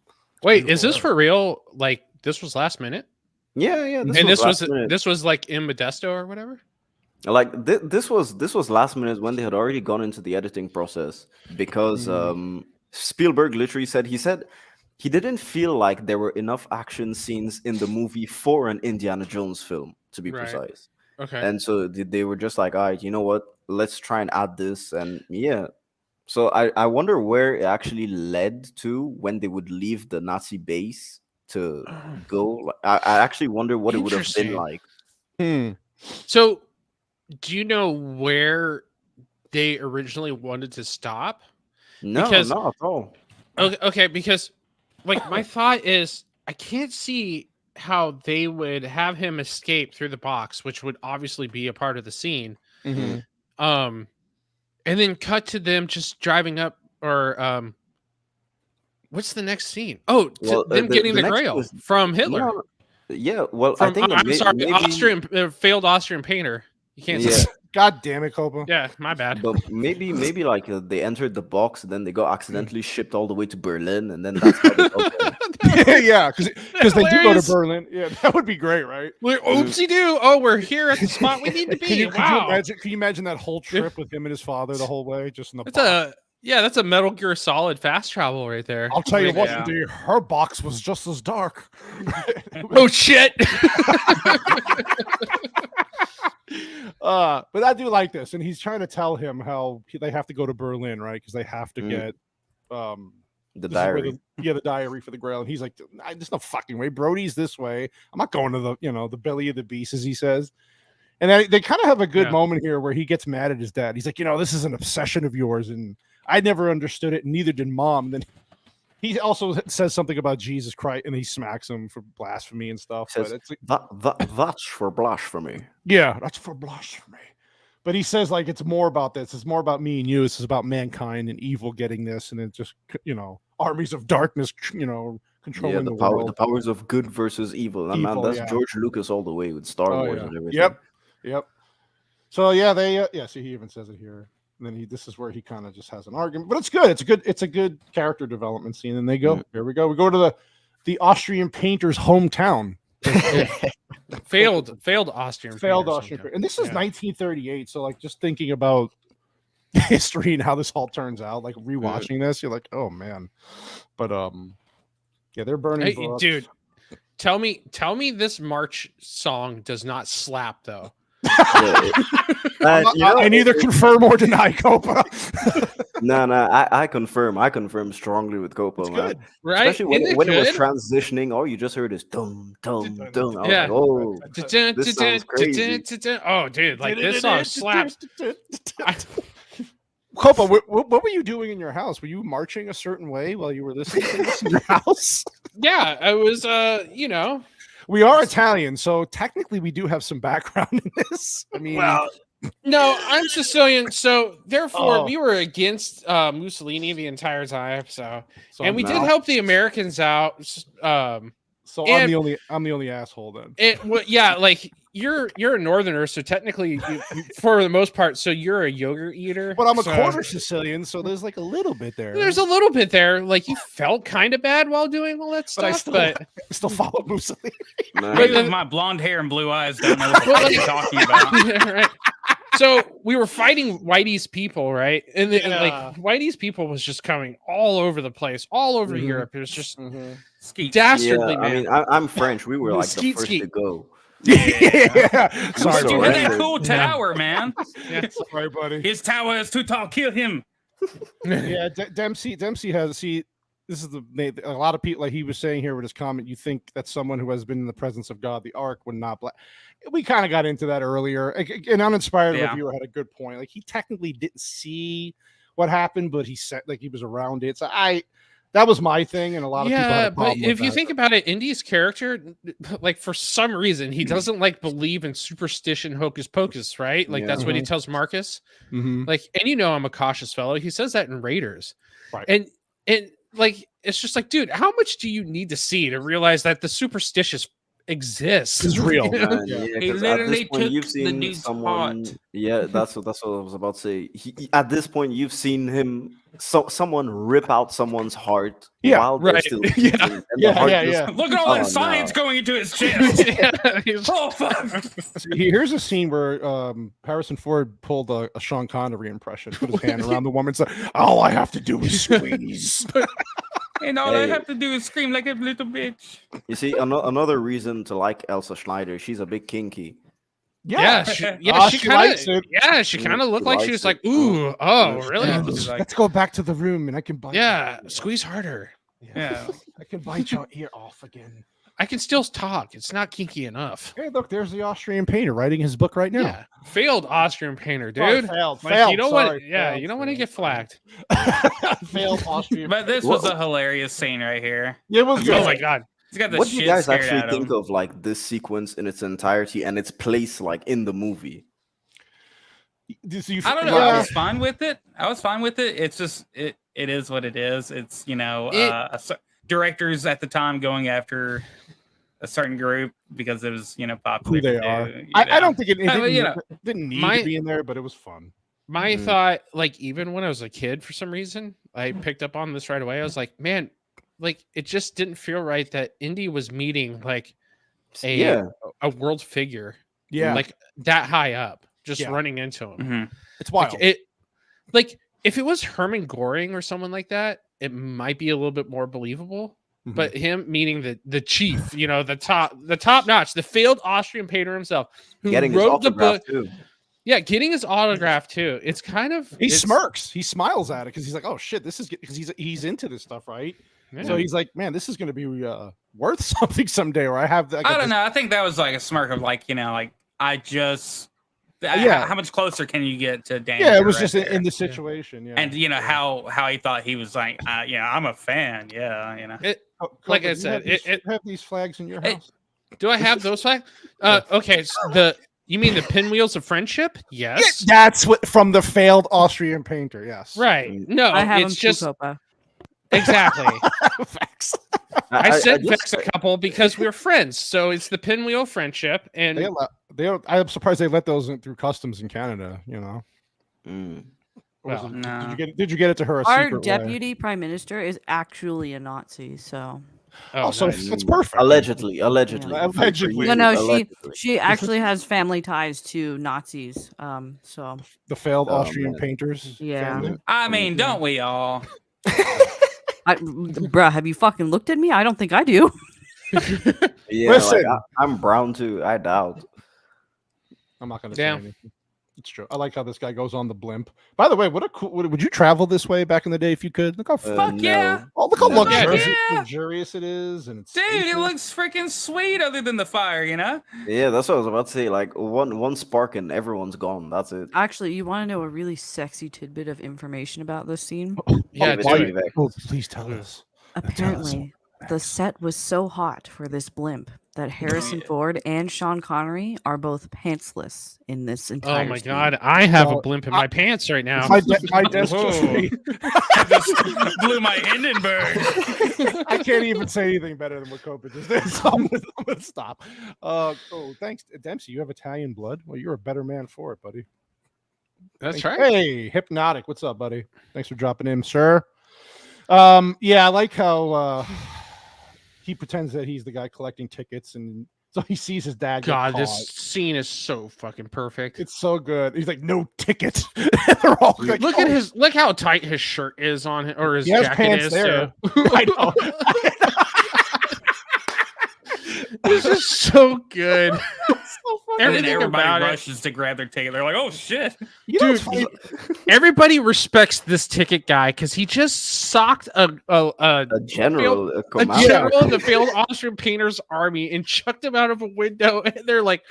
Wait, is this for real? Like this was last minute? Yeah. This was like in Modesto or whatever. Like this was last minute when they had already gone into the editing process because Spielberg literally said he didn't feel like there were enough action scenes in the movie for an Indiana Jones film, to be precise. Okay. And so they were just like, all right, you know what? Let's try and add this. And yeah. So I wonder where it actually led to when they would leave the Nazi base to go. I actually wonder what it would have been like. So do you know where they originally wanted to stop? No, not at all. Okay, because like my thought is I can't see how they would have him escape through the box, which would obviously be a part of the scene. And then cut to them just driving up, or what's the next scene? Oh, them getting the Grail from Hitler. Yeah, well, I think maybe... Austrian failed Austrian painter. You can't say. God damn it, Copa. Yeah, my bad. But maybe like they entered the box, and then they got accidentally shipped all the way to Berlin, and then that's how they got there. Yeah, because they do go to Berlin. Yeah, that would be great, right? Oopsie doo! Oh, we're here at the spot we need to be. Can you imagine that whole trip with him and his father the whole way, just in the box? That's a Metal Gear Solid fast travel right there. I'll tell you what, Andy, her box was just as dark. Oh shit! But I do like this, and he's trying to tell him how they have to go to Berlin, right? Because they have to get the diary. The diary for the Grail, and he's like, "There's no fucking way. Brody's this way. I'm not going to the belly of the beast," as he says. And they kind of have a good moment here where he gets mad at his dad. He's like, "This is an obsession of yours, and I never understood it, and neither did Mom." And then he also says something about Jesus Christ, and he smacks him for blasphemy and stuff. Says, but it's that's for blasphemy. Yeah, that's for blasphemy. But he says, like, it's more about this. It's more about me and you. This is about mankind and evil getting this, and it's just, armies of darkness, controlling the world. the powers of good versus evil. And man, Evil, that's George Lucas all the way with Star Wars and everything. Yep. So yeah, they see he even says it here. And then this is where he kind of just has an argument, but it's good. It's a good character development scene. And they go, here we go. We go to the Austrian painter's hometown. failed Austrian painter. And this is 1938. So like just thinking about history and how this all turns out, like rewatching this, you're like, oh man. But yeah, they're burning. Hey, dude, tell me this March song does not slap though. I neither confirm or deny Copa. No, I confirm strongly with Copa, man. Good, right? Especially when it was transitioning, all you just heard is dum dum dum. Yeah. Oh, this sounds crazy. Oh, dude, like this song slaps. Copa, what were you doing in your house? Were you marching a certain way while you were listening to this in your house? Yeah, I was, We are Italian, so technically we do have some background in this. I mean, well, no, I'm Sicilian, so therefore we were against Mussolini the entire time. So and we did help the Americans out. So I'm the only asshole then. Like you're a northerner, so technically, for the most part, so you're a yogurt eater. But I'm a quarter Sicilian, so there's like a little bit there. There's a little bit there. Like you felt kind of bad while doing all that stuff, but I still follow Mussolini. With my blonde hair and blue eyes, don't know what you're talking about. Yeah, right. So we were fighting Whitey's people, right? And like Whitey's people was just coming all over the place, all over Europe. It was just dastardly, man. I mean, I'm French. We were like the first to go. Yeah. Sorry, you had that cool tower, man. Yeah, sorry, buddy. His tower is too tall. Kill him. Yeah, Dempsey has this is a lot of people, like he was saying here with his comment, you think that someone who has been in the presence of God, the Ark, would not we kind of got into that earlier. An uninspired reviewer had a good point. Like he technically didn't see what happened, but he said like he was around it. So that was my thing, and a lot of people had a problem but if you think about it, Indy's character, like for some reason, he doesn't like believe in superstition, hocus pocus, right? Like that's what he tells Marcus. Like, and I'm a cautious fellow. He says that in Raiders, right? And like it's just like, dude, how much do you need to see to realize that the superstitious exists? It's real. He literally took the dude's heart. Yeah, that's what I was about to say. At this point, you've seen him. Someone rip out someone's heart while they're still yeah. Look at all that science going into his chest. Oh fuck! Here's a scene where Harrison Ford pulled a Sean Connery impression, put his hand around the woman, and said, "All I have to do is squeeze." And all I have to do is scream like a little bitch. You see, another reason to like Elsa Schneider, she's a big kinky. She kind of looked like she was like, "Ooh, really? Let's go back to the room, and I can bite." Yeah, squeeze harder. Yeah, I can bite your ear off again. I can still talk. It's not kinky enough. Hey, look, there's the Austrian painter writing his book right now. Yeah, failed Austrian painter, dude. Failed. You don't want to get flagged. Failed Austrian. But this was a hilarious scene right here. It was good. Oh my god. He's got the What do you guys scared actually out think him. of like this sequence in its entirety and its place like in the movie? I don't know. I was fine with it. It's just it is what it is. It's directors at the time going after a certain group because it was popular. Who they are. I don't think it didn't need to be in there, but it was fun. My thought, like even when I was a kid, for some reason, I picked up on this right away. I was like, man, like it just didn't feel right that Indy was meeting like a world figure, like that high up, just running into him. It's wild. Like if it was Herman Goring or someone like that, it might be a little bit more believable. But him meeting the chief, the top notch, the failed Austrian painter himself, who wrote the book. Too. Yeah, getting his autograph too. It's kind of smirks. He smiles at it because he's like, "Oh shit, this is because he's into this stuff, right?" Yeah. So he's like, "Man, this is going to be worth something someday." Or I don't know. I think that was like a smirk of like, I just. How much closer can you get to danger? Yeah, it was just in the situation. Yeah. And how he thought he was like, I'm a fan. Yeah, like I said, have these flags in your house. Do I have those flags? Okay, so you mean the pinwheels of friendship? Yes, that's what from the failed Austrian painter. Yes, right. No, I have it's just Exactly. Facts. I sent Vex a couple because we're friends, so it's the pinwheel friendship. And I'm surprised they let those through customs in Canada. You know. Well, no. Did you get it to her? Our secret deputy prime minister is actually a Nazi, so. So nice. it's perfect. Allegedly. Yeah. Allegedly. No, she actually has family ties to Nazis. So the failed Austrian painters. Yeah. Family. I mean, don't we all? Bruh, have you fucking looked at me? I don't think I do. Yeah, Listen. like, I'm brown too. I doubt. I'm not going to say anything. It's true. I like how this guy goes on the blimp. By the way, what a cool! Would you travel this way back in the day if you could? Look how Fuck yeah! Oh, look how Yeah. luxurious it is, and it's Dude, spacious. it looks freaking sweet. Other than the fire, you know. Yeah, that's what I was about to say. Like one spark and everyone's gone. That's it. Actually, you want to know a really sexy tidbit of information about this scene? Yeah, please tell us. Apparently, the set was so hot for this blimp that Harrison Ford and Sean Connery are both pantsless in this entire Oh my scene. God, I have a blimp in my pants right now. My desk I just blew my Hindenburg. I can't even say anything better than what Copa just did, so I'm gonna stop. Thanks, Dempsey. You have Italian blood. Well, you're a better man for it, buddy. That's right. Hey, Hypnotic, what's up, buddy? Thanks for dropping in, sir. Yeah, I like how he pretends that he's the guy collecting tickets, and so he sees his dad. God, this scene is so fucking perfect. It's so good. He's like, no ticket. They're all like, look how tight his shirt is on him, or his he has jacket pants is. there. I know. This is so good. Everything everybody rushes to grab their ticket. They're like, "Oh shit, dude!" Everybody respects this ticket guy because he just socked a general, of the failed Austrian painters army and chucked him out of a window. And they're like,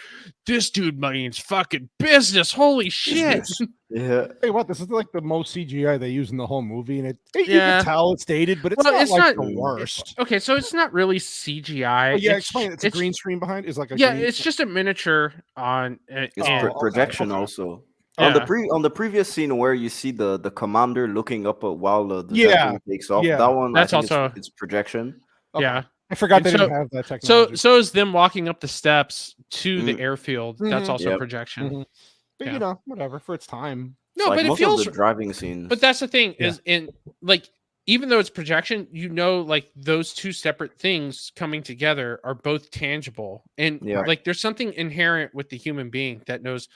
"This dude means fucking business! Holy shit!" Yeah. Hey, what? This is like the most CGI they use in the whole movie, and you can tell it's dated, but it's not the worst. Okay, so it's not really CGI. Well, explain. It's a green screen behind. It's like it's just a miniature on. It's projection also. On the previous scene where you see the commander looking up while the Zeppelin takes off, that one that's also it's projection. Okay. Yeah, I forgot they didn't have that technology. So is them walking up the steps to the airfield. That's also projection. But you know, whatever for its time. No, but it feels the driving scenes. But that's the thing is in like even though it's projection, you know, like those two separate things coming together are both tangible, and like there's something inherent with the human being that knows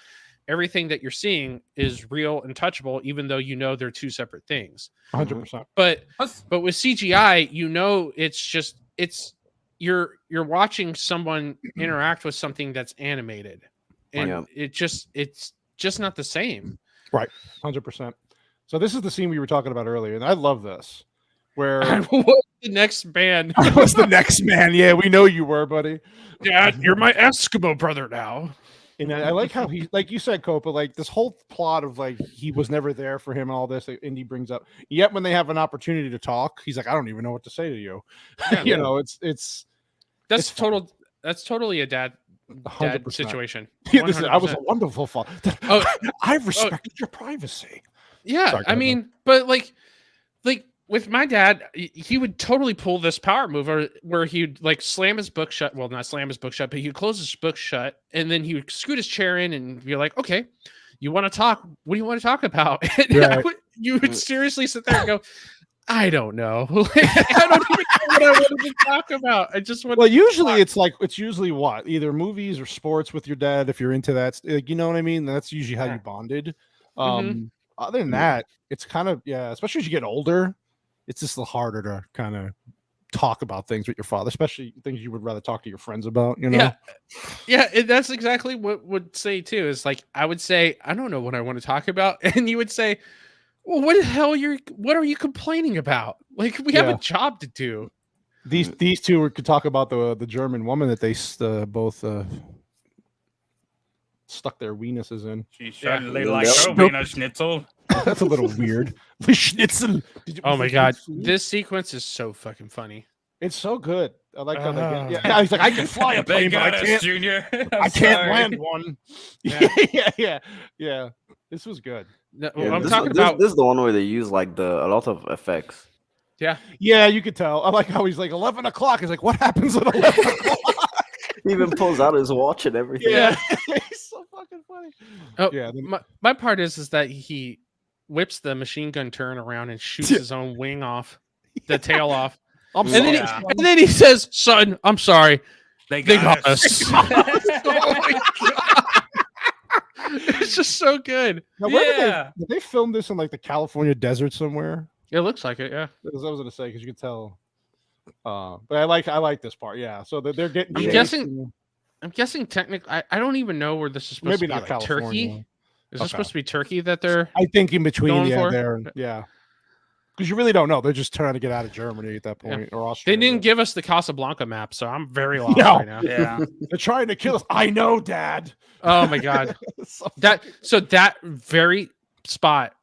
everything that you're seeing is real and touchable, even though you know they're two separate things. 100%. But with CGI, you know, it's you're watching someone interact with something that's animated, and it's just not the same. Right, 100%. So this is the scene we were talking about earlier, and I love this. Where I was the next man? I was the next man. Yeah, we know you were, buddy. Dad, you're my Eskimo brother now. And I like how he, like you said, Copa, like this whole plot of like he was never there for him and all this that Indy brings up. Yet when they have an opportunity to talk, he's like, I don't even know what to say to you. You know, that's totally a dad 100%. situation. Yeah, I was a wonderful father. I respected your privacy. Yeah, sorry, I mean, but like with my dad, he would totally pull this power move where he'd like slam his book shut. Well, not slam his book shut, but he'd close his book shut, and then he would scoot his chair in and be like, "Okay, you want to talk? What do you want to talk about?" And you would seriously sit there and go, "I don't know. I don't even know what I wanted to talk about. I just want." Well, usually it's usually what either movies or sports with your dad if you're into that. Like, you know what I mean? That's usually how you bonded. Other than that, it's kind of especially as you get older. It's just a little harder to kind of talk about things with your father, especially things you would rather talk to your friends about, you know? Yeah, and that's exactly what would say too. Is like I would say, I don't know what I want to talk about, and you would say, well, what are you complaining about? Like we have a job to do. These two could talk about the German woman that they both stuck their weenuses in. She certainly likes her wiener schnitzel. That's a little weird. Schnitzel. Oh my god, this sequence is so fucking funny. It's so good. I like how they get. He's like, I can fly a plane, but I can't. Junior. I can't land one. Yeah. This was good. I'm this talking about. This is the one where they use like a lot of effects. Yeah. Yeah, you could tell. I like how he's like 11 o'clock. He's like, what happens at 11 o'clock? He even pulls out his watch and everything. Yeah. He's so fucking funny. Oh, Yeah. my part is that he whips the machine gun turn around and shoots his own wing off, the tail off. And then he says, "Son, I'm sorry. They got us." Oh my God. It's just so good. Now, did they film this in like the California desert somewhere? It looks like it, yeah. That's what I was gonna say because you could tell. But I like this part, yeah. So they're getting. I'm guessing technically. I don't even know where this is supposed to be. Maybe not like California. Turkey. Is this supposed to be Turkey that they're? I think in between, for? there, yeah. Because you really don't know. They're just trying to get out of Germany at that point, or Austria. They didn't give us the Casablanca map, so I'm very lost right now. Yeah, they're trying to kill us. I know, Dad. Oh my God. that very spot,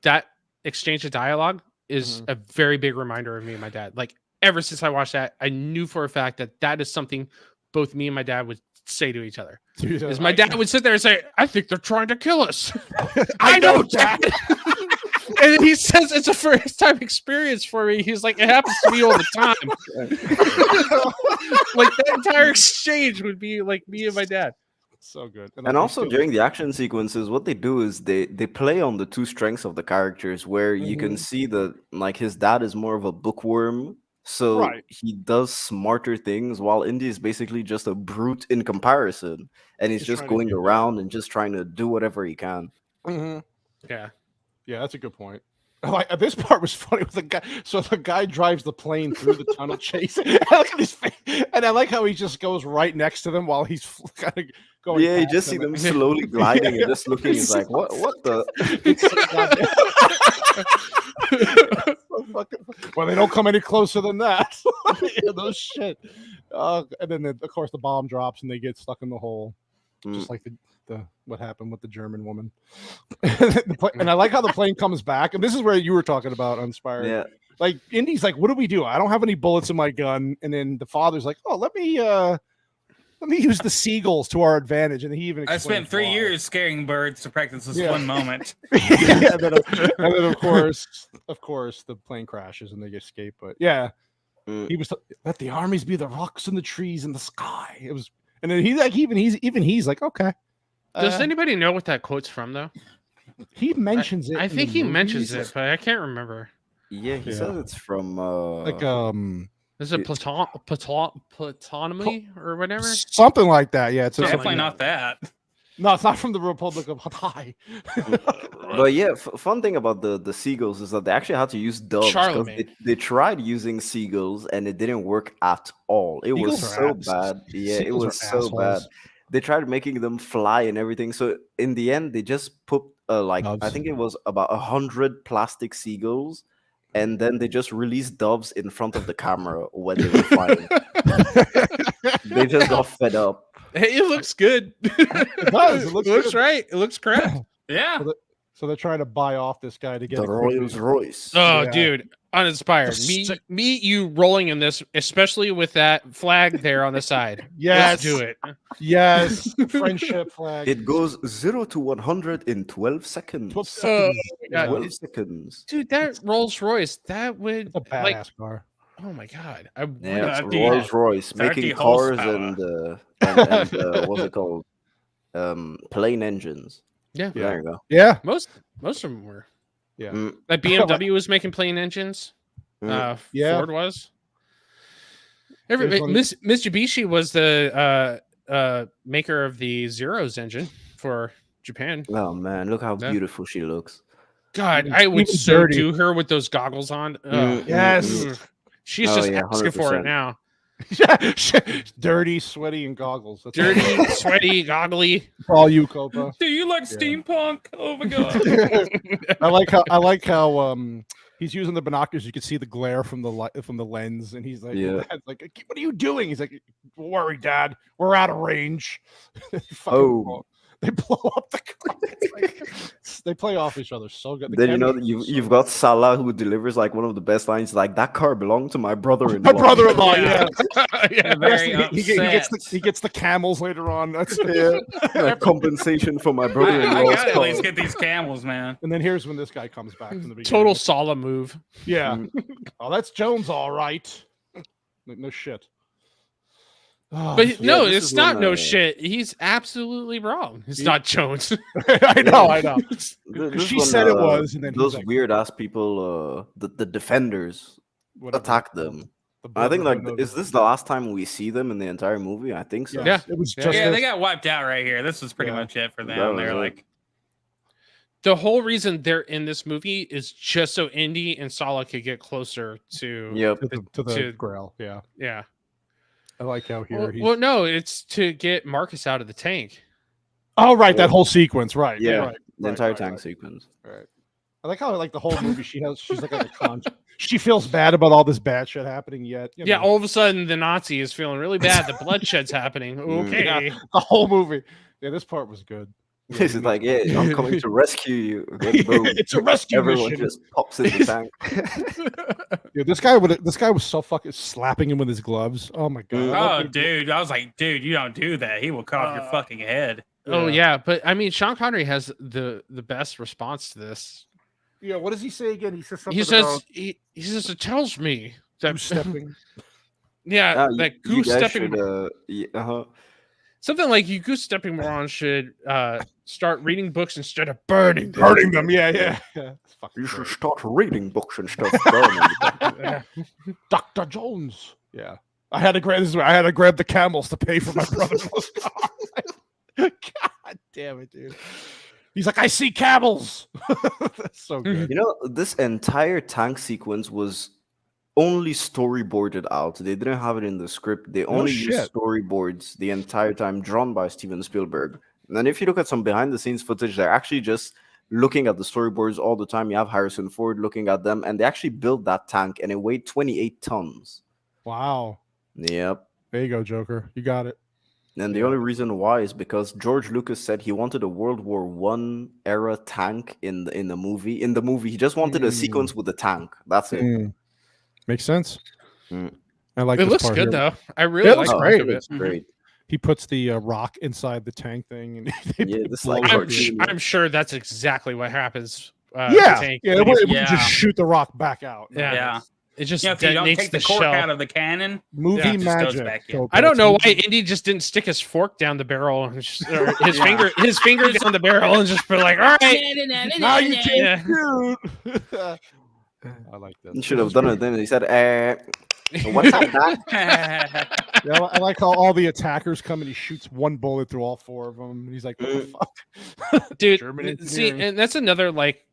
that exchange of dialogue is a very big reminder of me and my dad. Like ever since I watched that, I knew for a fact that is something both me and my dad would say to each other. Is my dad would sit there and say, "I think they're trying to kill us." I know, Dad. And then he says it's a first time experience for me. He's like, it happens to me all the time. Like that entire exchange would be like me and my dad. So good. And also during the action sequences, what they do is they play on the two strengths of the characters, where you can see that like his dad is more of a bookworm, so he does smarter things, while Indy is basically just a brute in comparison, and he's just going around and just trying to do whatever he can. Yeah, that's a good point. Like this part was funny with the guy. So the guy drives the plane through the tunnel chase. I look at his face, and I like how he just goes right next to them while he's kind of going. Yeah, you just see them slowly gliding and just looking. He's like, "What the?" Well, they don't come any closer than that. Yeah, those shit. And then of course the bomb drops and they get stuck in the hole, just like the what happened with the German woman. And I like how the plane comes back, and this is where you were talking about Uninspired. Yeah, like Indy's like, what do we do? I don't have any bullets in my gun. And then the father's like, oh, let me use the seagulls to our advantage. And he even I spent 3 years scaring birds to practice this one moment. And then of course the plane crashes and they escape. But yeah, he was let the armies be the rocks and the trees and the sky. It was, and then he's like, he's like, okay. Does anybody know what that quote's from though? He mentions it. I think he mentions it, but I can't remember. Yeah, he says it's from Is it Platonymy or whatever? Something like that. Yeah, it's definitely not that. No, it's not from the Republic of Hawaii. But yeah, fun thing about the seagulls is that they actually had to use doves. They tried using seagulls and it didn't work at all. It was so bad. Yeah, it was so bad. They tried making them fly and everything. So in the end, they just put I think it was about 100 plastic seagulls, and then they just released doves in front of the camera when they were flying. They just got fed up. Hey, it looks good. It does. It looks right. It looks correct. Yeah. So they're trying to buy off this guy to get the Rolls Royce. Oh, dude, uninspired. Me, you rolling in this, especially with that flag there on the side. Yes, let's do it. Yes, friendship flag. It goes 0 to 100 in 12 seconds. 12 seconds. 12 seconds. Dude, that Rolls Royce, that would a badass car. Oh my God! Rolls Royce making cars and what's it called? Plane engines. Yeah, there you go. Yeah, most of them were. Yeah, like BMW was making plane engines. Yeah, Ford was. Mitsubishi was the maker of the Zero's engine for Japan. Oh man, look how beautiful she looks. God, I would so do her with those goggles on. Yes, she's just asking for it now. Dirty, sweaty, and goggles. That's dirty, sweaty, goggly. For all you, Copa. Do you like steampunk? Oh my God! I like how he's using the binoculars. You can see the glare from the lens, and he's like, like, what are you doing? He's like, don't worry, Dad, we're out of range. They blow up the car. They play off each other so good. Then you know that you've got Salah who delivers like one of the best lines, like that car belonged to my brother-in-law. My brother-in-law, yeah. Very he gets the camels later on. That's compensation for my I brother-in-law's gotta at car. least get these camels, man. And then here's when this guy comes back from the beginning. Total Sala move. Yeah. Oh, that's Jones, all right. No shit. Oh, But no, this it's is not when, no shit. He's absolutely wrong. It's not Jones. I know. This She one, said it was, and then those weird ass people, the defenders, attack them. I think like, is this the last time we see them in the entire movie? I think so. Yeah, it was just Yeah, they got wiped out right here. This is pretty much it for them. They're like, the whole reason they're in this movie is just so Indy and Sala could get closer to the Grail. Yeah. I like how here. Well, no, it's to get Marcus out of the tank. Oh, right, that whole sequence, right? Yeah, right, the entire tank sequence. Right. I like how the whole movie she's like a she feels bad about all this bad shit happening yet. Yeah, all of a sudden the Nazi is feeling really bad. The bloodshed's happening. Okay, yeah, the whole movie. Yeah, this part was good. He's like, yeah, I'm coming to rescue you. It's a rescue Everyone mission. just pops in the tank. Dude, this guy was so fucking slapping him with his gloves. Oh my god. oh, dude. I was like, dude, you don't do that. He will cut off your fucking head. Oh yeah, but I mean, Sean Connery has the best response to this. Yeah, what does he say again? He says something. He says it tells me that stepping. Yeah, that goose stepping. Something like you goose stepping moron should start reading books instead of burning them. Yeah. You should start reading books and stuff. Burning Dr. Jones. Yeah, I had to grab the camels to pay for my brother-in-law's car. God damn it, dude. He's like, I see camels. That's so good. You know, this entire tank sequence was only storyboarded out. They didn't have it in the script. They only used storyboards the entire time, drawn by Steven Spielberg. And then if you look at some behind-the-scenes footage, they're actually just looking at the storyboards all the time. You have Harrison Ford looking at them, and they actually built that tank, and it weighed 28 tons. Wow. Yep. There you go, Joker. You got it. And the only reason why is because George Lucas said he wanted a World War I era tank in the movie. In the movie, he just wanted a sequence with a tank. That's it. Makes sense. I like it. This Looks part good here. though. I really like great. It's great. He puts the rock inside the tank thing, and this like I'm sure that's exactly what happens. It would just shoot the rock back out. Yeah. It just if you don't detonates take the the cork shell. out of the cannon, Movie it just goes magic. back in. I don't know why Indy just didn't stick his fork down the barrel and or his finger down the barrel and just be like, all right, now you can shoot. I like that. He should have done it then. He said, what's that? Yeah, I like how all the attackers come and he shoots one bullet through all four of them. And he's like, what the fuck? Dude, see, and that's another like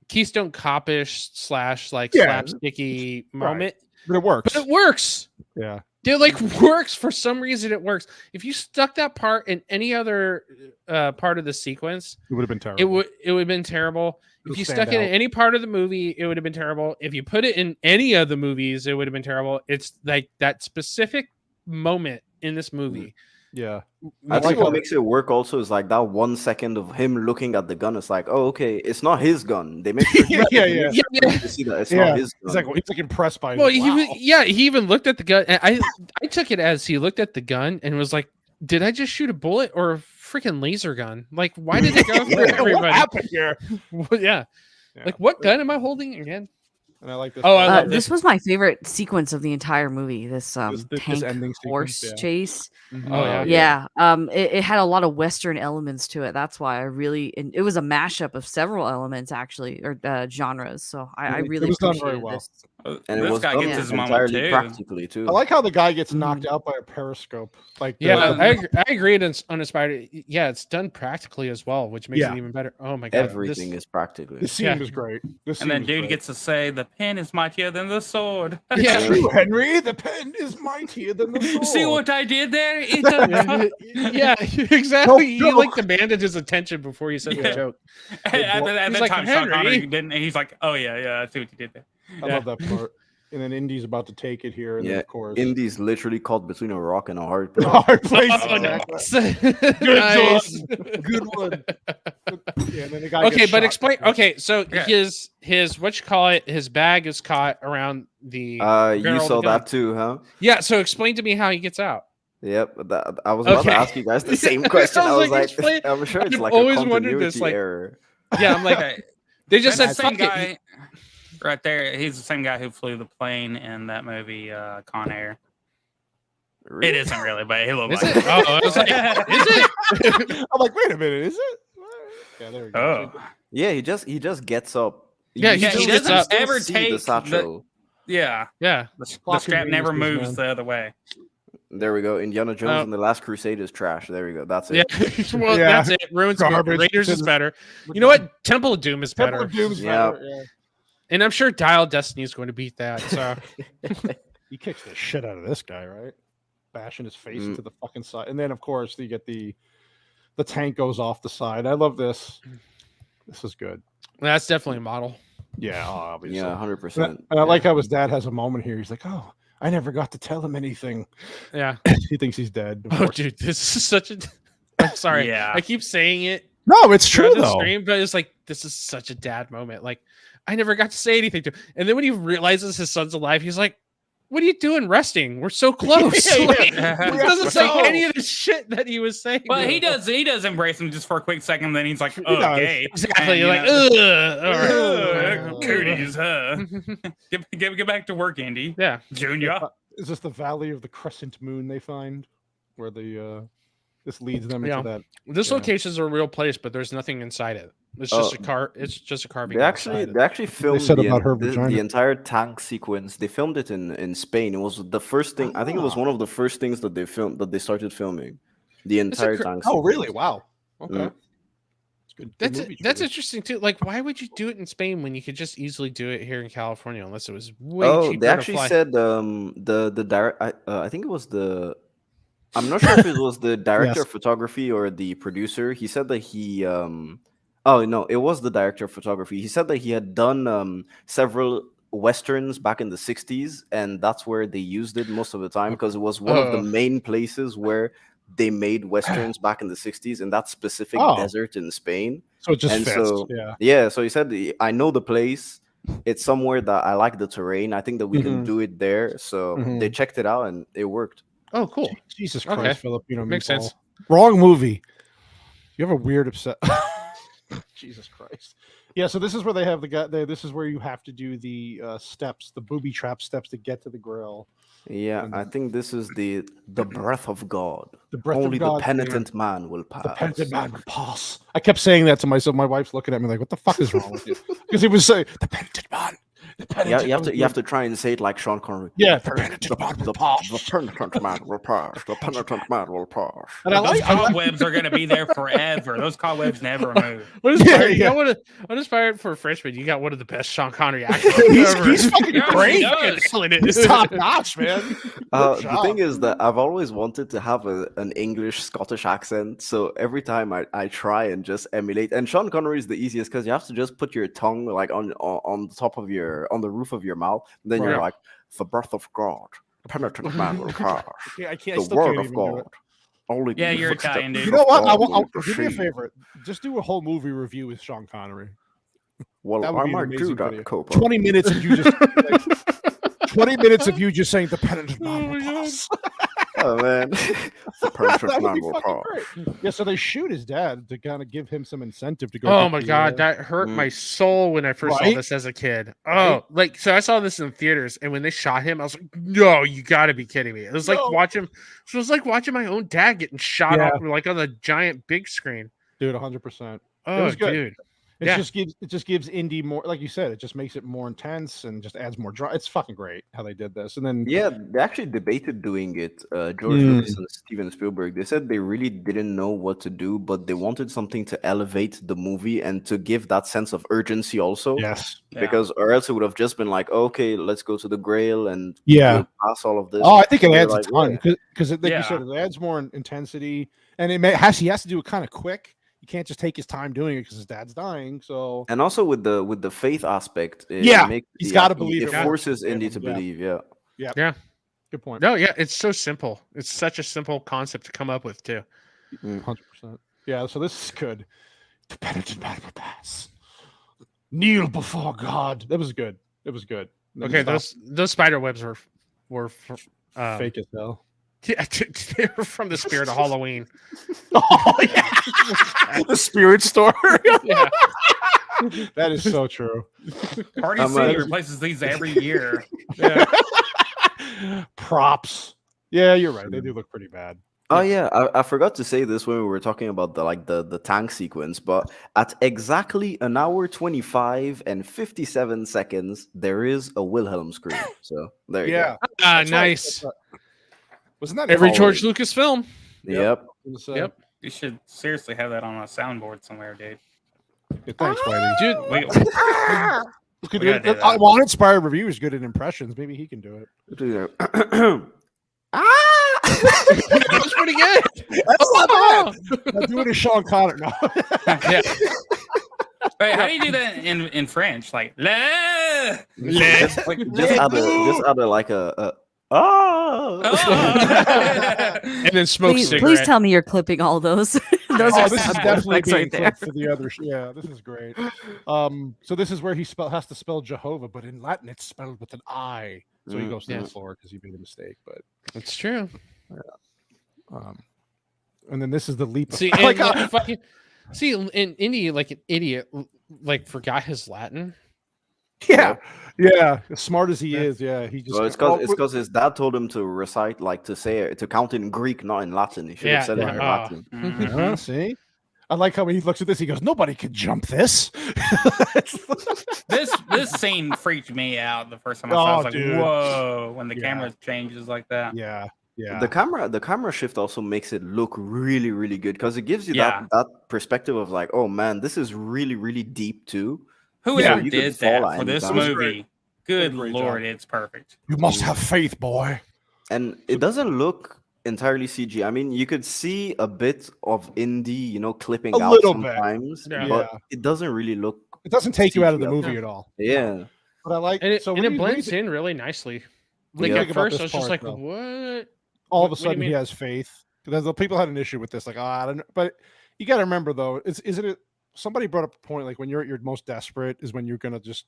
Keystone Cop-ish / slapsticky moment. But it works. But it works. Yeah. Dude, like works for some reason. It works. If you stuck that part in any other part of the sequence, it would have been terrible. It would have been terrible. If you stuck it in any part of the movie, it would have been terrible. If you put it in any of the movies, it would have been terrible. It's like that specific moment in this movie. Yeah. I think what makes it work also is like that 1 second of him looking at the gun. It's like, oh, okay, it's not his gun. They make sure to see that it's not his gun. He's like impressed by it. Well, he even looked at the gun. And I took it as he looked at the gun and was like, did I just shoot a bullet or a freaking laser gun? Like, why did it go through everybody? What happened here? yeah. Like, what gun am I holding again? And I like this. Oh, I love this was my favorite sequence of the entire movie. This tank ending horse chase. Oh yeah. It had a lot of Western elements to it. That's why it was a mashup of several elements actually, or genres. So I really appreciated very well. this. And this it was guy gets his moment entirely too. practically too. I like how the guy gets knocked out by a periscope. Like I agree. It's uninspired. Yeah, it's done practically as well, which makes it even better. Oh my god, everything is practically. The scene is great. And then dude gets to say, "The pen is mightier than the sword." Yeah, true, Henry. The pen is mightier than the sword. See what I did there? Yeah, exactly. He like demanded his attention before he said the joke. At that like, time, Sean Connery didn't. He's like, "Oh yeah, I see what you did there." I love that part. And then Indy's about to take it here, and then, of course, Indy's literally caught between a rock and a hard place. hard place. Oh, no. Nice. Good one. Yeah, and then the guy Okay, gets but shot. explain. Okay, so Yeah. his what you call it? His bag is caught around the. You barrel of saw the gun. that too, huh? Yeah. So explain to me how he gets out. Yep, I was about to ask you guys the same question. I was like, explain- I'm sure it's I've like always a wondered continuity this, like- error. Yeah, I'm like, Okay. they just That's said the same fuck it. guy right there. He's the same guy who flew the plane in that movie, Con Air. Really? It isn't really, but he looked Is like it? Oh, I was like, is it? I'm like, wait a minute, is it? Yeah, there we go. Oh, Yeah, he just gets up. Yeah, Yeah, he he gets doesn't up. ever see take the satchel. yeah. Yeah. The Fucking strap never geniuses, moves man. the other way. There we go. Indiana Jones Oh. and the Last Crusade is trash. There we go. That's Yeah. it. Well, Yeah. that's it. Ruins Garbage. Raiders is better. You know what? Temple of Doom is Temple better. of Doom's Yeah. better. Yeah. And I'm sure Dial Destiny is going to beat that. So He kicks the shit out of this guy, right? Bashing his face into the fucking side, and then of course you get the tank goes off the side. I love this. This is good. that's definitely a model. Yeah, obviously. Yeah, And 100%. I like how his dad has a moment here. He's like, "Oh, I never got to tell him anything." Yeah. He thinks he's dead. of Oh, course. dude, this is such a. I'm sorry. Yeah. I keep saying it No, it's true throughout the though. stream, but it's like this is such a dad moment. Like I never got to say anything to him. And then when he realizes his son's alive, he's like, "What are you doing resting? We're so close." Yeah, Like, yeah. he doesn't say go. any of the shit that he was saying. But to he him. does embrace him just for a quick second, then he's like, oh, does. gay. Exactly. And, You're you like, know, ugh. All right. cooties, huh? Get back to work, Andy. Yeah. Junior. Is this the Valley of the Crescent Moon they find, where the this leads them into Yeah. that? This Yeah. location is a real place, but there's nothing inside it. It's just a car. It's just a carving. They inside it. actually filmed said about her the vagina. entire tank sequence. They filmed it in Spain. It was the first thing. I think it was one of the first things that they started filming. The entire tank. Oh, sequence. really? Wow. Okay. Mm. It's good. That's movie that's choice. interesting too. Like, why would you do it in Spain when you could just easily do it here in California? Unless it was way Oh, cheaper they to actually fly. said the direct. I think it was the. I'm not sure if it was the director Yes. of photography or the producer. He said that he. Oh no, it was the director of photography. He said that he had done several westerns back in the 60s, and that's where they used it most of the time because it was one of the main places where they made westerns back in the 60s in that specific Oh. desert in Spain. So it just And fits. so- Yeah. Yeah, so he said, I know the place. It's somewhere that I like the terrain. I think that we can Mhm. do it there. So they Mhm. checked it out and it worked. Oh, cool. Jesus Okay. Christ, Filipino Makes meatball. sense. Wrong movie. You have a weird upset. Jesus Christ. Yeah, so this is where they have the guy. This is where you have to do the steps, the booby trap steps to get to the grill. Yeah, And I think this is the breath of God. The breath Only of God. the penitent man will pass. The penitent man will pass. I kept saying that to myself. My wife's looking at me like, "What the fuck is wrong with you?" Because he was saying, "The penitent man." The Yeah, penitent you have to try and say it like Sean Connery. Yeah, the the penitent man will the pass. penitent man will pass. The penitent man will pass. And I Those like, I like cobwebs are going to be there forever. Those cobwebs never move. What is Yeah, fired? You yeah. got one of what is fired for a Frenchman? You got one of the best Sean Connery actors. he's fucking Yeah, he great. does. He's top notch, man. The job. thing is that I've always wanted to have an English Scottish accent, so every time I try and just emulate, and Sean Connery is the easiest because you have to just put your tongue like on the top of on the roof of your mouth, and then you're Right. like, the breath of God, the penitent man will pass. I can't. I The still word can't of even do it. God. Only Yeah, the you're footsteps Italian, dude. You know what? of God will Do me a proceed. favor. Just do a whole movie review with Sean Connery. Well, That would I be an might amazing do that, video. Copa. 20 minutes of you just 20 minutes of you just saying the penitent man will pass. Oh man, the That penitent would man be will fucking pass. great. Yeah, so they shoot his dad to kind of give him some incentive to go. Oh get my the, god, that hurt Mm. my soul when I first saw Right? this as a kid. Oh, Right? like so I saw this in theaters, and when they shot him, I was like, "No, you got to be kidding me!" It was like No. watching. So it was like watching my own dad getting shot Yeah. off like on the giant big screen. dude, 100%. Oh, was good. dude. It Yeah. just gives Indy more, like you said, it just makes it more intense and just adds more drama. It's fucking great how they did this. And then Yeah, they actually debated doing it. George Mm. Lucas and Steven Spielberg. They said they really didn't know what to do, but they wanted something to elevate the movie and to give that sense of urgency also. yes, Yeah. Because or else it would have just been like, okay, let's go to the Grail and yeah. we'll pass all of this. Oh, I think it They're adds like, a ton yeah. because, like Yeah. you said, it adds more intensity, and he has to do it kind of quick. he can't just take his time doing it because his dad's dying. So And also with the faith aspect, he's got to believe it forces Indy to believe. Yeah. Good point. No, yeah, it's so simple. It's such a simple concept to come up with too. 100%. Yeah, so this is good. The penitent man will pass. Kneel before God. That was good. It was good. Okay, those spider webs were fake as hell. Yeah, they were from the Spirit of Halloween. Oh yeah, the spirit store. Yeah, that is so true. Party City replaces these every year. yeah. Props. Yeah, you're right. They do look pretty bad. Oh yeah, I forgot to say this when we were talking about the tank sequence, but at exactly 1 hour 25 and 57 seconds, there is a Wilhelm scream. So there you go. Nice. Wasn't that Every George Lucas film? Yep. Yep. You should seriously have that on a soundboard somewhere, dude. Yeah, thanks, Whitey. Dude, Wait, I wanted Inspired Review is good at impressions. Maybe he can do it. that was pretty good. That's not bad. I'll do it as Sean Connery. No. Yeah. wait, how do you do that in French? Like, just add like a and then smoke cigarette. Please tell me you're clipping all those. Those are this is sound definitely effects being right there. clipped for the other. Yeah, this is great. So this is where he has to spell Jehovah, but in Latin it's spelled with an I. So he goes to the floor because he made a mistake. But it's true. And then this is the leap. See, Of, in Indy, like an idiot, like forgot his Latin. Yeah, as smart as he is, he just. Well, it's because his dad told him to recite, like to count in Greek, not in Latin. He should have said it in Latin. See, I like how he looks at this. He goes, "Nobody can jump this." This scene freaked me out the first time I saw it. I was like, dude. whoa, when the camera changes like that. Yeah. The camera shift also makes it look really, really good because it gives you that perspective of like, oh man, this is really, really deep too. Whoever did that for this movie, good lord, it's perfect. You must have faith, boy. And it doesn't look entirely CG. I mean, you could see a bit of Indy, clipping out sometimes, but it doesn't really look. It doesn't take you out of the CG movie at all. Yeah, but I like and it, so and it blends in really nicely. Like at first, I was just like, "What?" All of a sudden, he has faith. Because the people had an issue with this, like, I don't know. But you got to remember, though, isn't it? Somebody brought up a point, like when you're at your most desperate is when you're gonna just.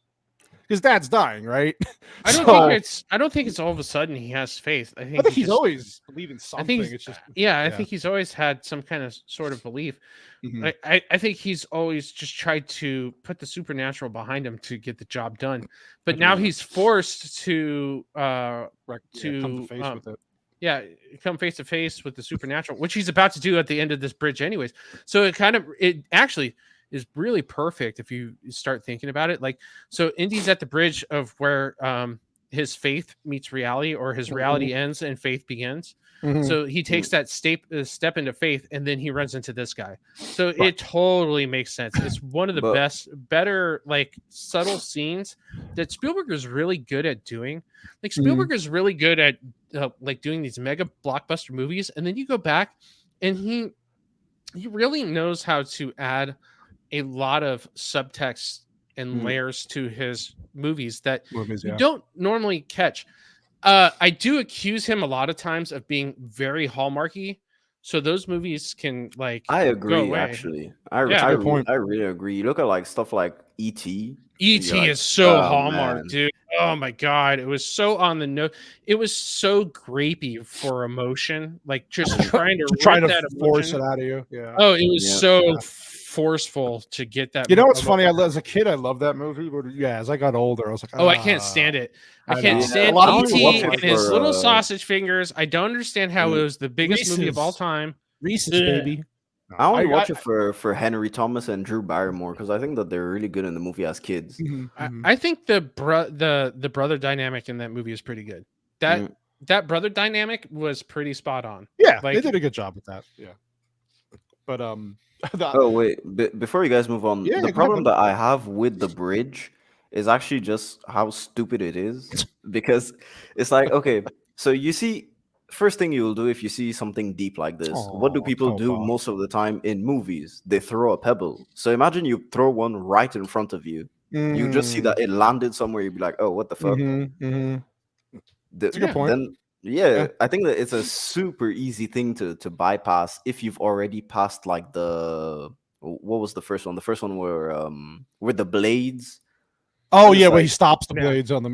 His dad's dying, right? I don't think it's all of a sudden he has faith. I think he's always believing something. It's just I think he's always had some kind of sort of belief. Mm-hmm. I think he's always just tried to put the supernatural behind him to get the job done. But now he's forced to come to face with it. Yeah, come face to face with the supernatural, which he's about to do at the end of this bridge, anyways. So it actually is really perfect if you start thinking about it. Like, so Indy's at the bridge of where his faith meets reality, or his reality ends and faith begins. Mm-hmm. So he takes that step into faith, and then he runs into this guy. So it totally makes sense. It's one of the better, like, subtle scenes that Spielberg is really good at doing. Like, Spielberg is really good at like doing these mega blockbuster movies, and then you go back, and he really knows how to add a lot of subtext and layers to his movies that you don't normally catch. I do accuse him a lot of times of being very Hallmarky, so those movies can like. I agree. Actually, I really agree. You look at like stuff like E.T. E.T. is so Hallmark, dude. Oh my god, it was so on the nose. It was so grapey for emotion, like just trying to force it out of you. Yeah. Oh, it was so forceful to get that. You know what's funny? As a kid, I loved that movie, but as I got older, I was like, I can't stand it. I can't stand E.T. and his little sausage fingers. I don't understand how it was the biggest movie of all time. Reese's baby. I want to watch it for Henry Thomas and Drew Barrymore because I think that they're really good in the movie as kids. I think the brother dynamic in that movie is pretty good. That brother dynamic was pretty spot on. Yeah, like, they did a good job with that. Yeah, but oh wait, before you guys move on, the problem that I have with the bridge is actually just how stupid it is because it's like, okay, so you see first thing you'll do if you see something deep like this, what do people do most of the time in movies? They throw a pebble. So imagine you throw one right in front of you. You just see that it landed somewhere. You'd be like, oh, what the fuck? That's a good point. Then, yeah, I think that it's a super easy thing to bypass if you've already passed like what was the first one? The first one where the blades. Oh yeah, where he stops the blades on the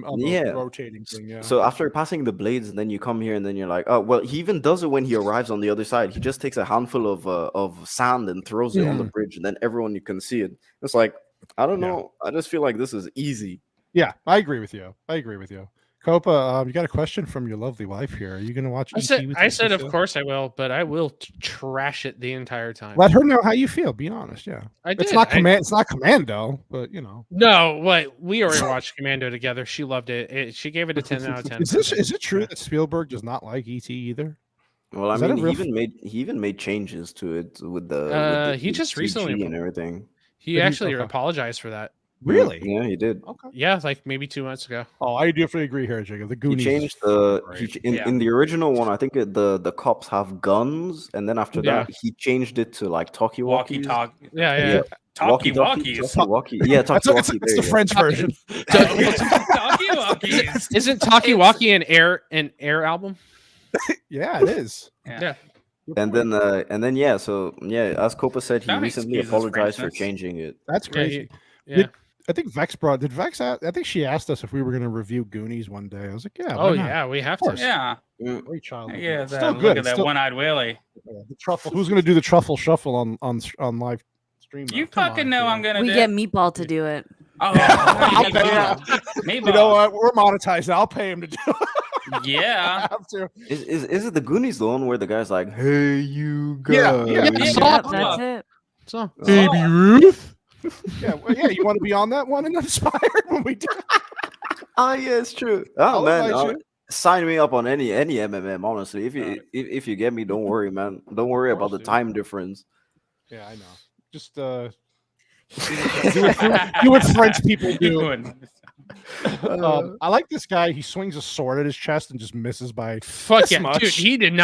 rotating thing. Yeah. So after passing the blades, and then you come here, and then you're like, oh well. He even does it when he arrives on the other side. He just takes a handful of sand and throws it on the bridge, and then everyone you can see it. It's like, I don't know. I just feel like this is easy. Yeah, I agree with you. Copa, you got a question from your lovely wife here. Are you going to watch? I said, of course I will, but I will trash it the entire time. Let her know how you feel. Be honest. Yeah, it's not It's not Commando, but you know. No, we already watched Commando together. She loved it. She gave it a 10 out of 10. Is it true that Spielberg does not like ET either? Well, I mean, he even made changes to it with the he just recently and everything. He actually apologized for that. Really? Yeah, he did. Okay. Yeah, like maybe 2 months ago. Oh, I definitely agree here, Jacob. The Goonies. He changed in the original one. I think the cops have guns, and then after that, he changed it to like talkie-walkies. Yeah. Talkie-walkies. Yeah, talkie-walkie. That's the French version. Talkie-walkies. Isn't Talkie-walkie an Air album? Yeah, it is. Yeah. And then, as Copa said, he recently apologized for changing it. That's crazy. Yeah. I think Vex did Vex ask, I think she asked us if we were going to review Goonies one day. I was like, yeah. Oh yeah, we have to. Yeah. Great child. Yeah. Still Look good. at that one-eyed Willie. The truffle. Who's going to do the truffle shuffle on live stream? You fucking know I'm gonna. We get Meatball to do it. Oh, I'll pay Meatball. You know what? We're monetized. I'll pay him to do it. Yeah. I have to. Is it the Goonies, the one where the guy's like, "Hey, you guys." Yeah, that's it. So, Baby Ruth. Yeah, you want to be on that one and inspired when we do. Oh yeah, it's true. Oh man, sign me up on any MMM. Honestly, if you get me, don't worry, man. Don't worry about the time difference. Yeah, I know. Just do what French people do. I like this guy. He swings a sword at his chest and just misses by dude. He didn't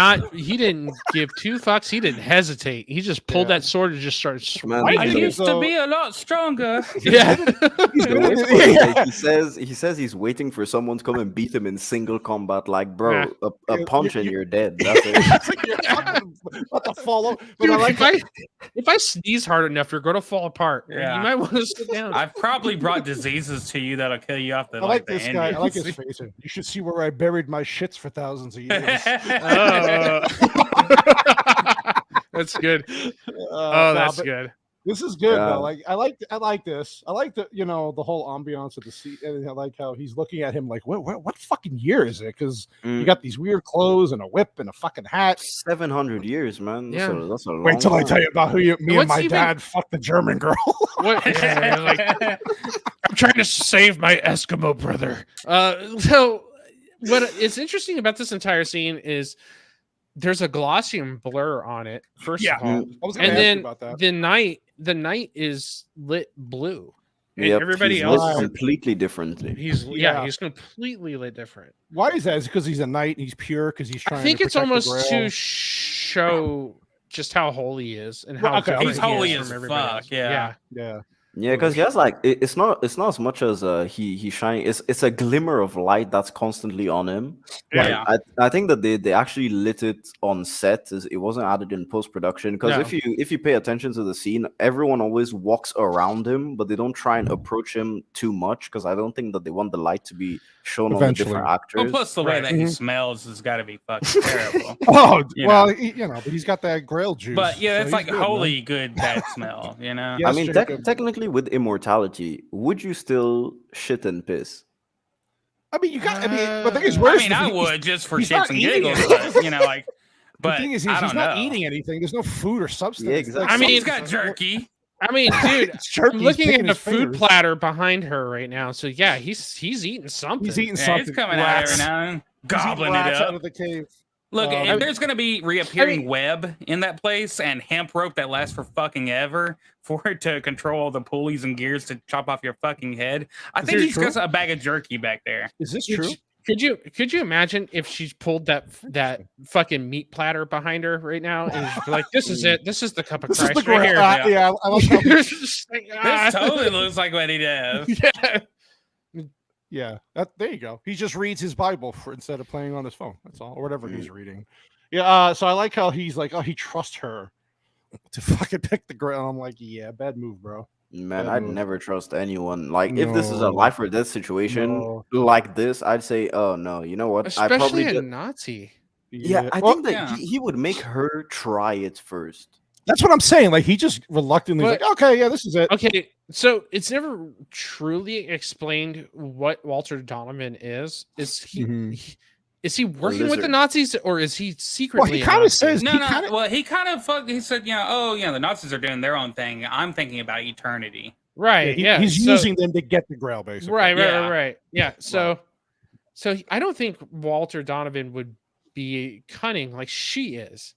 give 2 fucks. He didn't hesitate. He just pulled that sword and just started swinging. I used to be a lot stronger. Yeah. He says he's waiting for someone to come and beat him in single combat. Like, bro, a punch and you're dead. That's it. What the follow? Dude, if I sneeze hard enough, you're going to fall apart. Yeah. You might want to sit down. I've probably brought diseases to you that'll kill you off the. I like this guy. I like his face. You should see where I buried my shits for thousands of years. That's good. That's good. This is good though. Like I like this. I like the the whole ambiance of the seat, and I like how he's looking at him like, what fucking year is it? Because you got these weird clothes and a whip and a fucking hat. 700 years, man. Yeah. That's a long Wait till time. I tell you about me and my dad fucked the German girl. I'm trying to save my Eskimo brother. So what is interesting about this entire scene is there's a Gaussian blur on it, first of all. And then the night is lit blue. And everybody else completely differently. He's completely lit different. Why is that? Is it because he's a knight and he's pure because he's trying I think to it's protect almost the to Grail? show just how holy he is and how he's holy as fuck. Yeah. Yeah, because he has like it's not as much as he shining. It's a glimmer of light that's constantly on him. Yeah, I think that they actually lit it on set. It wasn't added in post production because if you pay attention to the scene, everyone always walks around him, but they don't try and approach him too much because I don't think that they want the light to be shown on the different actors. Well, plus the way that he smells has got to be fucking terrible. But he's got that Grail juice. But yeah, it's like holy good that smell. You know, I mean, technically. With immortality, would you still shit and piss? I mean, the thing is, I would just for shits and giggles, but, But the thing is, he's not eating anything. There's no food or substance. Yeah, exactly. I mean, he's got jerky. I mean, dude, I'm looking at the food platter behind her right now. So yeah, he's eating something. He's eating something. He's coming out every now and gobbling it up out of the cave. Look, if there's going to be reappearing web in that place and hemp rope that lasts for fucking ever for it to control the pulleys and gears to chop off your fucking head, I think he's got a bag of jerky back there. Is this true? Could you imagine if she pulled that fucking meat platter behind her right now and she'd be like, "This is it. This is the cup of This is Christ the right Grail. here." Yeah, I like how It's just like, This totally looks like what he does. Yeah, there you go. He just reads his Bible instead of playing on his phone. That's all, or whatever he's reading. Yeah. So I like how he's like, oh, he trusts her to fucking pick the Grail. I'm like, yeah, bad move, bro. Man, Bad I'd move. never trust anyone. Like, if this is a No. life or death situation like this, I'd say, oh no, you know what? I especially probably a did. Nazi. Yeah, I Well, think that yeah. he would make her try it first. that's what I'm saying. Like he just reluctantly But- like, okay, yeah, this is it. Okay, so it's never truly explained what Walter Donovan is. Is he? Mhm. Is he working with the lizard. Nazis, or is he secretly? a kind of Nazi? says No, he no. kinda- Well, he kind of he said, the Nazis are doing their own thing. I'm thinking about eternity. right. Yeah, he's so- using them to get the Grail, basically. Right. Yeah. So, I don't think Walter Donovan would be cunning like she is.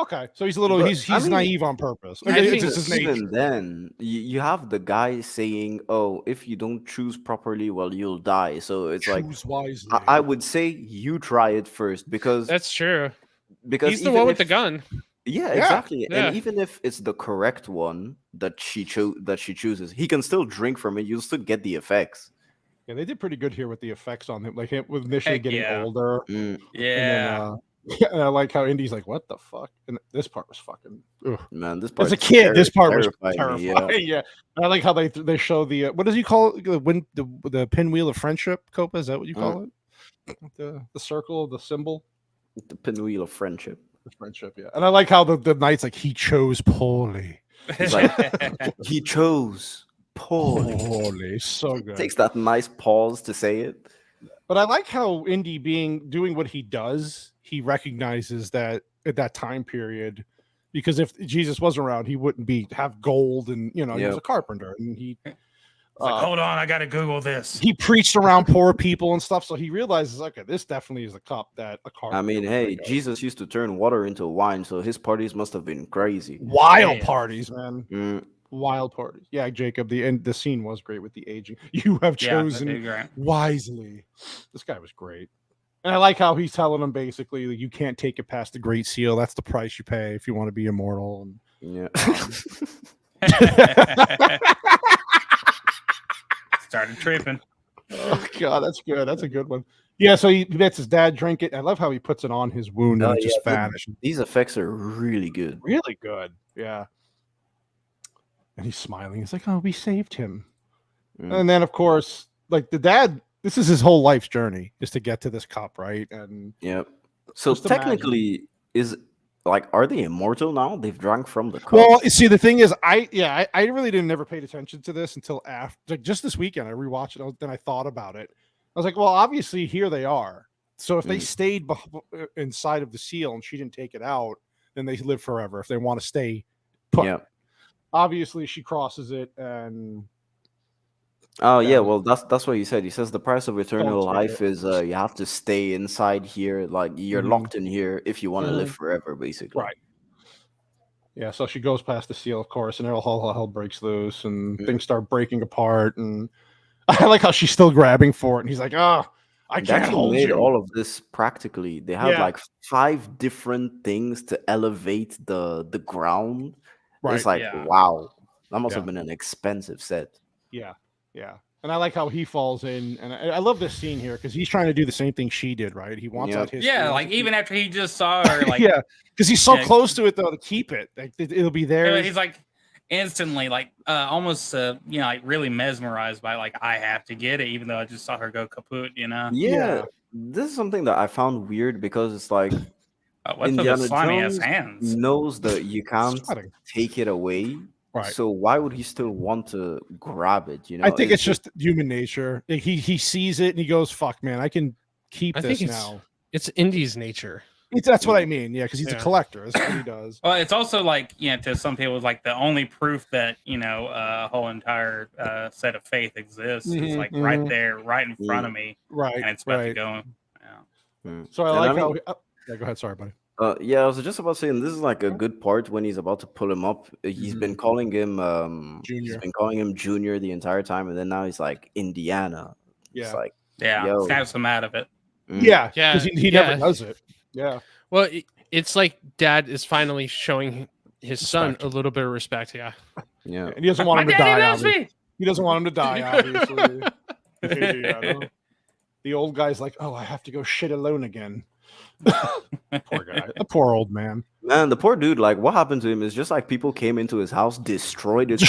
Okay, so he's a little But, he's I mean, naive on purpose. I It's think just his nature. Even then, you have the guy saying, "Oh, if you don't choose properly, well, you'll die." So it's like, Choose wisely. I would say you try it first because That's true. He's the even one with the if- gun. Yeah, Yeah, exactly. yeah. And even if it's the correct one that she chooses, he can still drink from it. You'll still get the effects. Yeah, they did pretty good here with the effects on him, like him with initially Heck getting yeah. older. Mm, Yeah. And I like how Indy's like, "What the fuck?" And this part was fucking. Ugh. man, this part As a kid, this part was terrified me, terrifying. Yeah. And I like how they show the what does he call it? The pinwheel of friendship? Copa, is that what you call it? The circle, the symbol, The pinwheel of friendship. the friendship. Yeah. And I like how the knight's like he chose poorly. It's like he chose poorly. Poorly, so good. Takes that nice pause to say it. But I like how Indy doing what he does, he recognizes that at that time period, because if Jesus wasn't around, he wouldn't have gold and he was Yep. a carpenter and he Hold on, I gotta Google this. he preached around poor people and stuff. So he realizes, okay, this definitely is the cup that a carpenter. I mean, would hey, drink of. Jesus used to turn water into wine, so his parties must have been crazy. Wild Yeah. parties, man. Mm, Wild parties. Yeah, Jacob. The scene was great with the aging. You have Yeah, that'd chosen be great. wisely. This guy was great. And I like how he's telling him basically that you can't take it past the Great Seal. That's the price you pay if you want to be immortal. And yeah. Started tripping. oh god, that's good. That's a good one. Yeah, so he lets his dad drink it. I love how he puts it on his wound and Oh, it just yeah, vanishes. These effects are really good. Really good. Yeah. And he's smiling. He's like, "Oh, we saved him." Mm. And then, of course, like the dad, this is his whole life's journey, is to get to this cup, right? And Yep. So Just imagine. technically, are they immortal now? They've drunk from the cup. well, see, the thing is, I really never paid attention to this until after, like just this weekend. I rewatched it. Then I thought about it. I was like, well, obviously here they are. So if they stayed inside of the seal and she didn't take it out, then they live forever. If they want to stay put. Yeah. Obviously, she crosses it, and Oh yeah, Yeah. well that's what he said. He says the price of eternal Don't life take is you have to stay inside here, like you're Mhm. locked in here if you want to live Mhm. forever, basically. Right. Yeah, so she goes past the seal, of course, and all hell breaks loose, and Mhm. things start breaking apart. And I like how she's still grabbing for it, and he's like, "Oh, I They can't actually hold made you." all of this practically. They had Yeah. like 5 different things to elevate the ground. Right. It's like, Yeah. wow, that must Yeah. have been an expensive set. Yeah, yeah. And I like how he falls in, and I love this scene here because he's trying to do the same thing she did, right? He wants Yeah. out history. Yeah, he like wants to even keep- after he just saw her, like yeah, because he's so Yeah. close to it though to keep it. Like it'll be there. he's like instantly like almost like really mesmerized by like I have to get it, even though I just saw her go kaput, Yeah, Yeah. this is something that I found weird because it's like What's with Indiana his slimy ass Jones hands? knows that you can't Sweating. take it away. Right. So why would he still want to grab it? I think it's just human nature. Like, he sees it and he goes, "Fuck, man, I can keep I this think it's now." it's Indy's nature. That's what I mean. Yeah, because he's a Yeah. collector. That's what he does. Well, it's also like to some people, it's like the only proof that a whole entire set of faith exists is Mhm, like right mhm. there, right in front of me, Right. and it's about to right. go. Yeah. Mm. So I And like I mean- how. Yeah, go ahead. Sorry, buddy. Yeah, I was just about saying this is like a good part when he's about to pull him up. He's been calling him he's Junior. been calling him Junior the entire time, and then now he's like Indiana. It's Yeah. like Yeah, snaps him out of it. Yeah, because he never does it. Yeah. Well, it's like Dad is finally showing his son a little bit of respect. Yeah. Yeah. And he doesn't want him to die. Loves me. He doesn't want him to die, obviously. The old guy's like, oh, I have to go shit alone again. Poor guy. A poor old man. Man, the poor dude, like, what happened to him is just like people came into his house, destroyed it.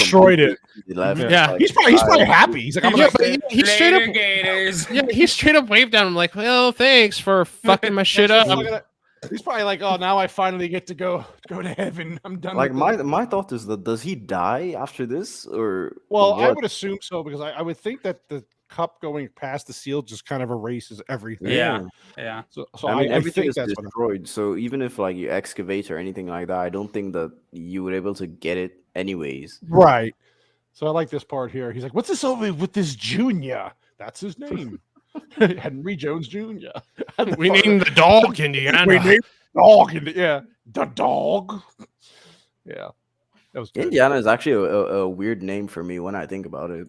He left. Yeah. Like, He's probably happy. He's like, I'm he straight up Gators. Yeah, he straight up waved down. I'm like, well, thanks for fucking my shit up. He's probably like, oh, now I finally get to go to heaven. I'm done. like with my thought is that does he die after this or Well, I what? would assume so because I would think that the cup going past the seal just kind of erases everything. Yeah. So I mean, everything think is that's what destroyed. So even if like you excavate or anything like that, I don't think that you would able to get it anyways. Right. So I like this part here. He's like, what's this over with this Junior? That's his name. Henry Jones Jr. We named the dog Indiana. We named the dog the dog. Yeah. That was good. Indiana is actually a weird name for me when I think about it.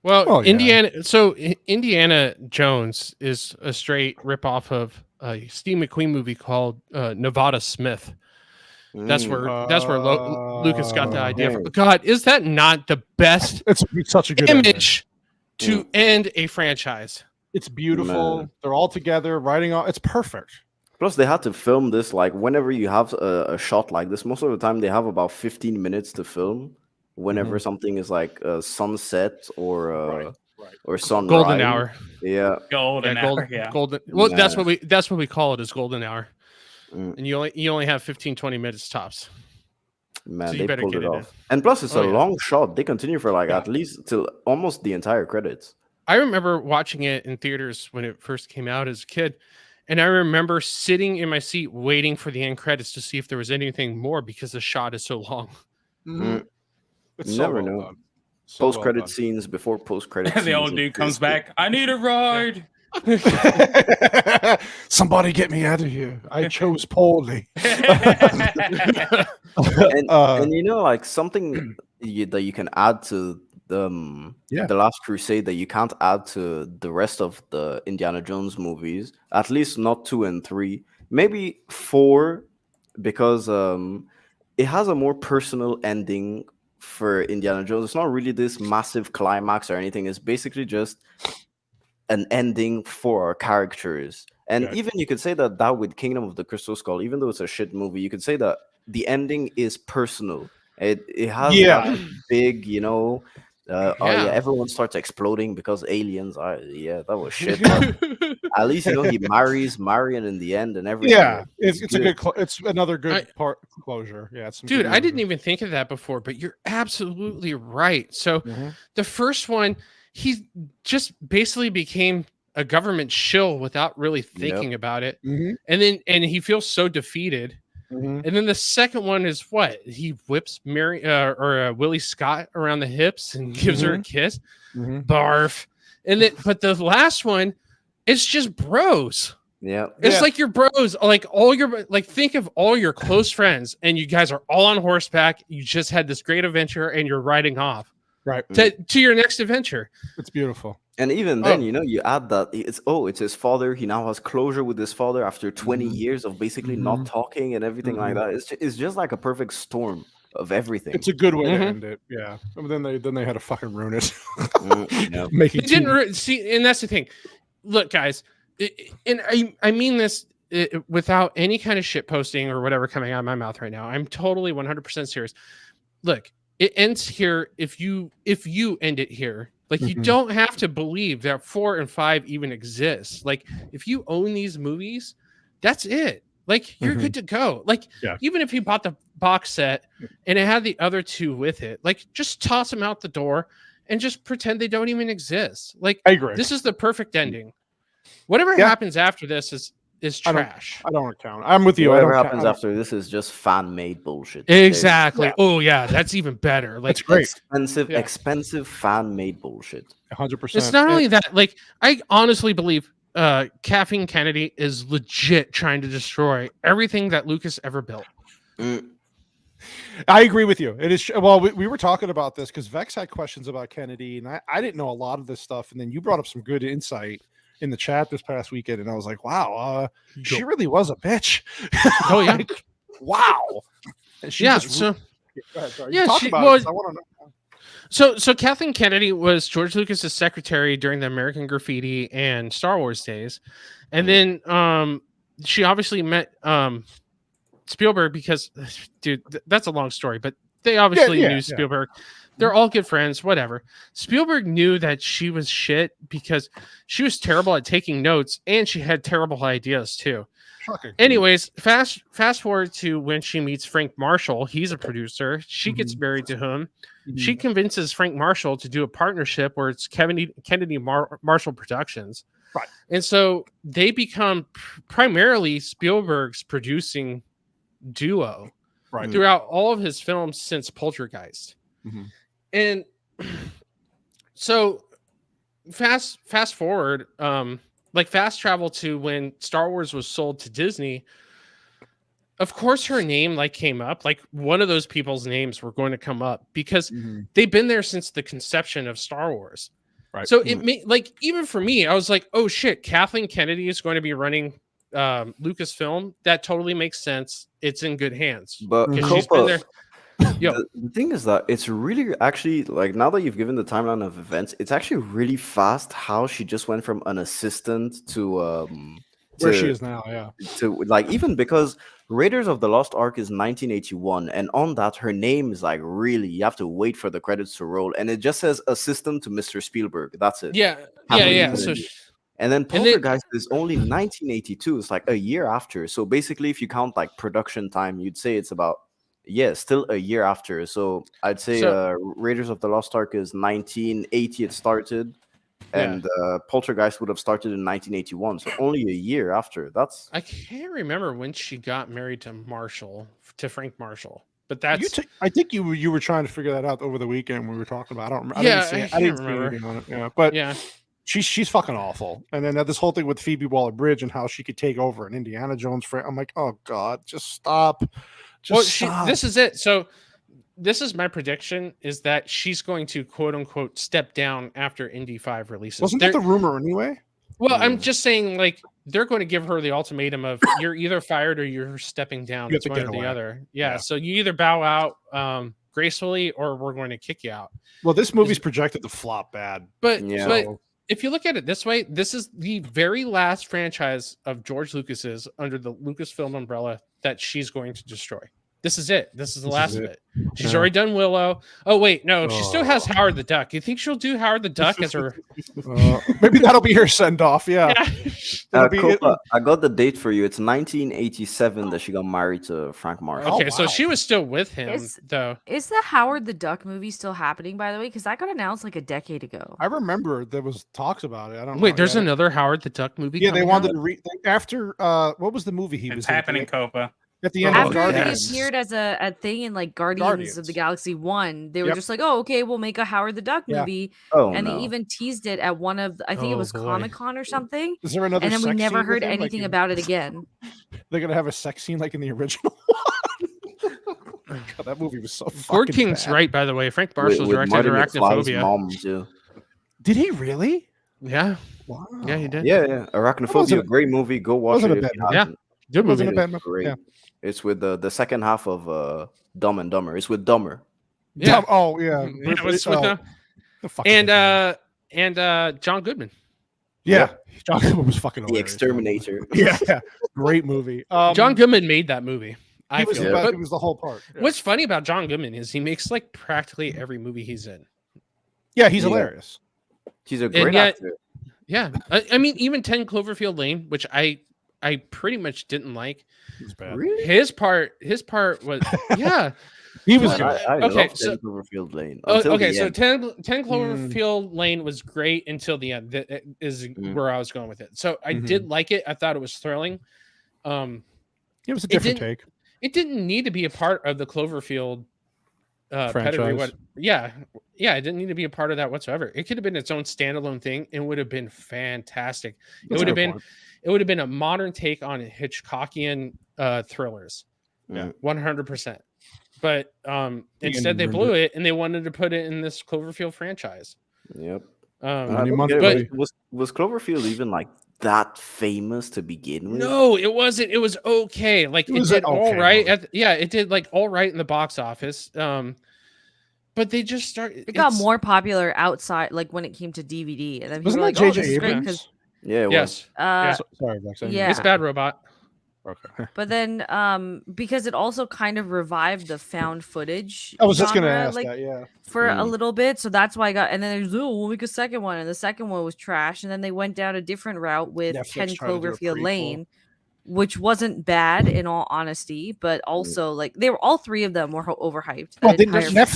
Well, Indiana. So Indiana Jones is a straight ripoff of a Steve McQueen movie called Nevada Smith. That's where Lucas got the idea from. God, is that not the best? It's such a good image to end a franchise. It's beautiful. Man. They're all together writing on. It's perfect. Plus, they had to film this like whenever you have a shot like this. Most of the time, they have about 15 minutes to film. Whenever something is like sunset or sunrise, golden hour. Yeah, golden hour. Yeah, golden. Well, that's what we call it is golden hour. And you only have 15-20 minutes tops. Man, so they pulled it off. And plus, it's a long shot. They continue for like at least till almost the entire credits. I remember watching it in theaters when it first came out as a kid. And I remember sitting in my seat waiting for the end credits to see if there was anything more because the shot is so long. It's never know. Post-credit scenes before post-credit scenes. The old dude comes back. I need a ride. Somebody get me out of here. I chose poorly. and you know, like something that you can add to the Last Crusade that you can't add to the rest of the Indiana Jones movies, at least not 2 and 3, maybe 4, because it has a more personal ending for Indiana Jones. It's not really this massive climax or anything. It's basically just an ending for our characters. And even you could say that with Kingdom of the Crystal Skull, even though it's a shit movie, you could say that the ending is personal. It has that big, everyone starts exploding because aliens are that was shit. At least he marries Marion in the end and everything. Yeah, it's a good it's another good closure. Yeah, dude, I didn't even think of that before, but you're absolutely right. So the first one, he just basically became a government shill without really thinking about it. And he feels so defeated. And then the second one is what? He whips Mary or Willie Scott around the hips and gives her a kiss. Barf. And then, but the last one, it's just bros. Yeah. It's like your bros, like think of all your close friends and you guys are all on horseback. You just had this great adventure and you're riding off. Right. To your next adventure. It's beautiful. And even then, you add that it's his father. He now has closure with his father after 20 years of basically not talking and everything like that. It's just like a perfect storm of everything. It's a good way to end it. Yeah. And then they had to fucking ruin it. It didn't see, and that's the thing. Look, guys, and I mean this without any kind of shit posting or whatever coming out of my mouth right now. I'm totally 100% serious. Look, it ends here if you end it here. Like, you don't have to believe that 4 and 5 even exist. Like, if you own these movies, that's it. Like, you're good to go. Like, even if you bought the box set and it had the other 2 with it, like, just toss them out the door and just pretend they don't even exist. Like, I agree. This is the perfect ending. Whatever happens after this is trash. I don't count. I'm with you. Whatever happens after this is just fan-made bullshit. Exactly. Oh yeah, that's even better. Like, that's great. Expensive fan-made bullshit. 100%. It's not only that. Like, I honestly believe Kathleen Kennedy is legit trying to destroy everything that Lucas ever built. I agree with you. It is well. We were talking about this because Vex had questions about Kennedy, and I didn't know a lot of this stuff. And then you brought up some good insight in the chat this past weekend, and I was like, wow, she really was a bitch. Oh yeah, like, wow. And she yeah. just, So yeah, she about was. It, I want to know. So Kathleen Kennedy was George Lucas's secretary during the American Graffiti and Star Wars days, and then she obviously met Spielberg because, dude, that's a long story, but they obviously knew Spielberg. They're all good friends, whatever. Spielberg knew that she was shit because she was terrible at taking notes and she had terrible ideas too. Shocking. Anyways, fast forward to when she meets Frank Marshall. He's a producer. She gets married to him. She convinces Frank Marshall to do a partnership where it's Kennedy Marshall Productions. Right. And so they become primarily Spielberg's producing duo throughout all of his films since Poltergeist. And so fast forward, like fast travel to when Star Wars was sold to Disney. Of course, her name like came up. Like one of those people's names were going to come up because they've been there since the conception of Star Wars. Right. So it made like even for me, I was like, oh shit, Kathleen Kennedy is going to be running Lucasfilm. That totally makes sense. It's in good hands. But she's been there. The thing is that it's really actually like now that you've given the timeline of events, it's actually really fast how she just went from an assistant to where she is now, to like even because Raiders of the Lost Ark is 1981, and on that her name is like really you have to wait for the credits to roll, and it just says assistant to Mr. Spielberg. That's it. Yeah. So and then Poltergeist is only 1982. It's like a year after. So basically, if you count like production time, you'd say it's about still a year after. So I'd say Raiders of the Lost Ark is 1980. It started. And Poltergeist would have started in 1981, so only a year after. That's I can't remember when she got married to Frank Marshall, but that's I think you were trying to figure that out over the weekend when we were talking about. I don't remember. I didn't remember. See on it. Yeah, but she's fucking awful. And then this whole thing with Phoebe Waller-Bridge and how she could take over an Indiana Jones frame. I'm like, oh god, just stop. Stop. This is it. So. This is my prediction: is that she's going to "quote unquote" step down after Indy 5 releases. Wasn't that the rumor anyway? Well, I'm just saying, like they're going to give her the ultimatum of you're either fired or you're stepping down. It's one or the other. Yeah, so you either bow out gracefully or we're going to kick you out. Well, this movie's projected to flop bad, but if you look at it this way, this is the very last franchise of George Lucas's under the Lucasfilm umbrella that she's going to destroy. This is it. This is the last of it. She's already done Willow. Oh, wait. No, she still has Howard the Duck. You think she'll do Howard the Duck as her... maybe that'll be her send-off, yeah. Copa, I got the date for you. It's 1987 that she got married to Frank Marshall. Okay, so she was still with him, though. Is the Howard the Duck movie still happening, by the way? Because that got announced like a decade ago. I remember there was talks about it. I don't know. Wait, there's another Howard the Duck movie? Yeah, they wanted to after... what was the movie he was in? It's happening, Copa. At the end After of it appeared as a thing in like Guardians of the Galaxy 1, they were just like, oh, okay, we'll make a Howard the Duck movie. And they even teased it at one of, I think it was Comic-Con or something. Is there another and then we never scene heard anything about it again. They're going to have a sex scene like in the original one. God, that movie was so Gord fucking King's bad. right, by the way. Frank Marshall directed Arachnophobia. Mom too. Did he really? Yeah. Wow. Yeah, he did. Yeah. Arachnophobia, great movie. Go watch it. Good movie. Great. Yeah. It's with the second half of Dumb and Dumber. It's with Dumber. Yeah. Oh yeah. It was with and John Goodman. Yeah. John Goodman was fucking hilarious. The Exterminator. Yeah. Great movie. John Goodman made that movie. It was the whole part. Yeah. What's funny about John Goodman is he makes like practically every movie he's in. Yeah, he's hilarious. He's a great actor. Yeah. I mean, even 10 Cloverfield Lane, which I pretty much didn't like. It was bad. Really? His part was he was good. I okay. love 10 Cloverfield Lane. Okay, so 10 Cloverfield Lane was great until the end. That is where I was going with it. So I did like it. I thought it was thrilling. It was a different take. It didn't need to be a part of the Cloverfield pedigree. It didn't need to be a part of that whatsoever. It could have been its own standalone thing and would have been fantastic. It would have been a modern take on Hitchcockian thrillers. Yeah, 100%. But instead they ruined blew it and they wanted to put it in this Cloverfield franchise. Yep. Money, Was Cloverfield even like that famous to begin with? No, it wasn't. It was okay. Like it did all right. It did like all right in the box office. But they just started. It got more popular outside, like when it came to DVD. And then wasn't that like, J.J. Abrams? Yeah, it was. Sorry, yeah. It's Bad Robot. Okay. But then, because it also kind of revived the found footage. I was just gonna genre, ask like, that, yeah. For a little bit, so that's why I got. And then there's we'll make a second one, and the second one was trash. And then they went down a different route with Netflix 10 tried to do a Cloverfield prequel. Lane, which wasn't bad in all honesty, but also like they were all three of them were overhyped. Well,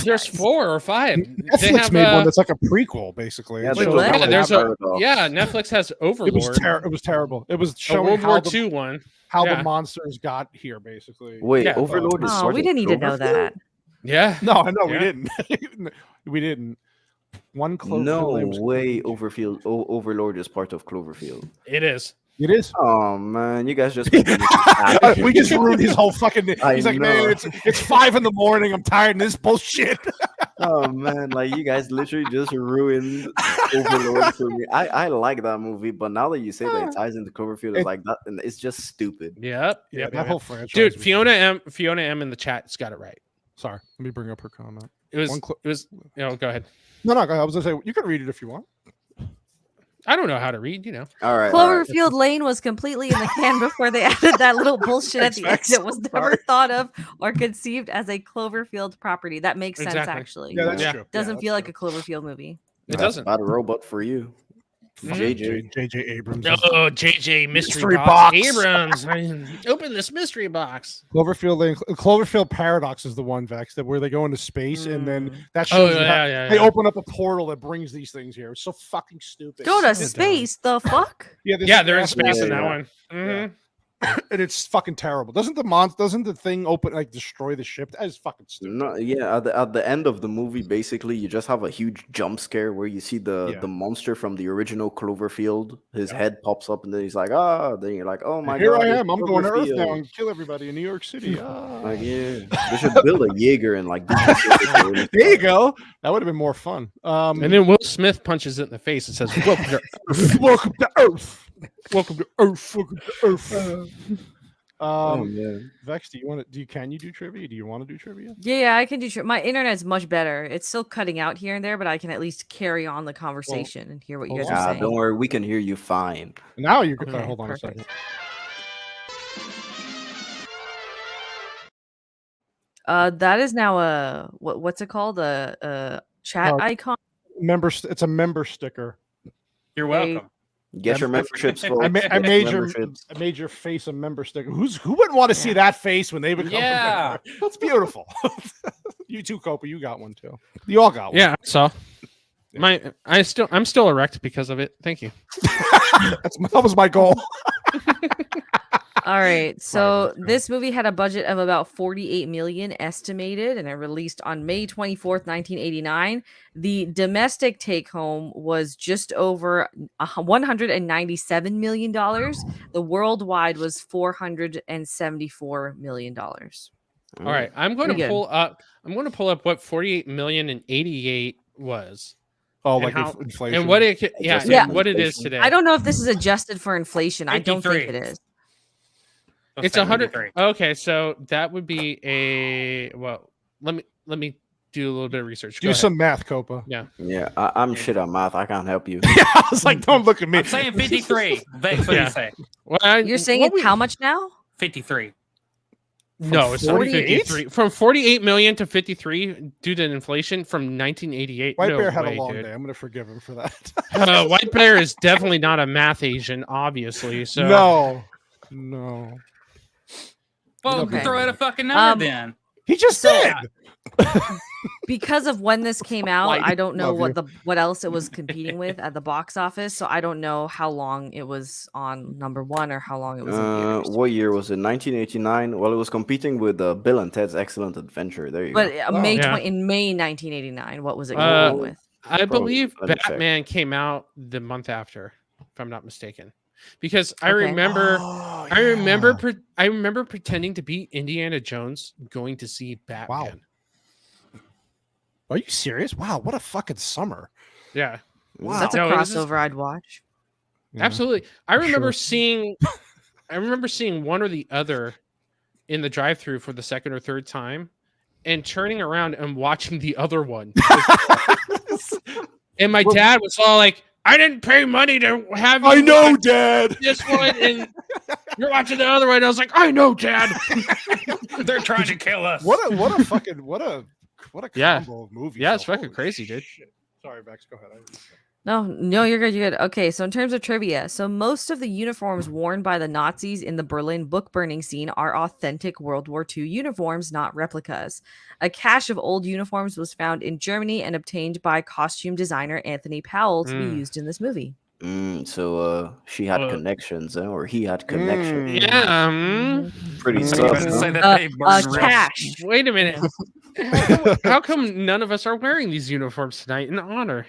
There's 4 or 5. Netflix made one that's like a prequel, basically. Yeah, Netflix has Overlord. It was terrible. It was showing World War II one. How the monsters got here, basically. Wait, Overlord is we didn't need to know that. Yeah. No, I know we didn't. We didn't. One Cloverfield. No way, Overlord is part of Cloverfield. It is. It is. Oh man, you guys just we just ruined his whole fucking. He's like, man, it's 5 a.m. I'm tired of this bullshit. Oh man, like you guys literally just ruined Overlord for me. I like that movie, but now that you say that it ties into Cloverfield, it's like that, and it's just stupid. Yep. That whole franchise. Dude, Fiona M in the chat's got it right. Sorry, let me bring up her comment. It was. Go ahead. No, I was gonna say you can read it if you want. I don't know how to read, All right. Cloverfield Lane was completely in the can before they added that little bullshit at the end. It was never thought of or conceived as a Cloverfield property. That makes sense, actually. Yeah, that's true. Doesn't feel like a Cloverfield movie. It doesn't. Bad robot for you. J.J. Abrams. Oh, J.J. Mystery box. Abrams. Open this mystery box. Cloverfield Lane. Cloverfield Paradox is the one, Vex, that where they go into space and then that shows they open up a portal that brings these things here. It's so fucking stupid. Go to space, the fuck? Yeah, they're in space in that one. Mm-hmm. And it's fucking terrible. Doesn't the thing open destroy the ship? That is fucking stupid. No, at the end of the movie, basically, you just have a huge jump scare where you see the monster from the original Cloverfield. His head pops up, and then he's like, then you're like, oh my god, here I am. I'm going to Earth now and kill everybody in New York City. Like, yeah, they should build a Jaeger and like. There you go. That would have been more fun. And then Will Smith punches it in the face and says, "Welcome to Earth." Welcome to Earth. Welcome to Earth. Welcome to Earth. Vex, can you do trivia? Do you want to do trivia? Yeah, I can do trivia. My internet's much better. It's still cutting out here and there, but I can at least carry on the conversation and hear what you guys are saying. Don't worry, we can hear you fine. Now you can. Hold on a second. That is now a what's it called? A chat icon. It's a member sticker. You're welcome. Get your memberships. I made your face a member sticker. Who wouldn't want to see that face when they become a member? That's beautiful. You too, Copa. You got one too. You all got one. Yeah, so I'm still erect because of it. Thank you. That was my goal. All right, so this movie had a budget of about 48 million estimated, and it released on May 24th, 1989. The domestic take home was just over $197 million. The worldwide was $474 million. All right, I'm going to pull up what 48 million and 88 was. Oh, like inflation. And what what it is today. I don't know if this is adjusted for inflation. 53. I don't think it is. It's 100. Okay, so that would be let me do a little bit of research. Do some math, Copa. Yeah. I'm shit at math. I can't help you. Yeah, I was like, don't look at me. I'm saying 53. Vex, what do you say? Well, you're saying it's how much now? 53. No, it's 53. From 48 million to 53 due to inflation from 1988. White Bear had a long day. I'm going to forgive him for that. White Bear is definitely not a math Asian, obviously. So no. Well, throw out a fucking number then. He just said. Because of when this came out, I don't know what else it was competing with at the box office, so I don't know how long it was on number one or how long it was in theaters. What year was it? 1989. Well, it was competing with Bill and Ted's Excellent Adventure. There you go. But in May 1989, what was it competing with? I believe Batman came out the month after, if I'm not mistaken. because I Okay. remember Oh, I remember yeah. I remember pretending to be Indiana Jones going to see Batman. Are you serious? Wow, what a fucking summer. Yeah. Wow. That's a No, it was crossover I'd watch. Yeah. Absolutely. I remember Sure. seeing one or the other in the drive-thru for the second or third time and turning around and watching the other one. And my dad was all like, I didn't pay money to have you I know, watch Dad. this one and you're watching the other one. I was like, I know, Dad. They're trying to kill us. What a fucking what a Yeah. combo of movies. Yeah, it's though. fucking Holy crazy, dude. shit. Sorry, Vex. Go ahead. No, you're good. You're good. Okay, so in terms of trivia, so most of the uniforms worn by the Nazis in the Berlin book burning scene are authentic World War II uniforms, not replicas. A cache of old uniforms was found in Germany and obtained by costume designer Anthony Powell to be used in this movie. So she had connections, or he had connections. Yeah. Pretty So you sus. better say huh? that they burned rich. Cash. Wait a minute. How come none of us are wearing these uniforms tonight in honor?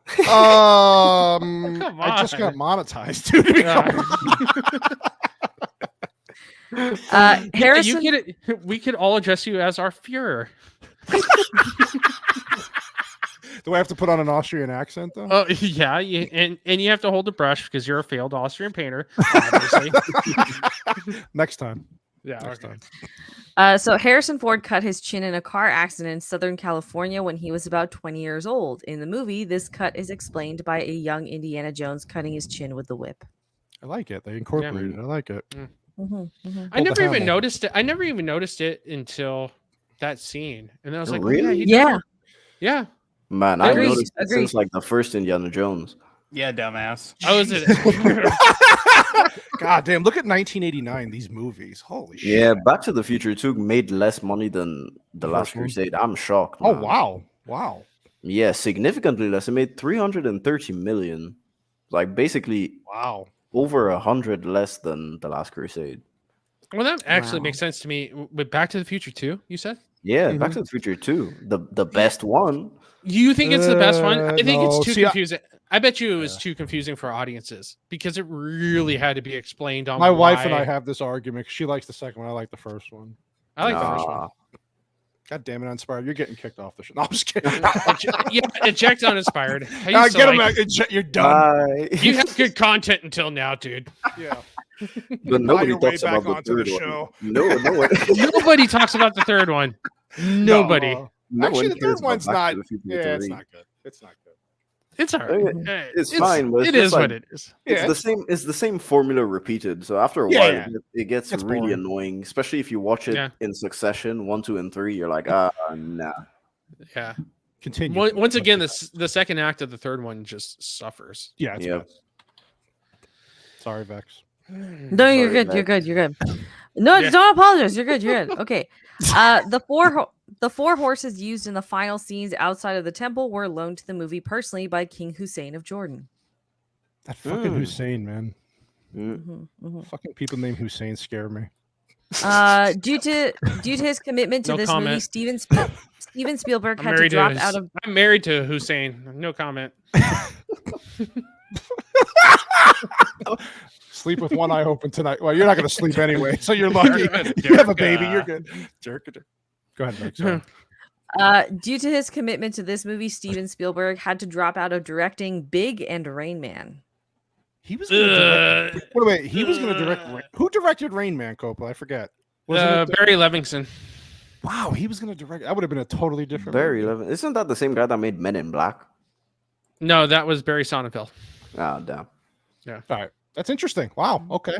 Come I just got on. monetized, dude. To be Harrison. We could all address you as our Fuhrer. Do I have to put on an Austrian accent though? Oh yeah, and you have to hold the brush because you're a failed Austrian painter, obviously. Next time. Yeah, Next okay. time. So Harrison Ford cut his chin in a car accident in Southern California when he was about 20 years old. In the movie, this cut is explained by a young Indiana Jones cutting his chin with the whip. I like it. They incorporated it. I like it. I never even Hammer. noticed it. I never even noticed it until that scene, and I was like, Really? oh, yeah, he Yeah. did. Yeah. Man, I Agreed, noticed it agreed. since like the first Indiana Jones. Yeah, dumbass. I was it. God damn! Look at 1989. These movies. Holy shit. Yeah, Back to the Future 2 made less money than The Last First one? Crusade. I'm shocked. Oh man. wow. Yeah, significantly less. It made 330 million. Like basically Wow. over 100 less than The Last Crusade. Well, that actually Wow. makes sense to me. With Back to the Future 2, you said? Yeah, Back to the Future 2, the best one. You think it's the best one? I think no. it's too See, confusing. I bet you it was too confusing for audiences because it really had to be explained on My wife and why- I have this argument. 'Cause she likes the second one. I like the first one. I like the first one. Nah. God damn it, Uninspired. You're getting kicked off the show. No, I'm just kidding. Yeah, eject uninspired. I used to Get him like- out. You're done. Bye. You have good content until now, dude. Yeah. But nobody your way talks back about the onto the third one. show. No, no one. Nobody talks about the third one. Nobody. No Actually, one the cares third about one's Back not. to the Future Yeah, it's 3. not good. It's not good. It's all Okay, right. it's fine, but it's It just is like- what it is. It's Yeah. the same. It's the same formula repeated. So after a Yeah, while, yeah. it gets It's really boring. annoying. Especially if you watch it Yeah. in succession, 1, 2, and 3. You're like, nah. Yeah. Continue. Once again, the second act of the third one just suffers. Yeah. It's Yeah. bad. Sorry, Vex. No, you're Sorry, good. You're Max. good. You're good. No, Yeah. don't apologize. You're good. You're good. Okay. The four horses used in the final scenes outside of the temple were loaned to the movie personally by King Hussein of Jordan. That fucking Mm. Hussein, man. Mm. Fucking people named Hussein scare me. Due to his commitment to No this comment. movie, Steven Spielberg I'm had to married drop to out of. I'm married to Hussein. No comment. Sleep with one eye open tonight. Well, you're not going to sleep anyway, so you're lucky. You have a baby. You're good. Jerk. Go ahead, Vex. Sorry. Due to his commitment to this movie, Steven Spielberg had to drop out of directing Big and Rain Man. He was going to direct. Wait. He was going to direct. Who directed Rain Man, Coppola? I forget. Wasn't it- Barry Levinson. Wow, he was going to direct. That would have been a totally different. Barry movie. Levin. Isn't that the same guy that made Men in Black? No, that was Barry Sonnenfeld. Ah, damn. All right, that's interesting. Wow. Okay.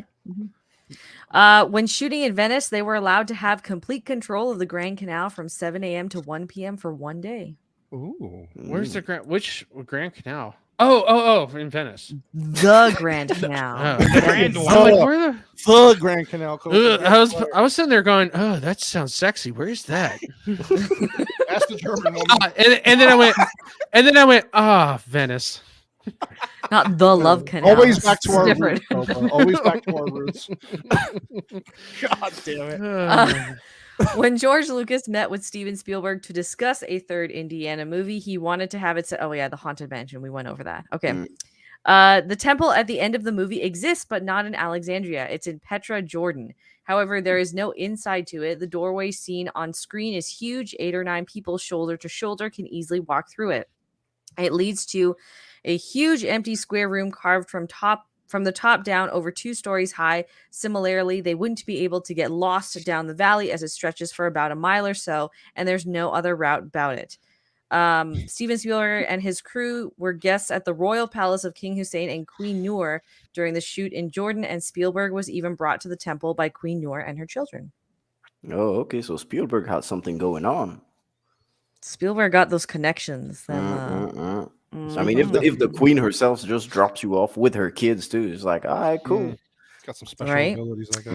When shooting in Venice, they were allowed to have complete control of the Grand Canal from 7 a.m. to 1 p.m. for one day. Ooh. Where's the which Grand Canal? Oh, in Venice. The Grand Canal. Oh, Grand I'm one. like, where the? The Grand Canal. Coppola. I was sitting there going, oh, that sounds sexy. Where's that? Ask the German woman. And then I went, Venice. Not the Love Canal. Always back to It's our different. roots. Coppola. Always back to our roots. God damn it. When George Lucas met with Steven Spielberg to discuss a third Indiana movie, he wanted to have it set. Oh yeah, the Haunted Mansion. We went over that. Okay. The temple at the end of the movie exists, but not in Alexandria. It's in Petra, Jordan. However, there is no inside to it. The doorway seen on screen is huge. 8 or 9 people shoulder to shoulder can easily walk through it. It leads to a huge empty square room carved from the top down over 2 stories high. Similarly, they wouldn't be able to get lost down the valley as it stretches for about a mile or so, and there's no other route about it. Steven Spielberg and his crew were guests at the royal palace of King Hussein and Queen Noor during the shoot in Jordan, and Spielberg was even brought to the temple by Queen Noor and her children. Oh, okay. So Spielberg had something going on. Spielberg got those connections. So, I mean, if the queen herself just drops you off with her kids too, it's like, all right, cool. Got some special abilities like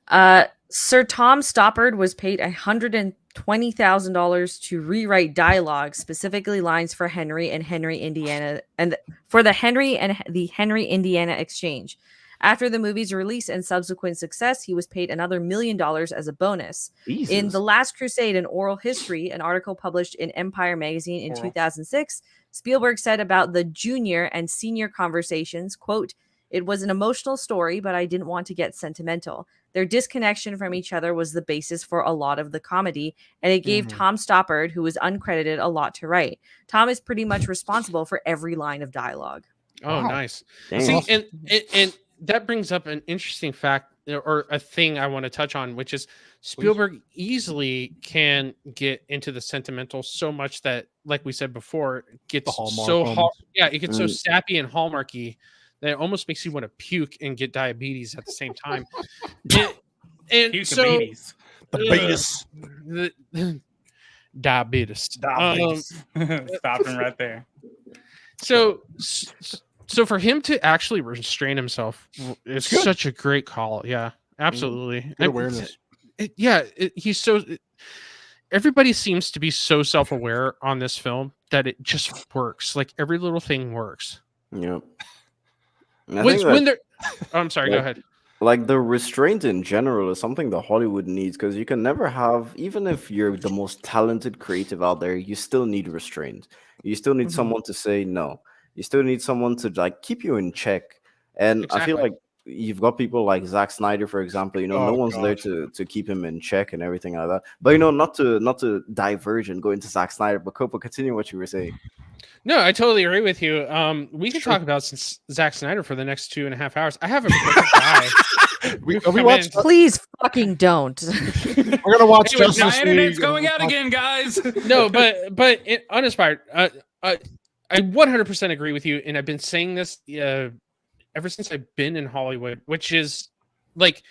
that. Sir Tom Stoppard was paid $120,000 to rewrite dialogue, specifically lines for Henry, Indiana exchange. After the movie's release and subsequent success, he was paid another $1 million as a bonus. Jesus. In The Last Crusade, an oral history, an article published in Empire magazine in 2006, Spielberg said about the junior and senior conversations, quote, "It was an emotional story, but I didn't want to get sentimental. Their disconnection from each other was the basis for a lot of the comedy, and it gave Tom Stoppard, who was uncredited, a lot to write. Tom is pretty much responsible for every line of dialogue." Oh, nice. Damn. See, and that brings up an interesting fact or a thing I want to touch on, which is Spielberg easily can get into the sentimental so much that, like we said before, it gets it gets so sappy and hallmarky that it almost makes you want to puke and get diabetes at the same time. and so, diabetes. Stopping right there. So for him to actually restrain himself is such a great call. Yeah, absolutely. Good awareness. He's so. Everybody seems to be so self-aware on this film that it just works. Like every little thing works. Yep. I'm sorry. Go ahead. Like the restraint in general is something that Hollywood needs, because you can never have, even if you're the most talented creative out there, you still need restraint. You still need someone to say no. You still need someone to like keep you in check. And I feel like you've got people like Zack Snyder, for example. No one's there to keep him in check and everything like that. But not to diverge and go into Zack Snyder. But Copa, continue what you were saying. No, I totally agree with you. We could talk about Zack Snyder for the next 2.5 hours. I have a perfect guy. Please fucking don't. We're gonna watch Justice League. Internet's going out again, guys. No, but uninspired. I 100% agree with you, and I've been saying this ever since I've been in Hollywood, which is like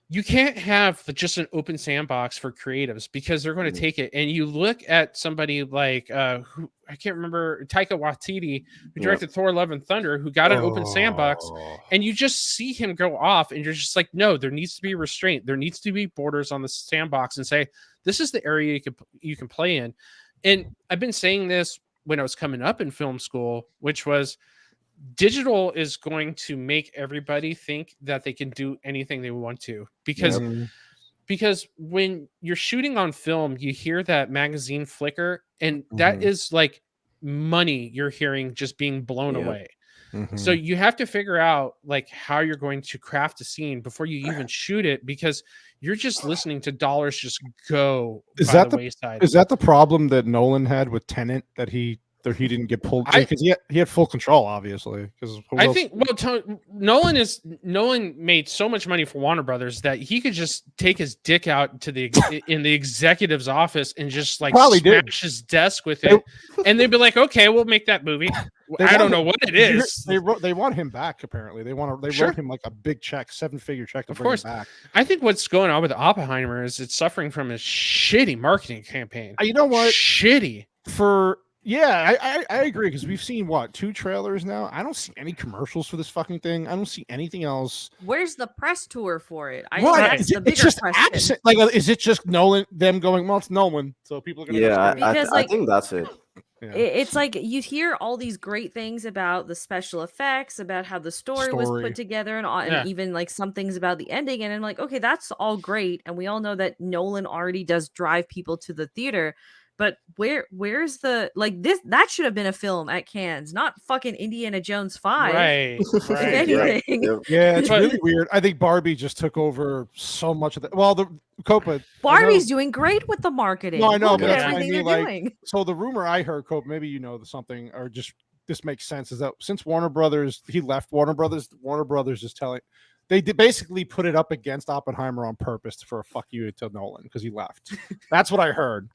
you can't have just an open sandbox for creatives because they're going to take it. And you look at somebody like who I can't remember, Taika Waititi, who directed Thor: Love and Thunder, who got an open sandbox, and you just see him go off, and you're just like, no, there needs to be restraint. There needs to be borders on the sandbox, and say this is the area you can play in. And I've been saying this when I was coming up in film school, which was digital is going to make everybody think that they can do anything they want to, because when you're shooting on film, you hear that magazine flicker, and that is like money you're hearing just being blown away. So you have to figure out like how you're going to craft a scene before you even shoot it, because you're just listening to dollars just go by the wayside. Is that the problem that Nolan had with Tenet, that he didn't get pulled because he had full control, obviously? Because I think Nolan made so much money for Warner Brothers that he could just take his dick out to in the executive's office and just like smash his desk with it, and they'd be like, "Okay, we'll make that movie." I don't know what it is. They want him back. Apparently, they wrote him like a big check, 7-figure check to bring him back. I think what's going on with Oppenheimer is it's suffering from a shitty marketing campaign. You know what? Shitty I agree, because we've seen 2 trailers now. I don't see any commercials for this fucking thing. I don't see anything else. Where's the press tour for it? It's just absent. Like, is it just Nolan? Them going, well, it's Nolan, so people are gonna. I think that's it. It's like you hear all these great things about the special effects, about how the story was put together, and even like some things about the ending. And I'm like, okay, that's all great, and we all know that Nolan already does drive people to the theater. But where's the this? That should have been a film at Cannes, not fucking Indiana Jones 5. Right. If Right. anything. Yeah, it's really weird. I think Barbie just took over so much of that. Well, the Copa Barbie's doing great with the marketing. No, I know, Look but at that's what I everything mean. they're Like, doing. so the rumor I heard, Copa, maybe you know something, or just this makes sense, is that since Warner Brothers, he left Warner Brothers is telling. They did basically put it up against Oppenheimer on purpose for a fuck you to Nolan because he left. That's what I heard.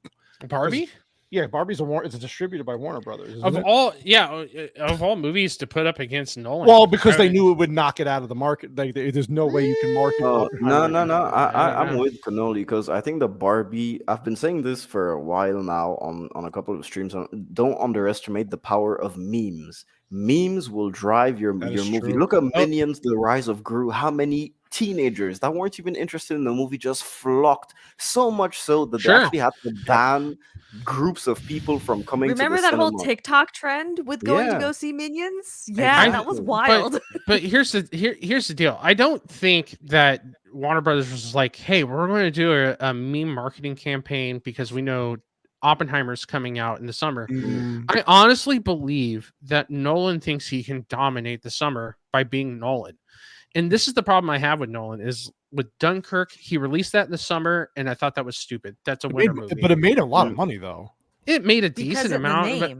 Barbie? Yeah, Barbie's it's distributed by Warner Brothers. Of all movies to put up against Nolan. Well, because they knew it would knock it out of the market. Like, there's no way you can market. No. I'm with Cannoli because I think the Barbie. I've been saying this for a while now on a couple of streams. Don't underestimate the power of memes. Memes will drive your movie. True. Look at Minions: The Rise of Gru. How many teenagers that weren't even interested in the movie just flocked, so much so that they actually had to ban groups of people from coming. Remember to the that whole cinema. TikTok trend with going to go see Minions? Yeah, that was wild. But here's the deal. I don't think that Warner Brothers was like, hey, we're going to do a meme marketing campaign because we know Oppenheimer's coming out in the summer. I honestly believe that Nolan thinks he can dominate the summer by being Nolan. And this is the problem I have with Nolan is with Dunkirk, he released that in the summer, and I thought that was stupid. That's a winter movie. But it made a lot of money, though. It made a decent amount. But,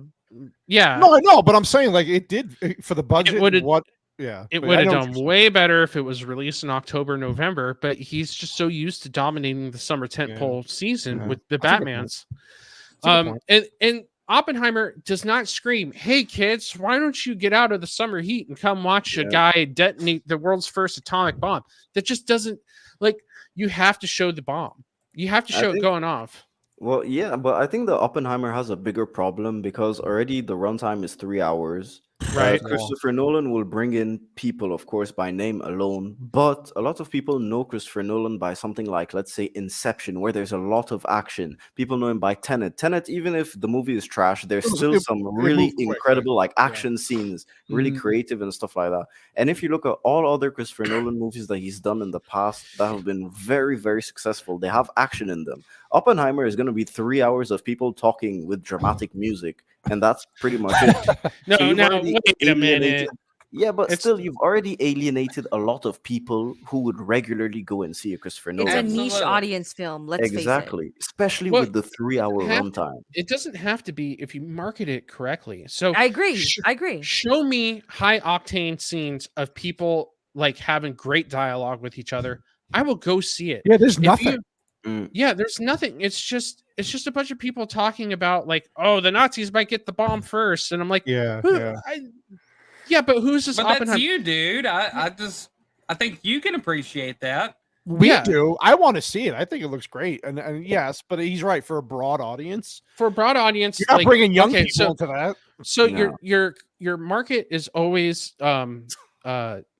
yeah. No, I know, but I'm saying like it did for the budget. It would have done way better if it was released in October, November, but he's just so used to dominating the summer tentpole season with the Batmans. And Oppenheimer does not scream, hey kids, why don't you get out of the summer heat and come watch a guy detonate the world's first atomic bomb? That just doesn't, like, you have to show the bomb. You have to show it going off. Well, yeah, but I think the Oppenheimer has a bigger problem because already the runtime is 3 hours. Right. Christopher Nolan will bring in people, of course, by name alone, but a lot of people know Christopher Nolan by something like, let's say, Inception, where there's a lot of action. People know him by Tenet. Tenet, even if the movie is trash, there's still some really incredible like action scenes, really creative and stuff like that. And if you look at all other Christopher Nolan movies that he's done in the past that have been very, very successful, they have action in them. Oppenheimer is going to be 3 hours of people talking with dramatic music, and that's pretty much it. Wait a minute. Yeah, but still, you've already alienated a lot of people who would regularly go and see a Christopher Nolan. It's a niche audience film, let's face it. Especially with the 3 hour runtime. It doesn't have to be if you market it correctly. So I agree. Show me high octane scenes of people like having great dialogue with each other. I will go see it. Yeah, there's nothing. Yeah, there's nothing. It's just a bunch of people talking about like, oh, the Nazis might get the bomb first, and I'm like, but who's this? But that's you, dude. I think you can appreciate that. We do. I want to see it. I think it looks great, and yes, but he's right for a broad audience. For a broad audience, you're not bringing young people into that. So your market is always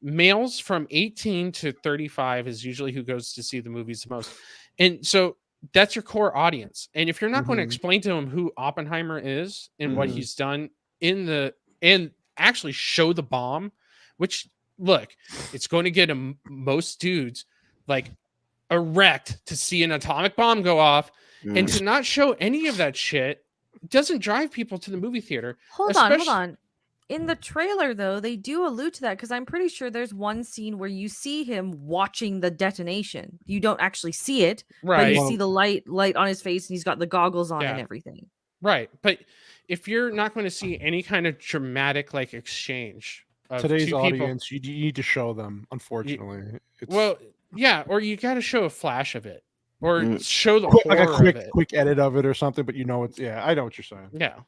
males from 18 to 35 is usually who goes to see the movies the most. And so that's your core audience. And if you're not going to explain to them who Oppenheimer is and what he's done and actually show the bomb, which look, it's going to get most dudes like erect to see an atomic bomb go off, and to not show any of that shit doesn't drive people to the movie theater. Hold on. In the trailer, though, they do allude to that because I'm pretty sure there's one scene where you see him watching the detonation. You don't actually see it, but you see the light on his face, and he's got the goggles on and everything. Right, but if you're not going to see any kind of dramatic like exchange of today's audience, you need to show them. Unfortunately, or you got to show a flash of it, or show the quick edit of it or something. But it's I know what you're saying. Yeah.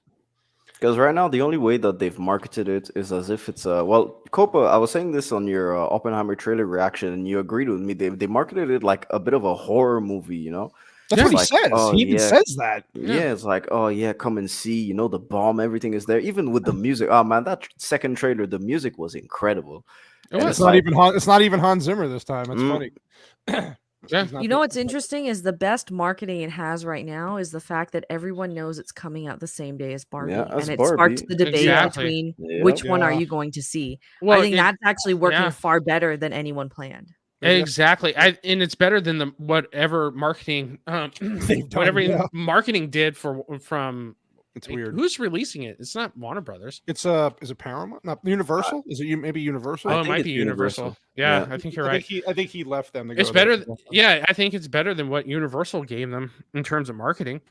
Because right now, the only way that they've marketed it is as if it's Copa, I was saying this on your Oppenheimer trailer reaction, and you agreed with me. They marketed it like a bit of a horror movie, you know? That's what he says. He even says that. Yeah, it's like, oh, yeah, come and see, the bomb, everything is there. Even with the music. Oh, man, that second trailer, the music was incredible. It's not even Hans Zimmer this time. It's funny. You know what's interesting is the best marketing it has right now is the fact that everyone knows it's coming out the same day as Barbie, and it sparks the debate between which one are you going to see. Well, I think that's actually working far better than anyone planned. Exactly. And it's better than the whatever marketing marketing did from. It's weird. Who's releasing it? It's not Warner Brothers. Is it Paramount? Not Universal? Is it maybe Universal? Oh, it might be Universal. Yeah, I think you're right. I think he left them to go. It's better. Yeah, I think it's better than what Universal gave them in terms of marketing.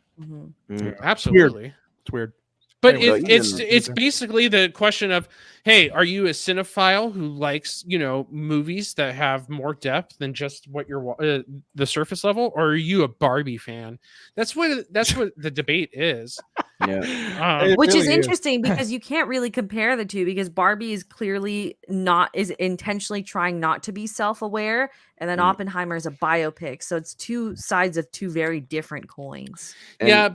Absolutely. It's weird. But it's basically the question of, hey, are you a cinephile who likes, movies that have more depth than just what you're the surface level, or are you a Barbie fan? That's what the debate is. Yeah, which is interesting because you can't really compare the two, because Barbie is clearly is intentionally trying not to be self-aware, and then Oppenheimer is a biopic, so it's two sides of two very different coins. And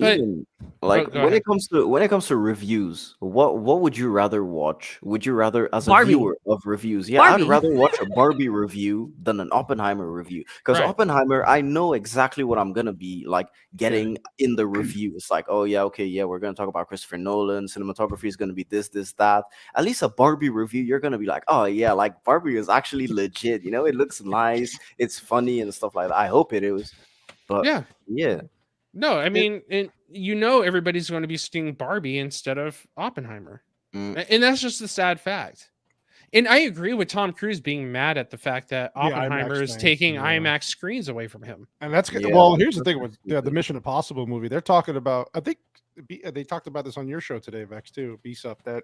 but when it comes to reviews, what would you rather watch? Would you rather, as a viewer of reviews? Yeah, Barbie. I'd rather watch a Barbie review than an Oppenheimer review, because Oppenheimer, I know exactly what I'm gonna be like getting in the review. It's like, oh yeah, okay, yeah, we're gonna talk about Christopher Nolan, cinematography is gonna be this, that. At least a Barbie review, you're gonna be like, oh yeah, like Barbie is actually legit. It looks nice, it's funny and stuff like that. I hope it is, but yeah. No, I mean, everybody's going to be seeing Barbie instead of Oppenheimer, and that's just a sad fact. And I agree with Tom Cruise being mad at the fact that Oppenheimer is taking IMAX screens away from him. And that's well. Here's the thing with the Mission Impossible movie. They're talking about. I think they talked about this on your show today, Vex, too. BSUP, that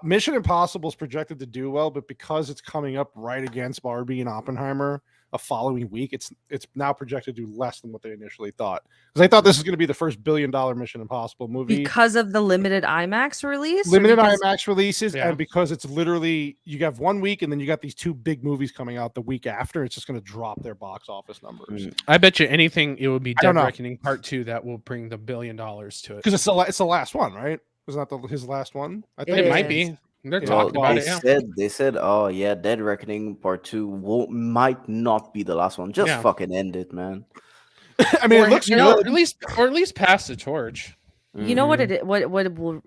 Mission Impossible is projected to do well, but because it's coming up right against Barbie and Oppenheimer a following week, it's now projected to do less than what they initially thought, because they thought this is going to be the first $1 billion Mission Impossible movie because of the limited IMAX release, IMAX releases, and because it's literally you have 1 week and then you got these two big movies coming out the week after. It's just going to drop their box office numbers. I bet you anything it will be Dead Reckoning Part 2 that will bring the $1 billion to it, because it's the last one, right? Was not his last one? I think it might be. They're talking about it. They said, oh yeah, Dead Reckoning Part 2 might not be the last one. Just fucking end it, man. I mean, it looks good. At least pass the torch. You know what it will.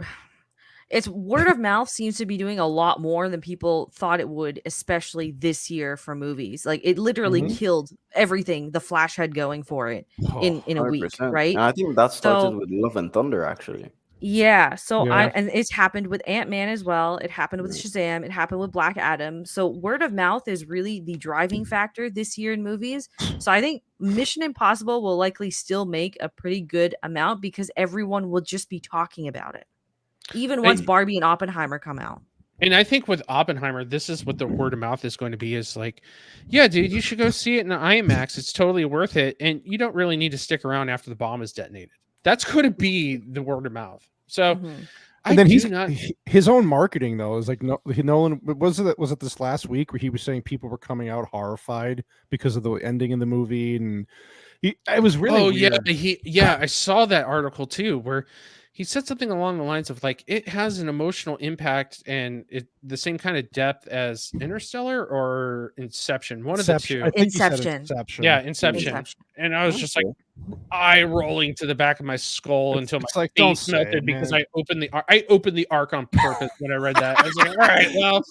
It's word of mouth seems to be doing a lot more than people thought it would, especially this year for movies. Like it literally killed everything the Flash had going for it in a week, right? And I think that started with Love and Thunder, actually. Yeah, and it's happened with Ant-Man as well. It happened with Shazam. It happened with Black Adam. So word of mouth is really the driving factor this year in movies. So I think Mission Impossible will likely still make a pretty good amount because everyone will just be talking about it, even once Barbie and Oppenheimer come out. And I think with Oppenheimer, this is what the word of mouth is going to be, is like, yeah, dude, you should go see it in IMAX. It's totally worth it. And you don't really need to stick around after the bomb is detonated. That's going to be the word of mouth. So, and then his own marketing though is like Nolan. Was it this last week where he was saying people were coming out horrified because of the ending in the movie, and it was really weird. I saw that article too where he said something along the lines of like it has an emotional impact and the same kind of depth as Interstellar or Inception. One of the two. Inception. Yeah, Inception. And I was just like eye rolling to the back of my skull until my face melted because I opened the arc on purpose when I read that. I was like, all right, well,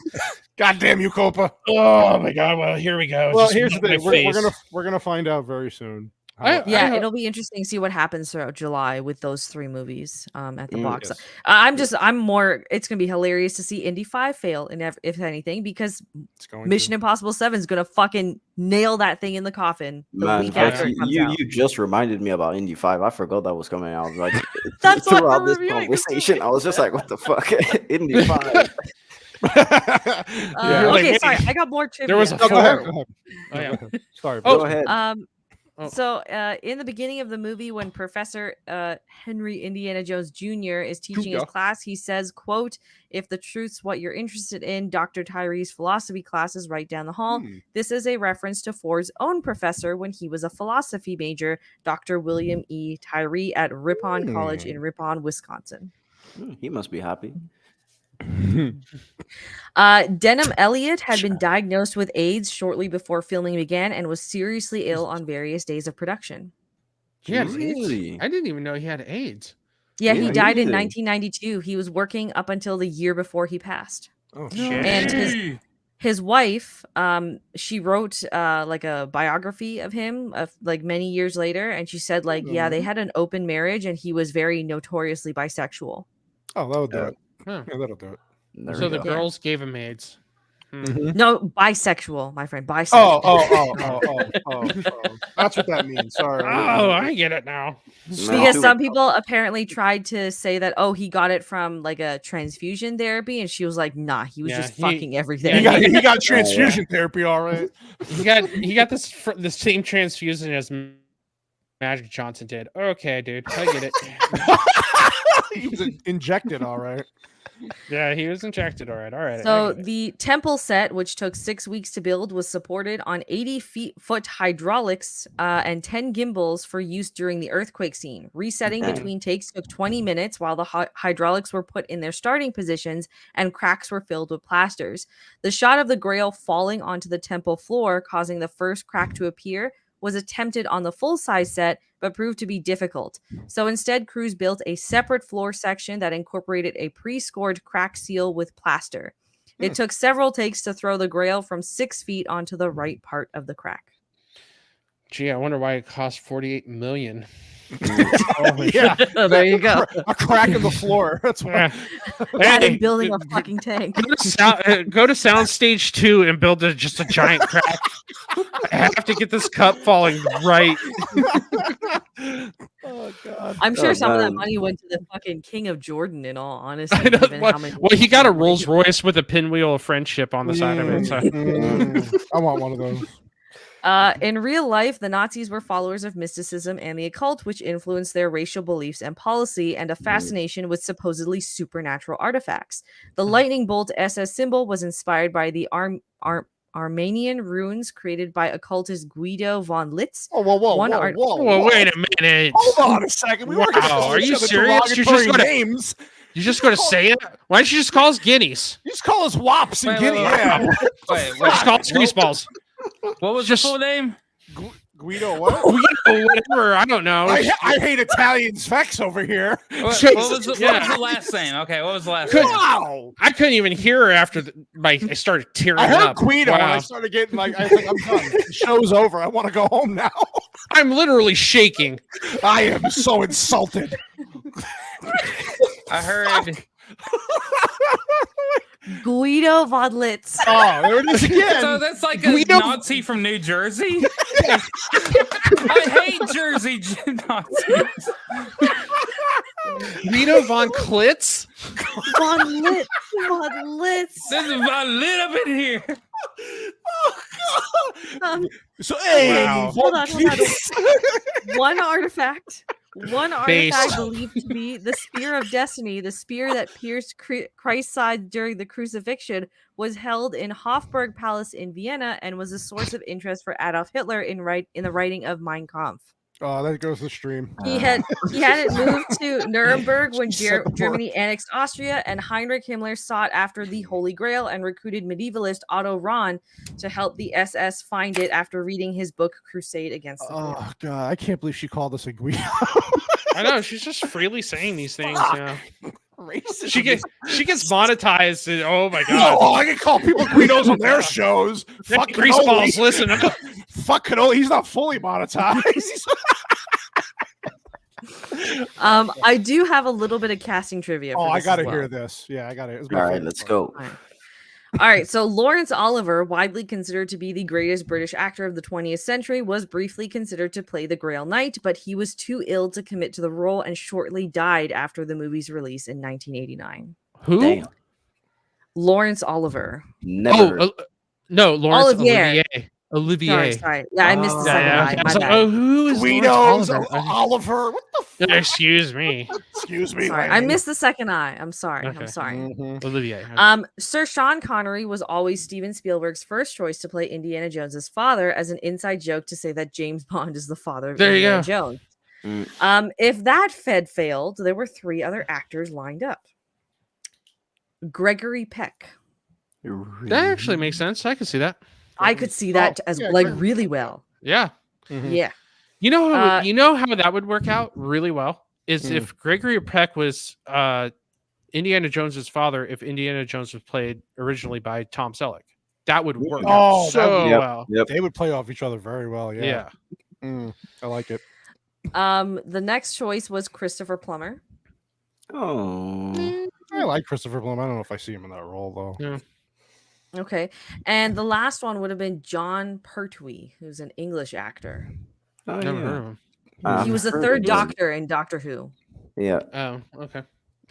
goddamn you, Copa. Oh my god, well, here we go. Well, here's the thing. We're gonna find out very soon. It'll be interesting to see what happens throughout July with those three movies at the box. Yes. It's gonna be hilarious to see Indy 5 fail, if anything, because Mission Impossible 7 is gonna fucking nail that thing in the coffin the week after it comes out. You just reminded me about Indy 5. I forgot that was coming out. Like that's throughout this conversation, I was just like, what the fuck? Indy 5. Okay, sorry, I got more trivia. There was a go ahead. Sorry, go ahead. So in the beginning of the movie, when Professor Henry Indiana Jones Jr. is teaching his class, he says, quote, "If the truth's what you're interested in, Dr. Tyree's philosophy class is right down the hall." This is a reference to Ford's own professor when he was a philosophy major, Dr. William E. Tyree at Ripon College in Ripon, Wisconsin. He must be happy. Denholm Elliott had been diagnosed with AIDS shortly before filming began and was seriously ill on various days of production. Really? I didn't even know he had AIDS. Yeah, he died in 1992. He was working up until the year before he passed. Oh shit! And His wife, she wrote like a biography of him of like many years later, and she said like, yeah, they had an open marriage, and he was very notoriously bisexual. Oh, that'll do it. Huh. Yeah, that'll do it. There So we the go. girls gave him AIDS. No, bisexual, my friend, bisexual. Oh. That's what that means. Sorry. Oh, I get it now. Because some people apparently tried to say that, oh, he got it from like a transfusion therapy, and she was like, nah, he was just fucking everything. He got transfusion therapy, all right. He got this the same transfusion as Magic Johnson did. Okay, dude, I get it. He was injected, all right. Yeah, he was injected. All right. So the temple set, which took 6 weeks to build, was supported on 80-foot hydraulics and 10 gimbals for use during the earthquake scene. Resetting between takes took 20 minutes while the hydraulics were put in their starting positions and cracks were filled with plasters. The shot of the Grail falling onto the temple floor, causing the first crack to appear, was attempted on the full-size set, but proved to be difficult. So instead, crews built a separate floor section that incorporated a pre-scored crack seal with plaster. It took several takes to throw the Grail from 6 feet onto the right part of the crack. Gee, I wonder why it cost $48 million. Yeah, there you go. A crack in the floor. That's why. Hey, building a fucking tank. Go to Soundstage 2 and build just a giant crack. I have to get this cup falling right. Oh God! I'm sure some of that money went to the fucking King of Jordan. In all honesty, well, he got a Rolls Royce with a pinwheel of friendship on the side of it. So. I want one of those. In real life, the Nazis were followers of mysticism and the occult, which influenced their racial beliefs and policy, and a fascination with supposedly supernatural artifacts. The lightning bolt SS symbol was inspired by the Armenian runes created by occultist Guido von Litz. Whoa, wait a minute. Hold on a second. We weren't gonna call are each you other serious? derogatory names. You're just going to say it? Why don't you just call us guineas? You just call us wops and guineas. Yeah. Wait, just call us greaseballs. What was just the full name? Guido what? Guido, whatever. I don't know. I hate Italian specs over here. What was the last name? Okay, what was the last name? Wow. I couldn't even hear her after I started tearing up. I heard Guido and I started getting like, I think I'm done. The show's over. I want to go home now. I'm literally shaking. I am so insulted. I heard Guido von Litz. Oh, there it is again. So that's like a Nazi from New Jersey. I hate Jersey Nazis. Guido von Klitz? Von Litz. Von Litz. This is Von Lit up in here. So, hey, wow. Hold on. One artifact believed to be the Spear of Destiny, the spear that pierced Christ's side during the crucifixion, was held in Hofburg Palace in Vienna and was a source of interest for Adolf Hitler in the writing of Mein Kampf. Oh, that goes to stream. He had it moved to Nuremberg when Germany annexed Austria, and Heinrich Himmler sought after the Holy Grail and recruited medievalist Otto Rahn to help the SS find it after reading his book Crusade Against the Grail. Oh God, I can't believe she called us a Guido. I know, she's just freely saying these things. Yeah. Racist. She gets monetized. And, oh my God! Oh, I can call people Guidos on their shows. Fuck Greaseballs, listen up. Fuck Cannoli. He's not fully monetized. I do have a little bit of casting trivia. I gotta hear this. Yeah, I gotta. All right, let's go. All right, so Lawrence Oliver, widely considered to be the greatest British actor of the 20th century, was briefly considered to play the Grail Knight, but he was too ill to commit to the role and shortly died after the movie's release in 1989. Who? Damn. Lawrence Oliver. Never. No, Lawrence Olivier. Olivier. Sorry. Yeah, I missed the second eye. I My was like, bad. who is Guido's Lawrence Oliver? What the fuck? Excuse me. Excuse me. Sorry, I missed the second eye. I'm sorry. Okay. I'm sorry. Olivier. Sir Sean Connery was always Steven Spielberg's first choice to play Indiana Jones's father, as an inside joke to say that James Bond is the father of Indiana Jones. If that failed, there were 3 other actors lined up. Gregory Peck. That actually makes sense. I can see that. I could see that really well. Yeah. Yeah. You know how that would work out really well is if Gregory Peck was Indiana Jones's father, if Indiana Jones was played originally by Tom Selleck. That would work Oh, that so would- well. Yep. They would play off each other very well. Yeah. Yeah. I like it. The next choice was Christopher Plummer. Oh. I like Christopher Plummer. I don't know if I see him in that role though. Yeah. Okay. And the last one would have been John Pertwee, who's an English actor. Oh, Never yeah. heard of him. He was the Heard third of him. Doctor in Doctor Who. Yeah. Oh, okay.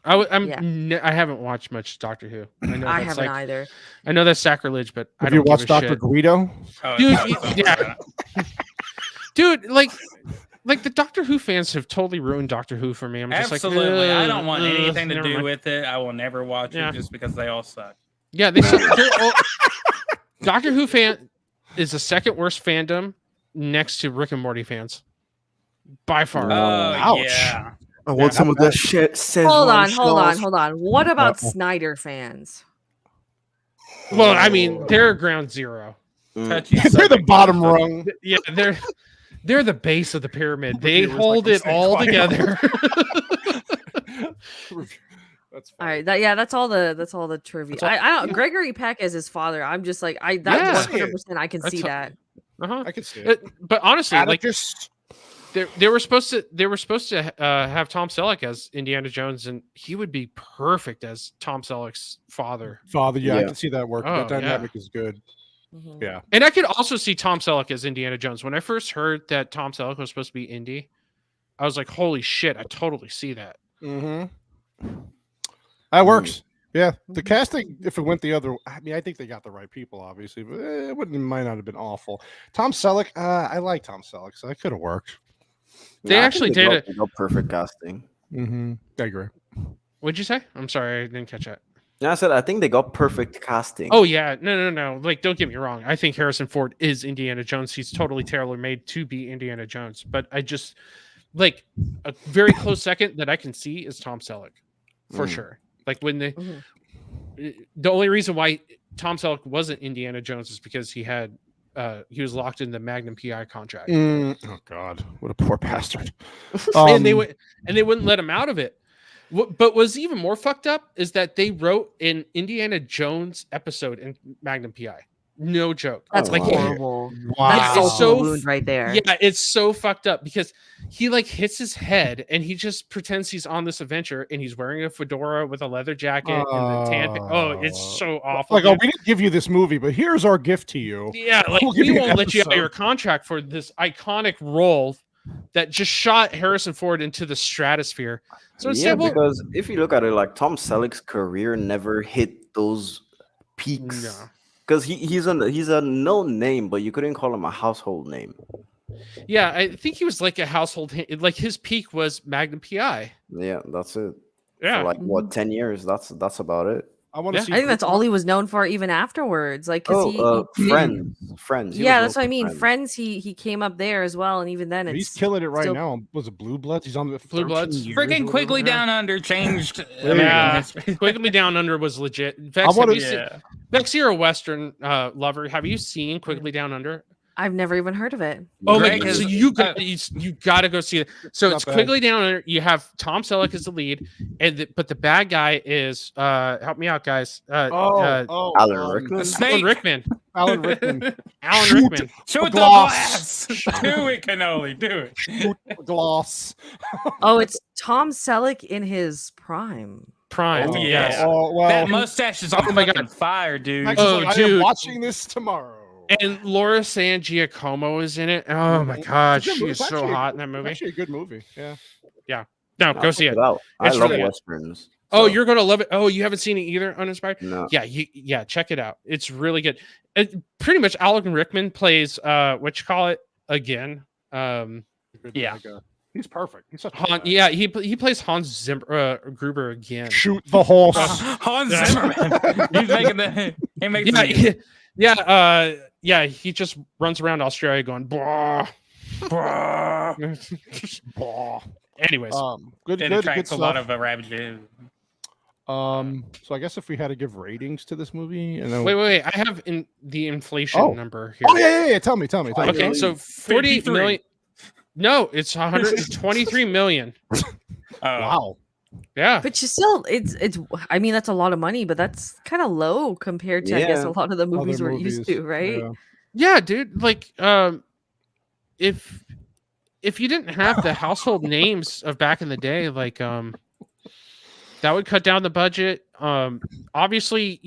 I Yeah. haven't watched much Doctor Who. I know I that's haven't like, either. I know that's sacrilege, but I Have don't you watched give a Dr. shit. Guido? Oh, Dude, it's yeah. Dude, like the Doctor Who fans have totally ruined Doctor Who for me. I'm just absolutely. like, I don't want anything to never do mind. with it. I will never watch Yeah. it just because they all suck. Yeah, they're all, Doctor Who fan is the second worst fandom next to Rick and Morty fans. By far. Oh, Ouch. yeah. I want some of that shit. Hold on. What about Snyder fans? Well, I mean, they're ground zero. Touchy They're the subject, bottom so- rung. Yeah, they're the base of the pyramid. They It was hold like it the all same together. That's All right, that's all the trivia. I don't. Gregory Peck as his father. I'm just like Yeah. that's 100%. I can That's see a- that. Uh-huh. I can see it. But honestly, like Atticus. they were supposed to have Tom Selleck as Indiana Jones, and he would be perfect as Tom Selleck's father. Father, yeah, I Yeah. can see that work. Oh, That dynamic is good. Mhm. Yeah. And I could also see Tom Selleck as Indiana Jones. When I first heard that Tom Selleck was supposed to be Indy, I was like, "Holy shit! I totally see that." Mm-hmm. That works. Yeah, the casting, if it went the other, I mean, I think they got the right people, obviously, but it might not have been awful. Tom Selleck, I like Tom Selleck, so that could have worked. They actually did it. They got perfect casting. Mm-hmm. I agree. What'd you say? I'm sorry, I didn't catch that. Yeah, I said I think they got perfect casting. Oh yeah, no. Like, don't get me wrong. I think Harrison Ford is Indiana Jones. He's totally tailor made to be Indiana Jones. But I just like a very close second that I can see is Tom Selleck, for sure. Like when the only reason why Tom Selleck wasn't Indiana Jones is because he was locked in the Magnum PI contract, Oh God, what a poor bastard! and they wouldn't let him out of it. But what's even more fucked up is that they wrote an Indiana Jones episode in Magnum PI. No joke. That's Oh, wow. horrible. Wow. That's It's so so wound right there. Yeah, it's so fucked up because he like hits his head and he just pretends he's on this adventure and he's wearing a fedora with a leather jacket and the tan. Oh, it's so awful. Like, oh, dude. we didn't give you this movie, but here's our gift to you. Yeah, like We'll give we you an won't let you out of episode. your contract for this iconic role that just shot Harrison Ford into the stratosphere. So yeah, instead, well, because if you look at it, like Tom Selleck's career never hit those peaks. No. Because he's a known name, but you couldn't call him a household name. Yeah, I think he was like a household. Like his peak was Magnum PI. Yeah, that's it. Yeah, For like what, 10 years? That's about it. I want to Yeah. see. I think that's all he was known for even afterwards. Like, cause he Friends. He yeah, was that's what I known mean. for Friends, he came up there as well, and even then, it's He's killing it right still- now. Was it Blue Bloods? He's on the Blue 13 Bloods. years or Freaking whatever. Quickly Yeah. Down Under changed. Yeah, Quickly Down Under was legit. Vex, wanna- Vex, you're a Western lover. Have you seen Quickly Down Under? I've never even heard of it. Oh my Greg god! has- So you got to go see it. So Not it's bad. Quickly Down Under. You have Tom Selleck as the lead, and but the bad guy is help me out, guys. Alan Rickman. Snake. Alan Rickman. Alan Rickman. Alan Shoot. Rickman. Shoot the glass. glass. Do it, Cannoli. Do it. Shoot the gloss. Oh, it's Tom Selleck in his prime. Prime. Oh, yes. yeah. Oh well. That mustache is on Oh my fucking God. fire, dude. Max is Oh, like, I am dude. watching this tomorrow. And Laura San Giacomo is in it. Oh my god, It's a good movie. she's It's so actually- hot in that It's movie. actually a good movie. Yeah. No, go see it. I It's love really good. westerns. Oh, so- you're gonna love it. Oh, you haven't seen it either, Uninspired? No. Yeah, check it out. It's really good. Pretty much Alan Rickman plays what you call it again. Good, Yeah. like, he's perfect. He's such a Han, badass. yeah, he plays Hans Gruber again. Shoot the horse. Hans Zimmerman. He's making the. He makes the. Yeah, he just runs around Australia going blah, blah. Bah. Anyways, Good, It good attracts a stuff. lot of ravages. So I guess if we had to give ratings to this movie, and then wait. I have the inflation Oh. number here. Oh yeah. Tell me. Okay, so 48 53. million. No, it's 123 million. Oh, Wow. Yeah. But you still, it's. I mean, that's a lot of money, but that's kind of low compared to I guess a lot of the movies we're used to, right? Yeah, dude. Like, if you didn't have the household names of back in the day, like, that would cut down the budget. Obviously,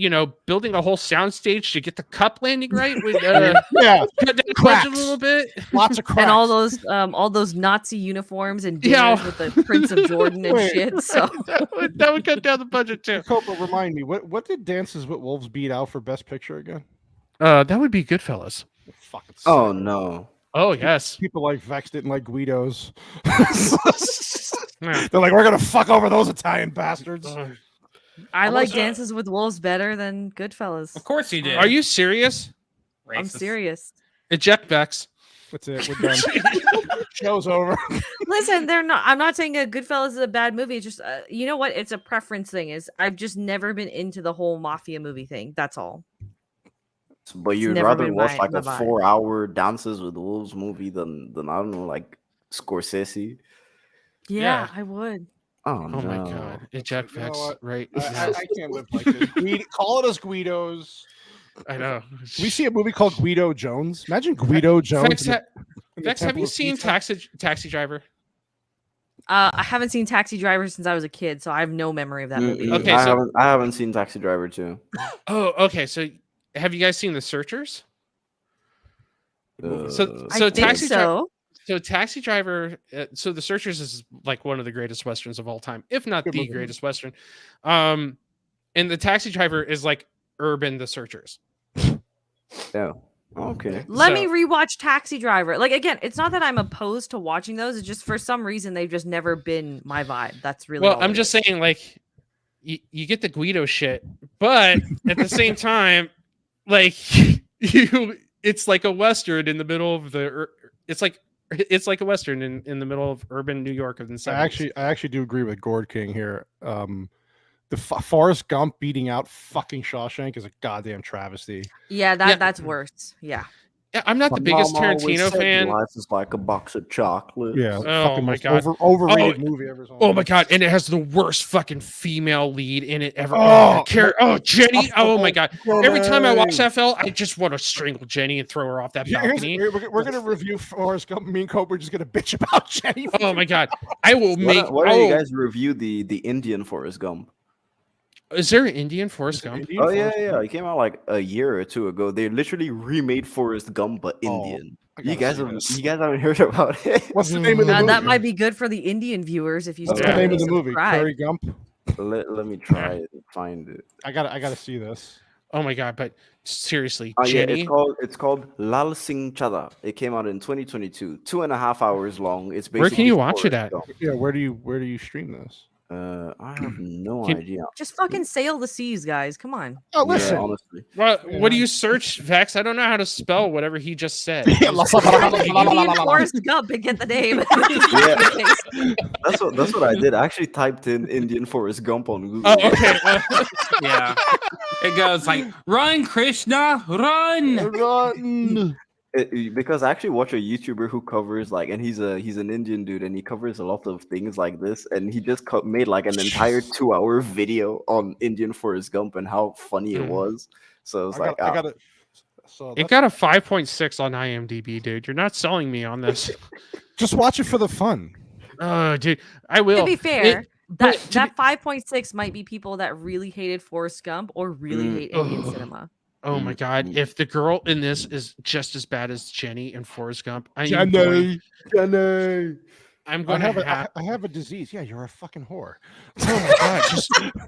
building a whole soundstage to get the cup landing right would cut down the budget a little bit. Lots of cracks. And all those Nazi uniforms and dinners with the Prince of Jordan and shit. So that would cut down the budget too. Copa, remind me, what did Dances with Wolves beat out for Best Picture again? That would be Goodfellas. Fucking oh no. Oh yes. People like Vex didn't like Guidos. They're like, we're gonna fuck over those Italian bastards. I like Dances with Wolves better than Goodfellas. Of course you did. Are you serious? Racist. I'm serious. Eject Vex. That's it. We're done. Show's over. Listen, I'm not saying Goodfellas is a bad movie. It's just, you know what? It's a preference thing. I've just never been into the whole mafia movie thing. That's all. But you'd rather watch like a 4-hour Dances with Wolves movie than I don't know, like Scorsese. Yeah. I would. Oh my god. Eject Vex right now. I can't live like this. Call it us Guidos. I know. We see a movie called Guido Jones. Imagine Guido Jones. Vex, have you seen Taxi Driver? I haven't seen Taxi Driver since I was a kid, so I have no memory of that movie. Okay, I haven't seen Taxi Driver too. Oh, okay. So have you guys seen The Searchers? So Taxi Driver. So The Searchers is like one of the greatest westerns of all time, if not the greatest western. And the Taxi Driver is like Urban The Searchers. Yeah. Okay. Let me rewatch Taxi Driver. Like, again, it's not that I'm opposed to watching those. It's just for some reason they've just never been my vibe. That's really well. I'm just saying, like, you get the Guido shit, but at the same time, like it's like a western in the middle of the. It's like a western in the middle of urban New York of the 70s. I actually do agree with Gord King here. The Forrest Gump beating out fucking Shawshank is a goddamn travesty. Yeah, that's worse. Yeah. I'm not the biggest Tarantino fan. Life is like a box of chocolate. Yeah. Oh my god. Overrated movie ever. Oh my god, and it has the worst fucking female lead in it ever. Jenny. Oh my god. Every time I watch that film, I just want to strangle Jenny and throw her off that balcony. We're gonna review Forrest Gump. Me and Cope are just gonna bitch about Jenny. Oh my god. I will make. Why don't you guys review the Indian Forrest Gump? Is there an Indian Forrest Gump? Oh yeah. It came out like a year or two ago. They literally remade Forrest Gump, but Indian. You guys haven't heard about it. What's the name of the movie? That might be good for the Indian viewers if you. What's the name of the movie? Terry Gump. Let me try it and find it. I gotta see this. Oh my god! But seriously, Jenny. Yeah, it's called Lal Singh Chada. It came out in 2022. 2.5 hours long. It's basically. Where can you watch it at? Yeah, where do you stream this? I have no idea. Just fucking sail the seas, guys. Come on. Oh, listen. Yeah, honestly. What do you search, Vex? I don't know how to spell whatever he just said. Forrest Gump and get the name. Yeah. That's what I did. I actually typed in Indian Forrest Gump on Google. Oh, okay. Yeah. It goes like, run, Krishna, run. Because I actually watch a YouTuber who covers and he's an Indian dude and he covers a lot of things like this, and he just made like an entire 2-hour video on Indian Forrest Gump and how funny it was. So it's it got a 5.6 on IMDb, dude. You're not selling me on this. Just watch it for the fun. Oh, dude, I will. To be fair, that 5.6 might be people that really hated Forrest Gump or really hate Indian cinema. Oh my god! If the girl in this is just as bad as Jenny and Forrest Gump, Jenny. I'm going to have. I have a disease. Yeah, you're a fucking whore. Oh my god!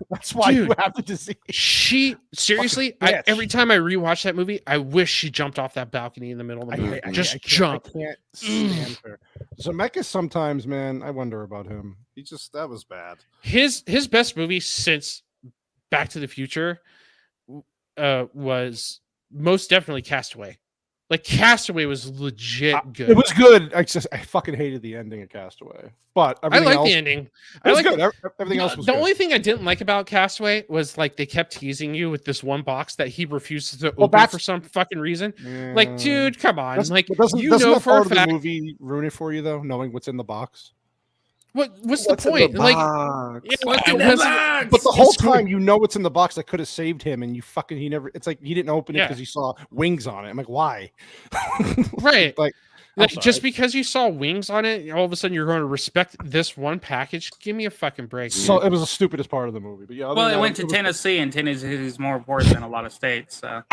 That's why you have the disease. She seriously. Every time I rewatch that movie, I wish she jumped off that balcony in the middle of the movie. Just jump. I can't stand her. Zemeckis sometimes, man. I wonder about him. That was bad. His best movie since Back to the Future was most definitely Castaway. Like Castaway was legit good. It was good. I fucking hated the ending of Castaway, but I like the ending. I like good. Everything else was the good. only thing I didn't like about Castaway was like they kept teasing you with this one box that he refuses to open for some fucking reason. Yeah. Like, dude, come on! Doesn't for a fact, the movie ruin it for you though, knowing what's in the box. What's the point? Like, What's in the box? But the whole time you know what's in the box that could have saved him, and he never. It's like he didn't open it because he saw wings on it. I'm like, why? Right. Like just because you saw wings on it, all of a sudden you're going to respect this one package. Give me a fucking break. So it was the stupidest part of the movie. But yeah, Well, it went to Tennessee, and Tennessee is more important than a lot of states. So,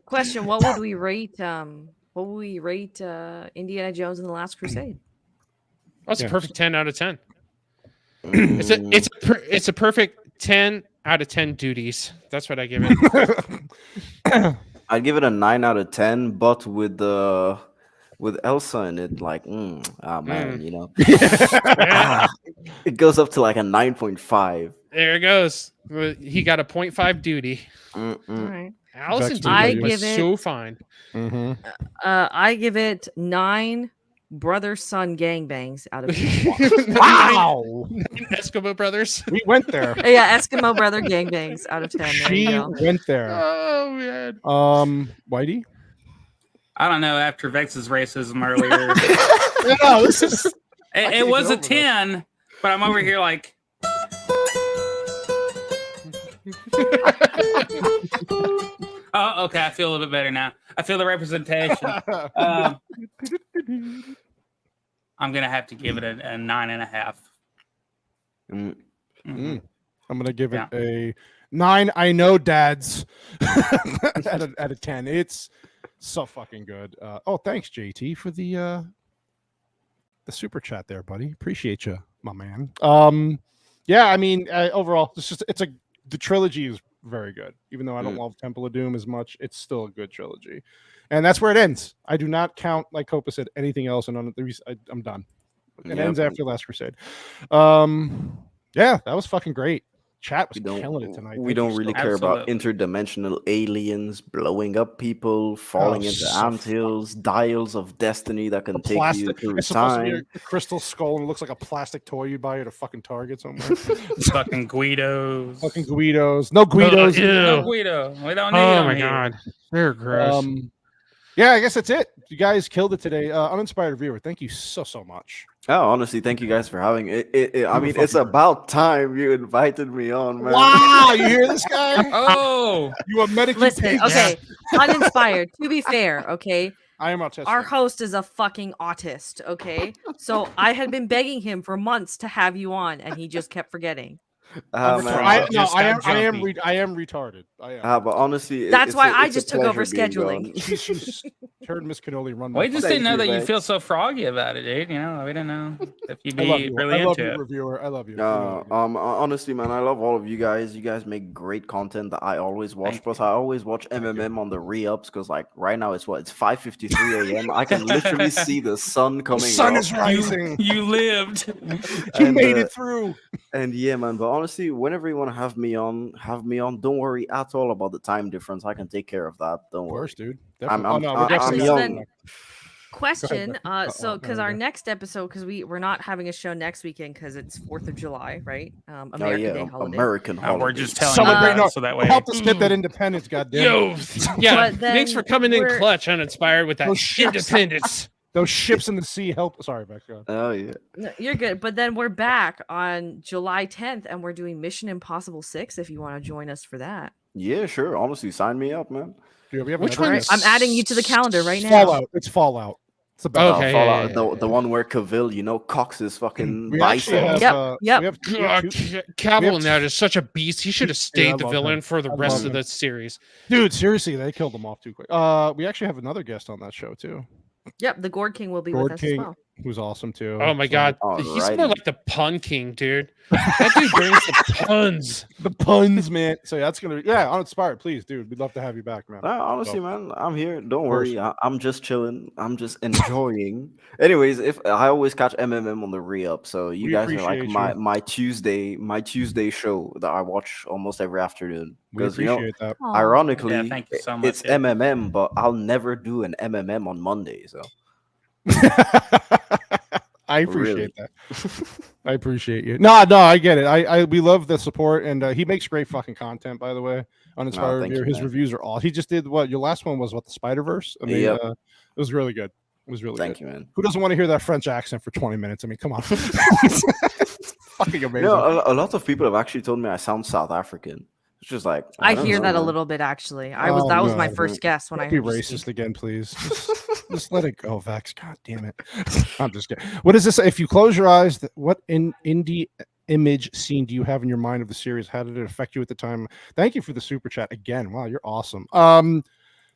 Question: What would we rate? Indiana Jones and the Last Crusade? That's a perfect 10 out of 10. It's a perfect 10 out of 10 duties. That's what I give it. I'd give it a 9 out of 10, but with Elsa in it, like, man, you know, it goes up to like a 9.5. There it goes. He got a 0.5 duty. All right. Alison Doody was so fine. I give it 9 brother-son gangbangs out of 10. Wow. Eskimo brothers. We went there. Yeah, Eskimo brother gangbangs out of 10. There you go. Went there. Oh man. Whitey? I don't know. After Vex's racism earlier, No, this is. it was a 10, but I'm over here like. Oh, okay. I feel a little bit better now. I feel the representation. I'm gonna have to give it a 9.5. I'm gonna give it a 9. I know, dads. out of 10. It's so fucking good. Thanks, JT, for the super chat there, buddy. Appreciate you, my man. Yeah, I mean, overall, the trilogy is very good. Even though I don't love Temple of Doom as much, it's still a good trilogy, and that's where it ends. I do not count, like Copa said, anything else, and I'm done. It ends after Last Crusade. Yeah, that was fucking great. Chat was killing it tonight. We don't really care about interdimensional aliens blowing up people, falling into anthills, dials of destiny that can take you through time. A crystal skull, and it looks like a plastic toy you buy at a fucking Target somewhere. Fucking Guidos. Fucking Guidos. No Guidos. No Guido. We don't need Oh my god. They're gross. Yeah, I guess that's it. You guys killed it today. Uninspired viewer, thank you so much. Oh, honestly, thank you guys for having it. I mean, it's about time you invited me on, man. Wow, you hear this guy? Oh, you a medic? Listen, okay, uninspired. To be fair, okay, I am autistic. Our host is a fucking autist. Okay, so I had been begging him for months to have you on, and he just kept forgetting. I am retarded. I am. But honestly, that's why I just took over scheduling. She's heard Miss Cannoli run. We just didn't know that you feel so froggy about it, dude. You know, we didn't know if you'd be really into it. Reviewer, I love you. Honestly, man, I love all of you guys. You guys make great content that I always watch. Plus, I always watch MMM on the re-ups because, like, right now it's 5:53 a.m. I can literally see the sun coming. The sun is rising. You lived. You made it through. And yeah, man. But honestly, whenever you want to have me on. Don't worry at all about the time difference. I can take care of that. Don't worry, dude. I'm young. Question. So because our next episode, because we're not having a show next weekend because it's 4th of July, right? American Day holiday. American holiday. We're just telling you so that way. Help us get that independence, goddamn. Yeah. Thanks for coming in clutch, uninspired with that independence. Those ships in the sea help. Sorry, Becca. Oh yeah. No, you're good. But then we're back on July 10th, and we're doing Mission Impossible 6. If you want to join us for that. Yeah, sure. Honestly, sign me up, man. Yeah, which one? I'm adding you to the calendar right now. Fallout. It's Fallout. It's about Fallout. Yeah. The one where Cavill, cocks his fucking bicep. Yep. Cavill in that is such a beast. He should have stayed the villain for the rest of the series. Dude, seriously, they killed him off too quick. We actually have another guest on that show too. Yep, the Gourd King will be with us as well. Who's awesome too. Oh my god, he's more like the pun king, dude. That dude brings the puns. The puns, man. So that's gonna be uninspired. Please, dude. We'd love to have you back, man. Honestly, man, I'm here. Don't worry. I'm just chilling. I'm just enjoying. Anyways, if I always catch MMM on the re-up, so you guys are like my Tuesday show that I watch almost every afternoon. We appreciate that. Ironically, thank you so much, it's MMM, but I'll never do an MMM on Monday. So. I appreciate that. I appreciate you. No, I get it. We love the support, and he makes great fucking content, by the way. Uninspired review. His reviews are all. He just did what your last one was. What, the Spider-Verse? I mean, it was really good. was really Thank good. you, man. Who doesn't want to hear that French accent for 20 minutes? I mean, come on. It's fucking amazing. A lot of people have actually told me I sound South African. It's just like I don't hear know, that a man. little bit actually. That was my first guess when Don't I be heard you racist speak. again, please. Just let it go, Vex. God damn it. I'm just kidding. What is this? If you close your eyes, what indie image scene do you have in your mind of the series? How did it affect you at the time? Thank you for the super chat again. Wow, you're awesome.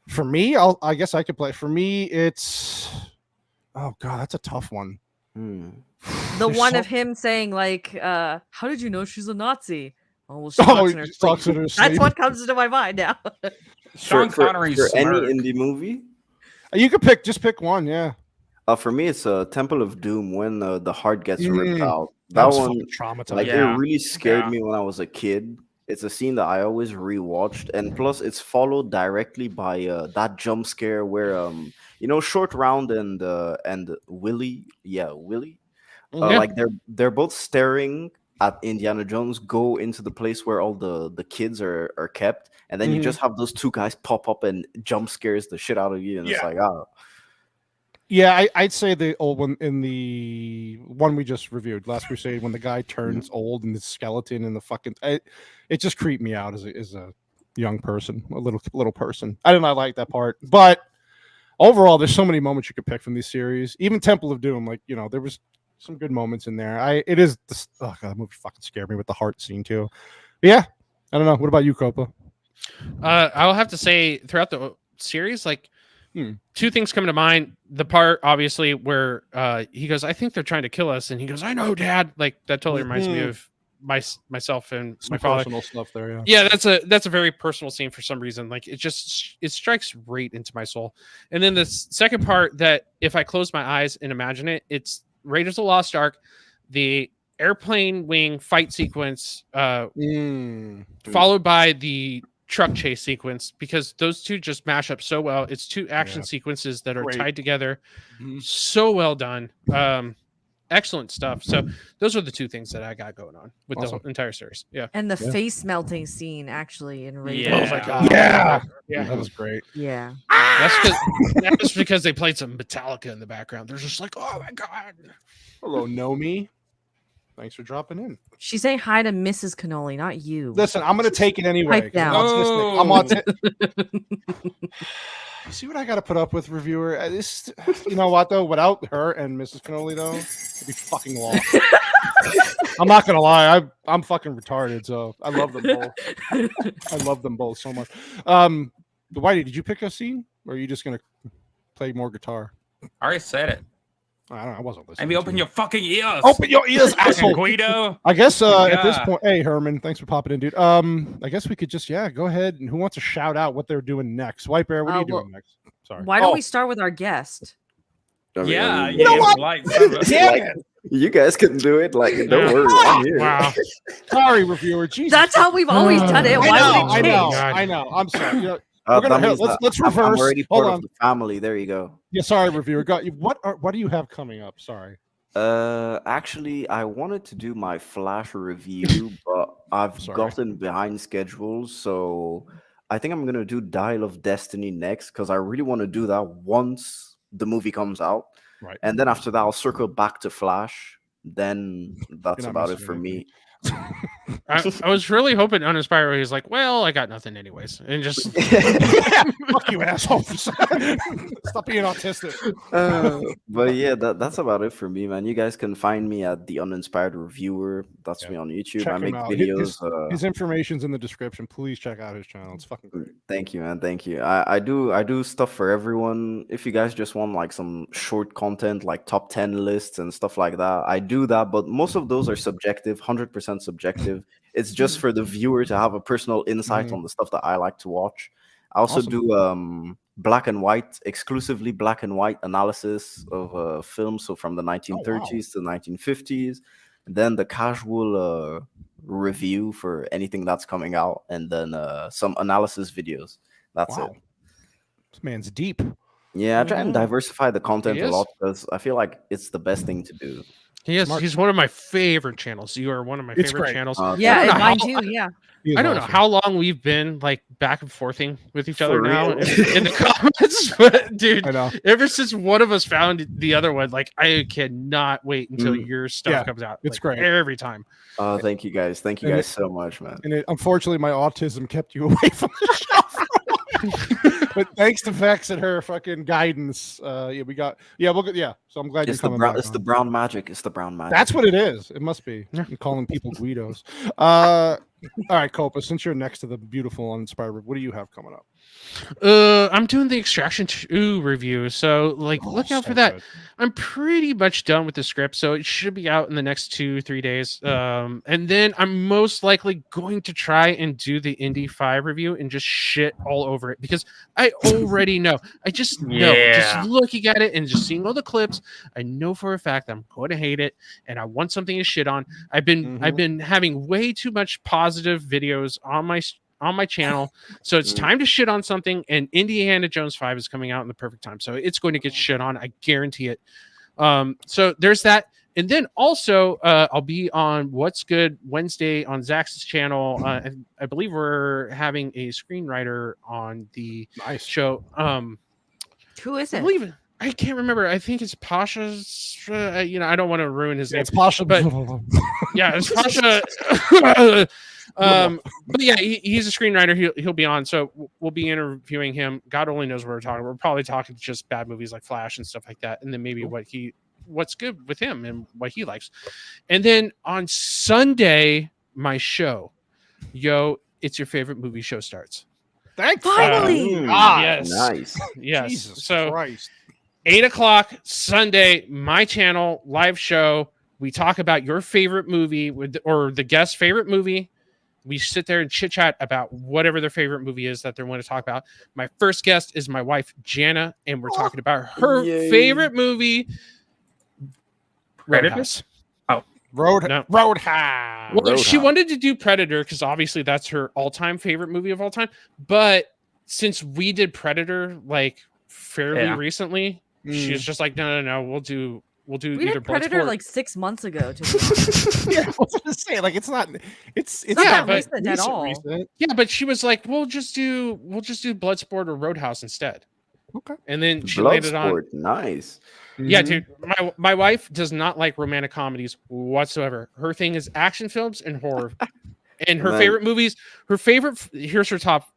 For me, I guess I could play. For me, it's oh god, that's a tough one. The one of him saying like, "How did you know she's a Nazi?" Oh, well, she talks in her sleep. That's what comes into my mind now. Sean Connery for any smirk. indie movie. You could just pick one. Yeah. For me, it's Temple of Doom when the heart gets ripped Mm. out. That That was one, fucking traumatizing. like, Yeah. it really scared Yeah. me when I was a kid. It's a scene that I always rewatched, and plus, it's followed directly by that jump scare where Short Round and Willie, Willie, like they're both staring at Indiana Jones go into the place where all the kids are kept, and then you just have those two guys pop up and jump scares the shit out of you, and it's like, oh. Yeah, I'd say the old one in the one we just reviewed, Last Crusade, when the guy turns old and the skeleton and the fucking it just creeped me out as a young person, a little person. I did not like that part, but overall, there's so many moments you could pick from these series. Even Temple of Doom, like there was some good moments in there. Oh god, that movie fucking scared me with the heart scene too. But yeah, I don't know. What about you, Copa? I'll have to say throughout the series, like. Two things come to mind. The part, obviously, where he goes, "I think they're trying to kill us," and he goes, "I know, Dad." Like that totally reminds me of myself and Some my father. personal stuff there, yeah. That's a very personal scene for some reason. Like it strikes right into my soul. And then the second part, that if I close my eyes and imagine it, it's Raiders of the Lost Ark, the airplane wing fight sequence, followed by the truck chase sequence, because those two just mash up so well. It's two action sequences that are tied together, so well done. Excellent stuff. So those are the two things that I got going on with the whole entire series. Yeah. And the face melting scene actually in Raiders. Oh my god. Yeah, that was great. Yeah. That's because they played some Metallica in the background. They're just like, oh my god. Hello, Nomi. Thanks for dropping in. She's saying hi to Mrs. Cannoli, not you. Listen, I'm going to take it anyway. Pipe down. I'm autistic. See what I got to put up with, reviewer? You know what, though? Without her and Mrs. Cannoli, though, it'd be fucking long. I'm not going to lie. I'm fucking retarded, so I love them both. I love them both so much. Whitey, did you pick a scene? Or are you just going to play more guitar? I already said it. I wasn't listening. Maybe open your fucking ears. Open your ears, asshole. Guido. I guess at this point, hey Herman, thanks for popping in, dude. I guess we could just go ahead. And who wants to shout out what they're doing next? White Bear, what are you doing next? Sorry. Why don't we start with our guest? Yeah, you know what? You guys can do it. Like, don't worry, I'm here. Wow. Sorry, reviewer. Jesus. That's how we've always done it. Why would it change? I know. I'm sorry. Let's reverse. I'm already part Hold of the family. There you go. Yeah, sorry, reviewer. What do you have coming up? Sorry. Actually, I wanted to do my Flash review, but I've gotten behind schedule, so I think I'm gonna do Dial of Destiny next because I really want to do that once the movie comes out. Right. And then after that, I'll circle back to Flash. Then that's about it for me. I was really hoping Uninspired he was like, well, I got nothing anyways, and just fuck you, asshole. Stop being autistic. But yeah, that's about it for me, man. You guys can find me at the Uninspired Reviewer. That's me on YouTube. Check I make him out. videos. His information's in the description. Please check out his channel. It's fucking great. Thank you, man. Thank you. I do stuff for everyone. If you guys just want like some short content, like top 10 lists and stuff like that, I do that. But most of those are subjective, 100% subjective. It's just for the viewer to have a personal insight on the stuff that I like to watch. I also do black and white, exclusively black and white analysis of films. So from the 1930s to the 1950s, and then the casual review for anything that's coming out, and then some analysis videos. That's it. This man's deep. Yeah, I try and diversify the content a lot because I feel like it's the best thing to do. He's one of my favorite channels. You are one of my favorite great. channels. Yeah, and mine how- too. Yeah. I don't know how long we've been like back and forthing with each other now in the comments, but dude, I know. ever since one of us found the other one, like I cannot wait until your stuff comes out. It's like, great every time. Oh, thank you guys. Thank you guys so much, man. And unfortunately, my autism kept you away from the show. But thanks to Vex and her fucking guidance, we got So I'm glad It's you're the coming brown. back It's on. the brown magic. It's the brown magic. That's what it is. It must be. I'm calling people Guidos. All right, Copa. Since you're next to the beautiful uninspired, what do you have coming up? I'm doing the Extraction 2 review, so look out for that. Good. I'm pretty much done with the script, so it should be out in the next 2-3 days. And then I'm most likely going to try and do the Indy 5 review and just shit all over it because I already know. I just know. Just looking at it and just seeing all the clips, I know for a fact I'm going to hate it, and I want something to shit on. I've been having way too much positive videos on my channel, so it's time to shit on something, and Indiana Jones 5 is coming out in the perfect time, so it's going to get shit on, I guarantee it. So there's that, and then also I'll be on What's Good Wednesday on Zach's channel. I believe we're having a screenwriter on the show. Who is it? I can't remember. I think it's Pasha's. I don't want to ruin his name. It's Pasha, but yeah, it's Pasha. But yeah, he's a screenwriter. He'll be on, so we'll be interviewing him. God only knows what we're talking. We're probably talking just bad movies like Flash and stuff like that, and then maybe what's good with him and what he likes. And then on Sunday, my show, It's Your Favorite Movie show starts. Finally, yes, nice. Yes. Jesus so Christ. 8:00 Sunday, my channel, live show. We talk about your favorite movie or the guest's favorite movie. We sit there and chit chat about whatever their favorite movie is that they want to talk about. My first guest is my wife, Jana, and we're talking about her favorite movie, Roadhouse. Roadhouse. Well, she wanted to do Predator because obviously that's her all-time favorite movie of all time. But since we did Predator fairly recently, she was just like, no, we'll do we either did Predator Bloodsport. 6 months ago. To be honest. Yeah, I was gonna say it's not. It's not not that recent at all. recent. Yeah, but she was like, we'll just do Bloodsport or Roadhouse instead. Okay. And then she landed on Nice. Yeah, dude. My wife does not like romantic comedies whatsoever. Her thing is action films and horror. And her favorite movies, here's her top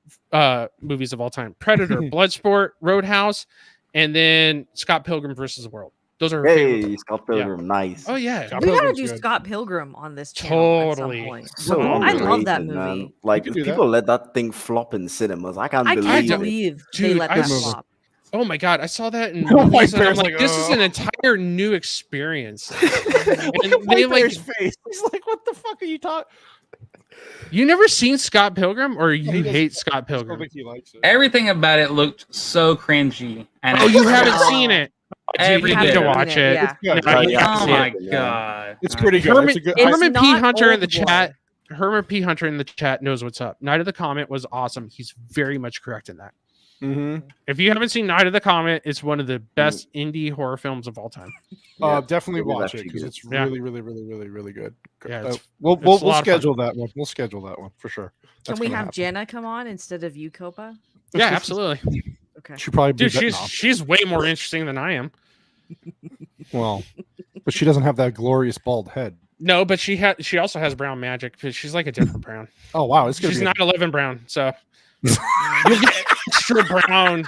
movies of all time: Predator, Bloodsport, Roadhouse, and then Scott Pilgrim versus the World. Those are her favorite. Scott Pilgrim, nice. Oh yeah, We gotta do Scott Pilgrim on this channel Totally. at some point. So I love that underrated, movie. man. Like people let that thing flop in cinemas. I can't I believe can't it. believe they Dude, let I that saw- flop. Oh my god, I saw that in Oh, my movies, and I'm bear's like, like, this is oh. an entire new experience. And My they bear's face. He's like, what the fuck are you talking? you never seen Scott Pilgrim, or you he doesn't- hate Scott I don't Pilgrim? think he likes it. Everything about it looked so cringy. And Oh, you haven't Oh. seen it? Every You need bit to of it. watch it. Yeah. Yeah, Yeah, you yeah. have to Oh see my it. god. It's pretty good. Herman, It's a good. It's Herman P. not Hunter in the old blood. chat. Herman P. Hunter in the chat knows what's up. Night of the Comet was awesome. He's very much correct in that. If you haven't seen Night of the Comet, it's one of the best indie horror films of all time. Definitely it was watch it actually because good. it's Yeah. really, really, really, really, really good. Yeah, it's- we'll it's a lot of schedule that one. We'll schedule that one for sure. Can That's we gonna have happen. Jana come on instead of you, Copa? Yeah, absolutely. Okay. She'd probably be Dude, better- she's way more interesting than I am. well, but she doesn't have that glorious bald head. No, but she also has brown magic. But she's like a different brown. Oh wow, it's gonna She's be. 9/11 brown, so you'll get extra brown.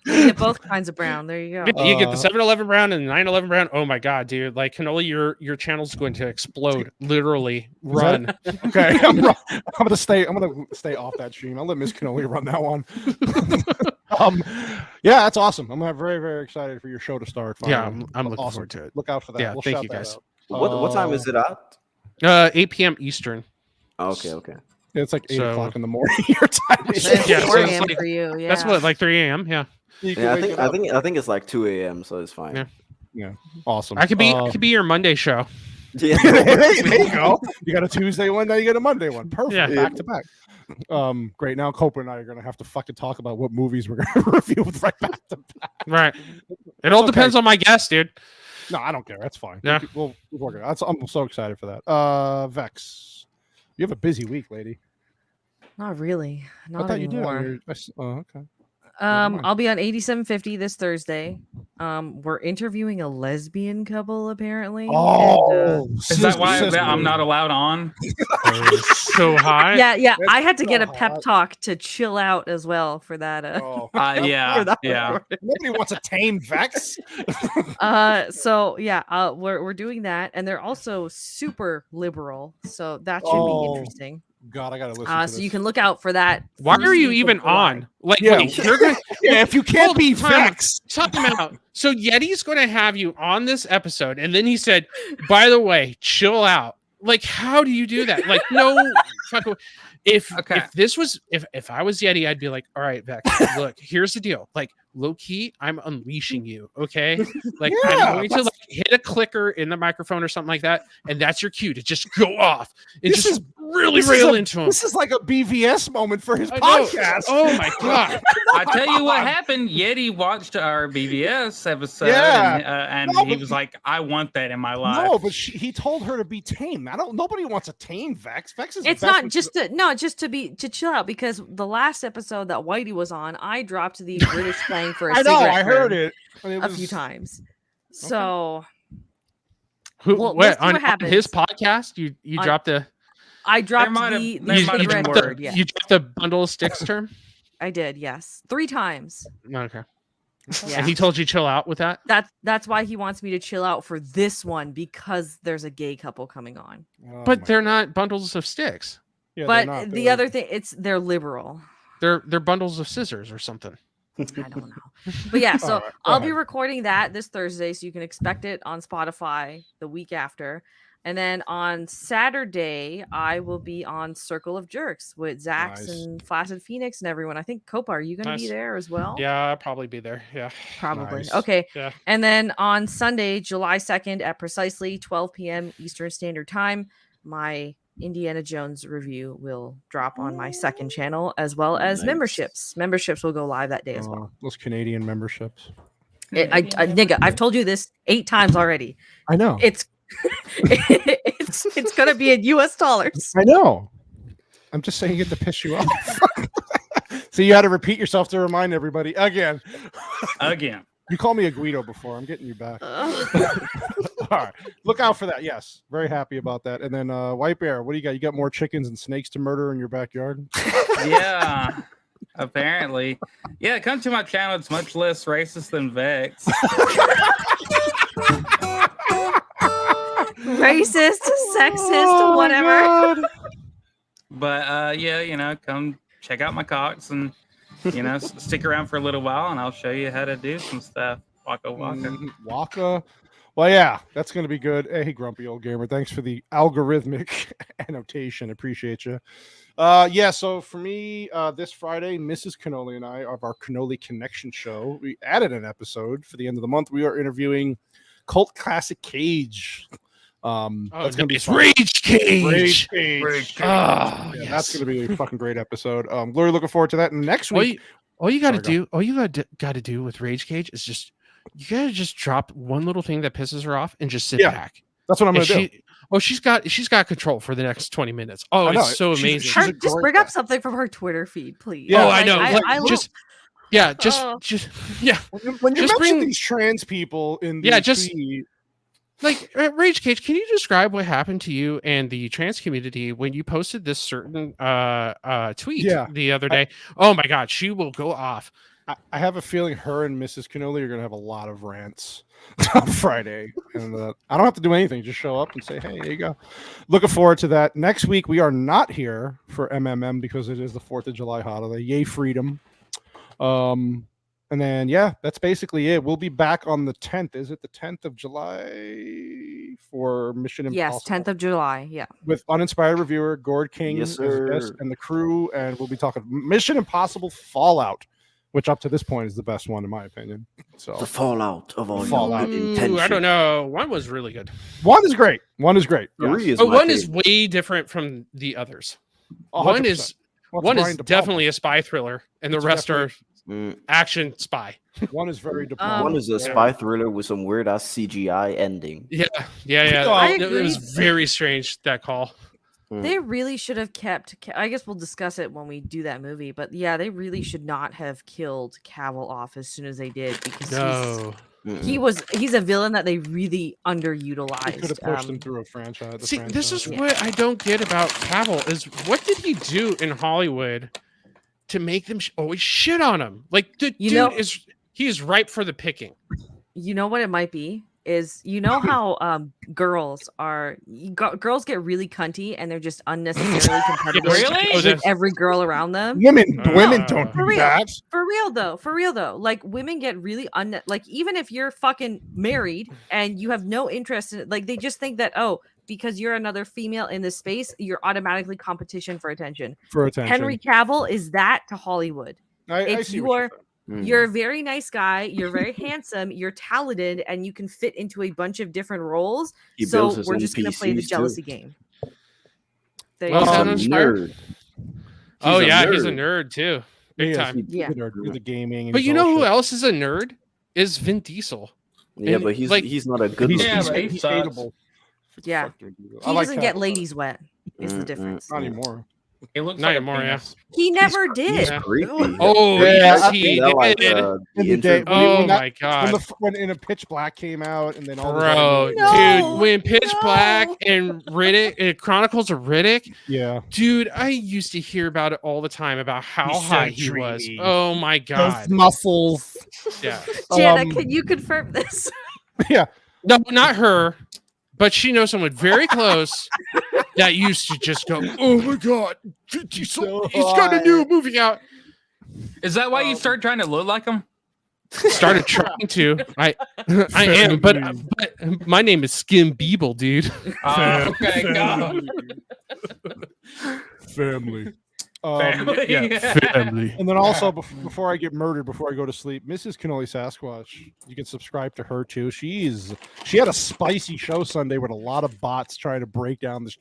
You get both kinds of brown. There you go. You get the 7-Eleven brown and the 9/11 brown. Oh my god, dude! Like, Cannoli, your channel's going to explode. Literally, run. Okay, I'm gonna stay off that stream. I'll let Miss Cannoli run that one. Yeah, that's awesome. I'm very, very excited for your show to start. Yeah, finally. I'm looking Awesome. forward to it. Look out for that. Yeah, We'll thank shout you that guys. out. What time is it at? 8 p.m. Eastern. Okay. Yeah, it's like 8 So- o'clock in the morning your time. It's Yeah, so 4 it's a.m. like- for you. Yeah. That's what, like 3 a.m. Yeah, Yeah, I think it's like 2 a.m. So it's fine. Yeah. Awesome. I could be your Monday show. Yeah. there you go. You got a Tuesday one, now you get a Monday one. Perfect. Yeah. Back to back. Great. Now Copa and I are gonna have to fucking talk about what movies we're gonna review right back to back. Right. It all okay. depends on my guest, dude. No, I don't care. That's fine. Yeah. We'll work it out. I'm so excited for that. Vex, you have a busy week, lady. Not really. Not I thought anymore. you did. Oh, okay. I'll be on 8750 this Thursday. We're interviewing a lesbian couple apparently. Oh, Is that why I'm not allowed on? So high. Yeah. That's I had to get a so pep hot. talk to chill out as well for that. Yeah. Nobody wants a tame Vex. So yeah, we're doing that, and they're also super liberal, so that should be interesting. God, I gotta listen to this. So you can look out for that. Why first are you week of even July. on? Like, Yeah. wait, you're gonna, Yeah, if you can't Hold be on, time out. Vex, Talk him out. So Yeti's going to have you on this episode, and then he said, "By the way, chill out." Like, how do you do that? Like, no. If I was Yeti, I'd be like, "All right, Vex, look, here's the deal. Like, low key, I'm unleashing you. Okay, like I'm going to like hit a clicker in the microphone or something like that, and that's your cue to just go off and This just is- really rail into him." this is like a BVS moment for his I know. podcast. Oh my god. I tell you what happened. Yeti watched our BBS episode, Yeah. and No, he but was like, "I want that in my life." No, but he told her to be tame. Nobody wants a tame Vex. Vex is. It's best not when just to chill out, because the last episode that Whitey was on, I dropped the British slang for a I know. cigarette I heard burn it. a few times. So Who? Well, What let's see on what happens. his podcast? You On- dropped the I dropped might have- the there might have cigarette been word. words. Yeah, you dropped the bundle of sticks term. I did. Yes, 3 times. Okay. Yeah. And he told you chill out with that. That's why he wants me to chill out for this one, because there's a gay couple coming on. Oh But my- they're not bundles of sticks. yeah, they're But not. the They're- other thing, they're liberal. They're bundles of scissors or something. I don't know. But yeah, so All right, go I'll be ahead. recording that this Thursday, so you can expect it on Spotify the week after. And then on Saturday, I will be on Circle of Jerks with Zax Nice. and Flaccid Phoenix and everyone. I think Copa, are you going to be Nice. there as well? Yeah, I'll probably be there. Yeah. Probably. Nice. Okay. Yeah. And then on Sunday, July 2nd at precisely 12 p.m. Eastern Standard Time, my Indiana Jones review will drop on my second channel, as well as Nice. memberships. Memberships will go live that day as well. those Canadian memberships. Nigga, I've told you this 8 times already. I know. It's it's gonna be in US dollars. I know. I'm just saying it to piss you off. So you had to repeat yourself to remind everybody again. Again. You called me a Guido before. I'm getting you back. All right. Look out for that. Yes. Very happy about that. And then White Bear, what do you got? You got more chickens and snakes to murder in your backyard? Yeah. Apparently. Yeah, come to my channel. It's much less racist than Vex. Racist, sexist, whatever. But yeah, come check out my cocks and stick around for a little while, and I'll show you how to do some stuff. Waka waka. Waka. Well, yeah, that's going to be good. Hey, grumpy old gamer. Thanks for the algorithmic annotation. Appreciate you. Yeah, so for me, this Friday, Mrs. Cannoli and I of our Cannoli Connection show, we added an episode for the end of the month. We are interviewing cult classic Cage. That's gonna be it's fun. Rage Cage. Rage Cage. Ah, Yeah, yes. that's gonna be a fucking great episode. Really looking forward to that. And next week, All you got to Sorry, do, all you got to do with Rage Cage is you got to just drop one little thing that pisses her off and just sit Yeah, back. that's what I'm And gonna do. she's got control for the next 20 minutes. Oh, I know, it's so she's- amazing. she's a Just great bring up guy. something from her Twitter feed, please. Yeah. Oh, I know. I Like, just yeah, Oh. just yeah. When you Just mention bring- these trans people in the Yeah, just- feed, Like Rage Cage, can you describe what happened to you and the trans community when you posted this certain tweet the other day? Oh my god, she will go off. I have a feeling her and Mrs. Cannoli are going to have a lot of rants on Friday. And I don't have to do anything. Just show up and say, hey, here you go. Looking forward to that. Next week, we are not here for MMM because it is the 4th of July holiday. Yay, freedom. And then, yeah, that's basically it. We'll be back on the 10th. Is it the 10th of July for Mission Impossible? Yes, 10th of July. Yeah. With uninspired reviewer Gord King Yes, as a guest sir. and the crew, and we'll be talking Mission Impossible Fallout, which up to this point is the best one in my opinion. So The fallout of all Fallout. your Ooh, intention. I don't know. One was really good. one is great. One is great. Yes. Three is But my one is favorite. way different from the others. 100%. One is What's one Brian is De Palma? definitely a spy thriller, and the It's rest are Mm, action spy. One is very diplomatic. One is a spy thriller with some weird ass CGI ending. Yeah. I It agree. was very strange, that call. They really should have kept. I guess we'll discuss it when we do that movie. But yeah, they really should not have killed Cavill off as soon as they did because he's a villain that they really underutilized. Could have pushed him through a franchise. See, this is what I don't get about Cavill is what did he do in Hollywood to make them always shit on him? Like, the dude he is ripe for the picking. You know what it might be is how girls get really cunty and they're just unnecessarily competitive with every girl around them. Women don't do that. For real though, like women get really like even if you're fucking married and you have no interest in it, like they just think that because you're another female in this space, you're automatically competition for attention. Henry Cavill is that to Hollywood. I see you're a very nice guy. You're very handsome. You're talented, and you can fit into a bunch of different roles. So we're just going to play the jealousy game. He's a nerd. He's a nerd too, big time. He's a nerd. The gaming. But you know who else is a nerd? Is Vin Diesel. Yeah, but he's not a good. He's hateable. Yeah, he doesn't get ladies wet. Is the difference? Not anymore. It looks not anymore. Yeah, he never did. He's creepy. Oh, yes, he did. My god! When In a Pitch Black came out, and then dude, when Pitch Black and Riddick, Chronicles of Riddick, dude, I used to hear about it all the time about how hot he was. Oh my god, those muscles. Yeah, Jana, can you confirm this? Yeah, no, not her. But she knows someone very close that used to just go, oh my god, he's got a new movie out. Is that why you started trying to look like him? Started trying to. I am, but my name is Skim Beeble, dude. Okay, God. Family. Family. And then also before I get murdered, before I go to sleep, Mrs. Cannoli Sasquatch. You can subscribe to her too. She had a spicy show Sunday with a lot of bots trying to break down this.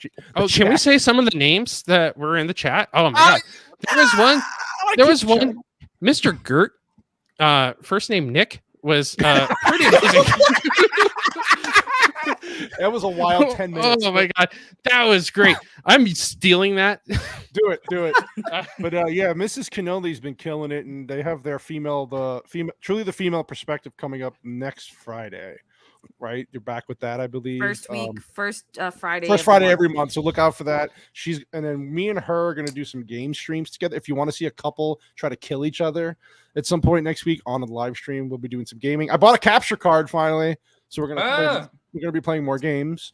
Can we say some of the names that were in the chat? Oh my god, there was one. Mr. Gert, first name Nick, was pretty amazing. That was a wild 10 minutes. Oh my god, that was great. I'm stealing that. Do it. But Mrs. Cannoli's been killing it, and they have their truly the female perspective coming up next Friday. Right, you're back with that, I believe. First Friday. First Friday every month, so look out for that. And then me and her are gonna do some game streams together. If you want to see a couple try to kill each other at some point next week on a live stream, we'll be doing some gaming. I bought a capture card finally, so we're gonna be playing more games.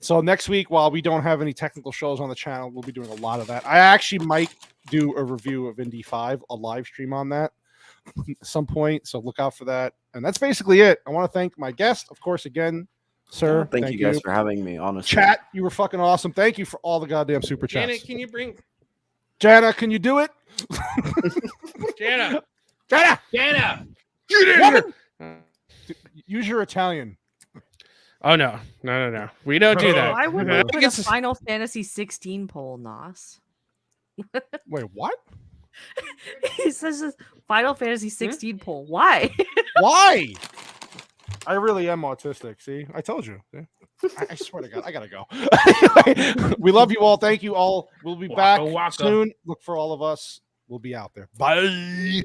So next week, while we don't have any technical shows on the channel, we'll be doing a lot of that. I actually might do a review of Indy 5, a live stream on that at some point. So look out for that. And that's basically it. I want to thank my guest, of course, again, sir. Thank you guys for having me, honestly. Chat, you were fucking awesome. Thank you for all the goddamn super chats. Janet, can you bring... Jana, can you do it? Jana! Get in here! Use your Italian. Oh, no. We don't do that. Why would we put a Final Fantasy 16 poll, Nos? Wait, what? He says this Final Fantasy 16 poll. Why? Why? I really am autistic. See, I told you. I swear to God, I gotta go. We love you all. Thank you all. We'll be back soon. Look for all of us. We'll be out there. Bye.